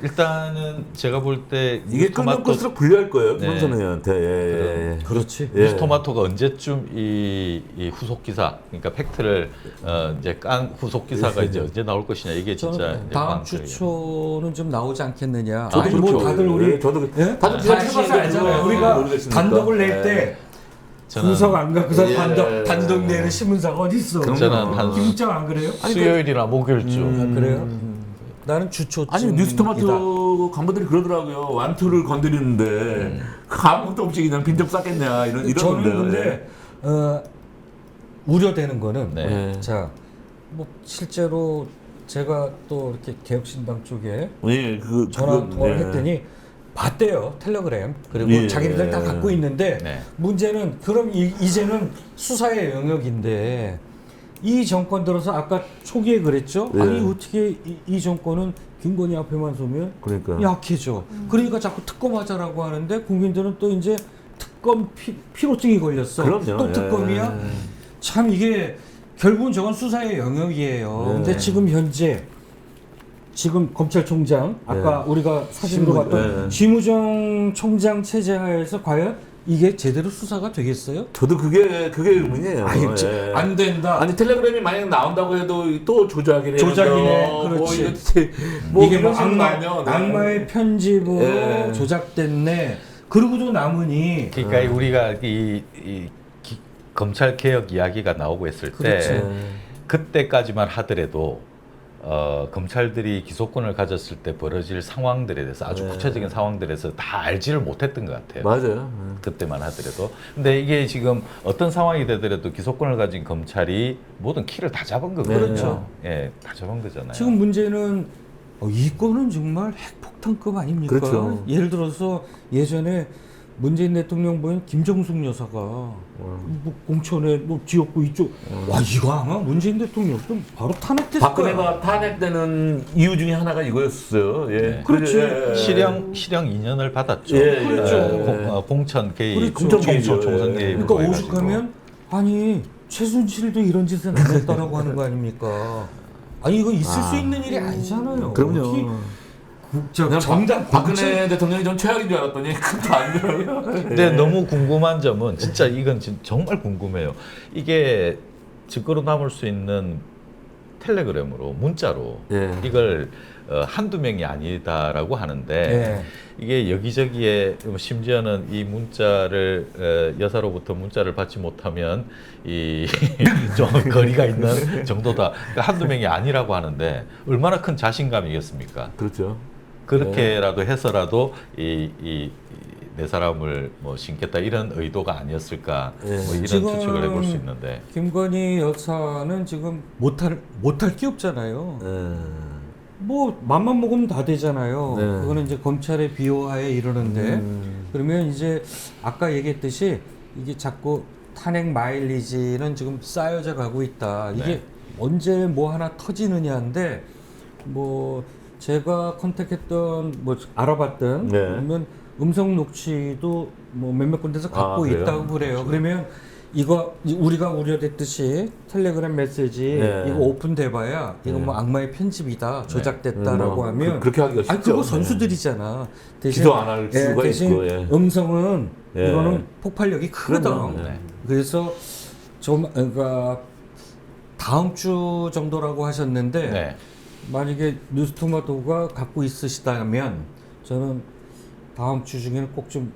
일단은 제가 볼 때 이게 끌면 끌수록 불리할 거예요. 네. 김영선 의원한테. 예. 그렇지. 예. 뉴스토마토가 언제쯤 이 후속 기사, 그러니까 팩트를 이제 깐 후속 기사가 이제 언제 나올 것이냐 이게 진짜 저는 이제 다음 관건이에요. 주 초는 좀 나오지 않겠느냐. 저도 아니, 뭐 그렇죠. 다들 우리 예, 저도 예? 다들 다 해봐서 알잖아요. 그거 우리가 모르겠으니까. 단독을 낼 때 저는 분석 안 갖고서 예. 단독 내는 신문사가 어디 있어? 저는 한 김장 안 그래요? 수요일이나 목요일쯤. 그래요? 나는 주초쯤. 아니 뉴스토마토 간부들이 그러더라고요. 완투를 건드리는데 아무것도 없이 그냥 빈정 싸겠냐 저는 이러는데요. 근데 우려되는 거는 네. 자, 뭐 실제로 제가 또 이렇게 개혁신당 쪽에 예, 전화 통화를 했더니 봤대요 텔레그램 그리고 예. 자기네들 다 갖고 있는데 네. 문제는 그럼 이제는 수사의 영역인데 이 정권 들어서 아까 초기에 그랬죠. 예. 아니 어떻게 이 정권은 김건희 앞에만 서면 그러니까. 약해져. 그러니까 자꾸 특검하자라고 하는데 국민들은 또 이제 특검 피로증이 걸렸어. 그럼요. 또 특검이야. 참 이게 결국은 저건 수사의 영역이에요. 근데 지금 현재 지금 검찰총장 아까 우리가 사진으로 봤던 심우정 총장 체제 하에서 과연 이게 제대로 수사가 되겠어요? 저도 그게 의문이에요. 아니, 예. 안 된다. 아니 텔레그램이 만약 나온다고 해도 또 조작이네. 조작이네. 그렇지. 이게 뭐 나오면 악마의 편집으로 예. 조작됐네. 그러고도 남으니 그러니까 우리가 이 검찰 개혁 이야기가 나오고 했을 때 그렇죠. 그때까지만 하더라도 검찰들이 기소권을 가졌을 때 벌어질 상황들에 대해서 아주 구체적인 상황들에서 다 알지를 못했던 것 같아요. 맞아요. 그때만 하더라도. 근데 이게 지금 어떤 상황이 되더라도 기소권을 가진 검찰이 모든 키를 다 잡은 거거든요. 그렇죠. 예, 다 잡은 거잖아요. 지금 문제는 이 건은 정말 핵폭탄급 아닙니까? 그렇죠. 예를 들어서 예전에 문재인 대통령 보인 김정숙 여사가 뭐 공천에 뭐 지역구 이쪽 와 이거 아마 문재인 대통령 좀 바로 탄핵됐을 거야. 박근혜가 탄핵되는 이유 중에 하나가 이거였어요. 예. 네. 그렇죠. 예. 실형 2년을 받았죠. 예, 예. 그렇죠. 공천 개입, 그렇죠. 총선 개입이죠. 총선 개입. 그러니까 오죽하면 아니 최순실도 이런 짓은 안 했다라고 하는 거 아닙니까? 아니 이거 있을 수 있는 일이 아니잖아요. 그럼요. 그냥 정당 박근혜 대통령이 좀 최악인 줄 알았더니 그것도 아니더라고요. 근데 너무 궁금한 점은 진짜 이건 정말 궁금해요. 이게 증거로 남을 수 있는 텔레그램으로 문자로 예. 이걸 한두 명이 아니다라고 하는데 예. 이게 여기저기에 심지어는 이 문자를 여사로부터 문자를 받지 못하면 이 좀 거리가 있는 정도다. 그러니까 한두 명이 아니라고 하는데 얼마나 큰 자신감이겠습니까? 그렇죠. 그렇게라도 해서라도 이 네 사람을 뭐 신겠다 이런 의도가 아니었을까 뭐 이런 지금 추측을 해볼 수 있는데 김건희 여사는 지금 못할 게 없잖아요. 뭐 맘만 먹으면 다 되잖아요. 네. 그거는 이제 검찰의 비호하에 이러는데 그러면 이제 아까 얘기했듯이 이게 자꾸 탄핵 마일리지는 지금 쌓여져 가고 있다. 이게 네. 언제 뭐 하나 터지느냐인데 뭐 제가 컨택했던 뭐 알아봤던 네. 그러면 음성 녹취도 뭐 몇몇 군데서 갖고 그래요? 있다고 그래요. 그러면 이거 우리가 우려됐듯이 텔레그램 메시지 네. 이거 오픈돼봐야 이거 뭐 악마의 편집이다 조작됐다라고 하면 그렇게 하기가 쉽죠. 아니 그거 선수들이잖아. 대신 기소 안할 수가 대신 있고, 예. 음성은 예. 이거는 폭발력이 크거든. 그럼요. 네. 그래서 좀 그러니까 다음 주 정도라고 하셨는데 네. 만약에 뉴스토마토가 갖고 있으시다면 저는 다음 주 중에는 꼭 좀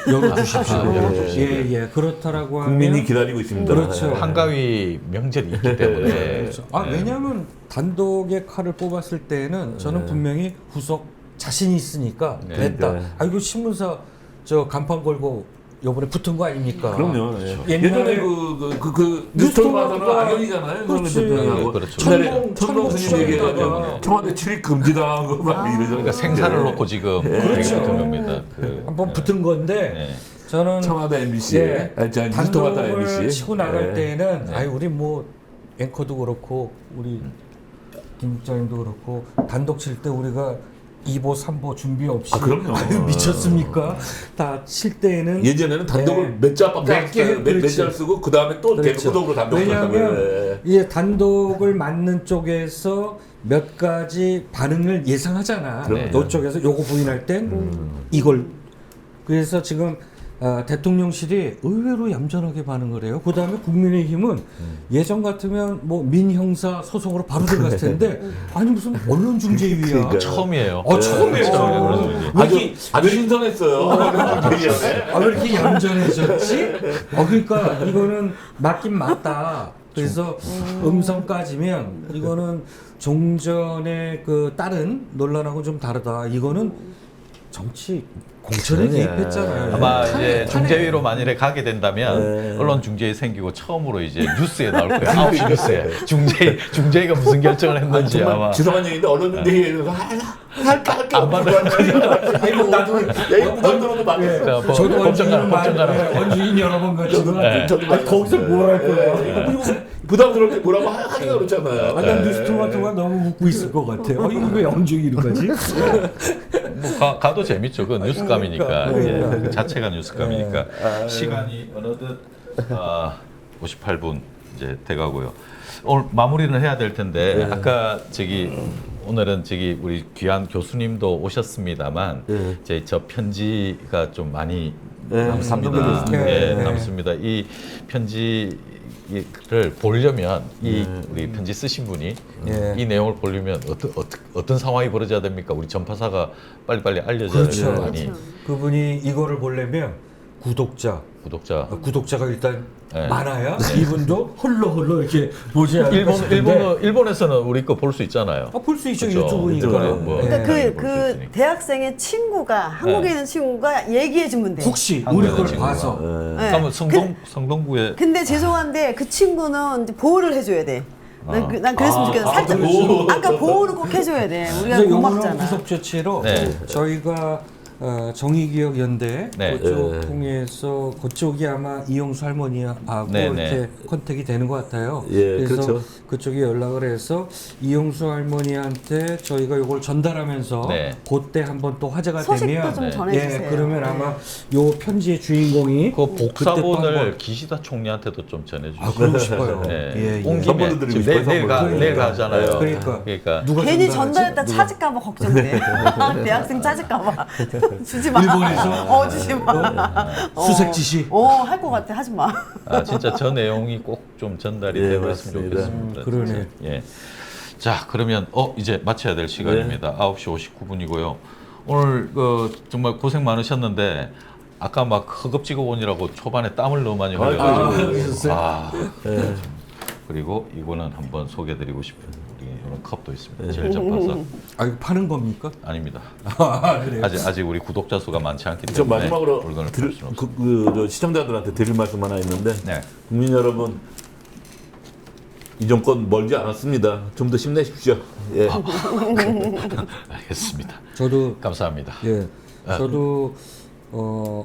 열어주십시오. 예. 그렇다라고 하면 국민이 기다리고 있습니다. 그렇죠. 한가위 명절이 있기 때문에 그렇죠. 왜냐하면 단독의 칼을 뽑았을 때는 저는 분명히 후속 자신이 있으니까 네. 됐다. 네. 이거 신문사 저 간판 걸고 요번에 붙은 거 아닙니까? 그럼요. 옛날에 예전에 그 뉴스토마토는 뉴스토마토가 악연이잖아요. 그렇지. 대통령하고 그렇죠. 천공 스님 얘기해가지고 시절에다가 청와대 출입 금지당한 거 막 이러죠. 그러니까 생사를 놓고 지금 그렇죠. 대통령입니다. 한번 붙은 건데 네. 저는 청와대 MBC, 예, 뉴스토마토 단독을 MBC 치고 나갈 예. 때는 네. 아니 우리 뭐 앵커도 그렇고 우리 김 국장님도 그렇고 단독 칠 때 우리가 2보, 3보 준비 없이 그럼요. 아유, 미쳤습니까? 다 칠 때는 예전에는 단독을 네. 몇 자밖에 안 몇 개, 써요. 몇 그렇지. 자 쓰고 그 다음에 또 그렇죠. 계속으로 단독 왜냐하면 이제 단독을 맞는 쪽에서 몇 가지 반응을 예상하잖아. 그럼요. 이쪽에서 요거 부인할 땐 이걸 그래서 지금 대통령실이 의외로 얌전하게 반응을 해요. 그 다음에 국민의힘은 예전 같으면 뭐 민형사 소송으로 바로 들어갔을 텐데 아니 무슨 언론중재위야. 그러니까요. 처음이에요. 처음이에요. 아주 신선했어요. 왜 이렇게 얌전해졌지? 그러니까 이거는 맞긴 맞다. 그래서 음성까지면 이거는 종전의 그 다른 논란하고 좀 다르다. 이거는 정치 공천에 개입했잖아요. 아마 탄핵, 이제 탄핵. 중재위로 만일에 가게 된다면 네. 언론 중재위 생기고 처음으로 이제 뉴스에 나올 거예요. 9시 뉴스에 중재위가 무슨 결정을 했는지 아마 정말 죄송한 얘기인데 언론중재위에서 할까 안 받아요. 아니 뭐 나도 이거 부담스러워도 맞겠어요. 자, 뭐 저도 법정가라, 법정가라. 원주인 여러 번 갔지만 네. 아니, 거기서 뭘 할 거야? 부담스럽게 뭐라고 하기가 그렇잖아요. 아, 난 뉴스토마토가 너무 웃고 있을 것 같아요. 이거 왜 원주인으로 가지? 뭐 가도 재밌죠. 그 뉴스감이니까. 그러니까. 예, 그 자체가 뉴스감이니까. 시간이 어느덧 58분 이제 돼가고요. 오늘 마무리는 해야 될 텐데 아까 오늘은 우리 귀한 교수님도 오셨습니다만 이제 저 편지가 좀 많이 남습니다. 네. 예, 남습니다. 이 편지를 보려면 우리 편지 쓰신 분이 예. 이 내용을 보려면 어떤 상황이 벌어져야 됩니까? 우리 전파사가 빨리빨리 알려져야 그렇죠. 되는 거 아니? 그분이 이거를 보려면 구독자가 일단 네. 많아야 이분도 홀로 이렇게 보지 않을까 싶은데 일본에서는 우리 거 볼 수 있잖아요. 볼 수 있죠. 그렇죠. 유튜브니까. 유튜브에 뭐. 네. 그러니까 네. 그 대학생의 친구가 한국에 있는 친구가 얘기해 주면 돼. 혹시 한국에 우리 걸 있는 봐서 네. 그러면 성동구에 근데 죄송한데 그 친구는 이제 보호를 해줘야 돼. 난 그랬으면 좋겠어. 살짝 아까 보호를 꼭 해줘야 돼. 우리가 그래서 요거는 고맙잖아. 후속 조치로 네. 저희가 정의기억연대 네. 그쪽 통해서 그쪽이 아마 이용수 할머니하고 네, 이렇게 네. 컨택이 되는 것 같아요. 예, 그래서 그렇죠. 그쪽에 연락을 해서 이용수 할머니한테 저희가 이걸 전달하면서 네. 그때 한번 또 화제가 소식도 되면 좀 네. 전해주세요. 예, 그러면 아마 요 편지의 주인공이 그 그때 또 복사본을 한번- 기시다 총리한테도 좀 전해주시고. 그러고 싶어요. 네. 예, 예. 온 김에 선물도 드리고 지금 싶어요, 선물. 내일 가잖아요. 그러니까 누가 괜히 전달하지? 전달했다 찾을까봐 걱정돼. 대학생 찾을까봐. 주지 마. 일본에서? 주지 마. 수색 지시. 할 것 같아. 하지 마. 진짜 저 내용이 꼭 좀 전달이 예, 되고 맞습니다. 있으면 좋겠습니다. 그러네. 진짜. 예. 자, 그러면 이제 마쳐야 될 시간입니다. 9시 59분이고요. 오늘 정말 고생 많으셨는데 아까 막 허겁지겁원이라고 초반에 땀을 너무 많이 흘려가지고 그리고 이거는 한번 소개해드리고 싶은 우리 이런 컵도 있습니다. 제일 전파사 이거 파는 겁니까? 아닙니다. 그래요? 아직 우리 구독자 수가 많지 않기 저 때문에 마지막으로 물건을 팔 수는 없습니다. 저 시청자들한테 드릴 말씀 하나 있는데 네. 국민 여러분 이 정권 멀지 않았습니다. 좀 더 힘내십시오. 예. 알겠습니다. 저도 감사합니다. 예, 저도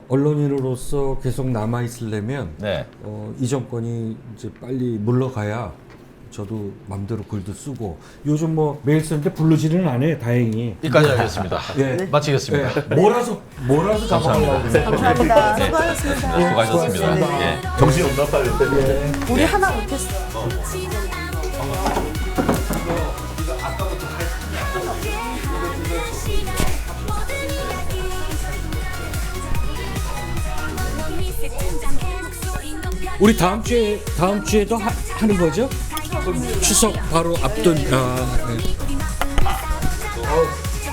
언론인으로서 계속 남아 있으려면 네. 이 정권이 이제 빨리 물러가야 저도 맘대로 글도 쓰고 요즘 뭐 메일 쓰는데 부르지는 않아요. 다행히. 여기까지 하겠습니다. 예. 마치겠습니다. 예, 몰아서 잡아가려고 그래요. 감사합니다. 네. 수고하셨습니다. 수고하셨습니다. 네. 예. 정신 없나 봐요. 우리 하나 못했어. 우리 다음 주에도 하는 거죠? 추석 바로 앞둔. 네.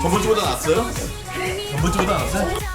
전번주보다 낫어요? 전번주보다 낫어요?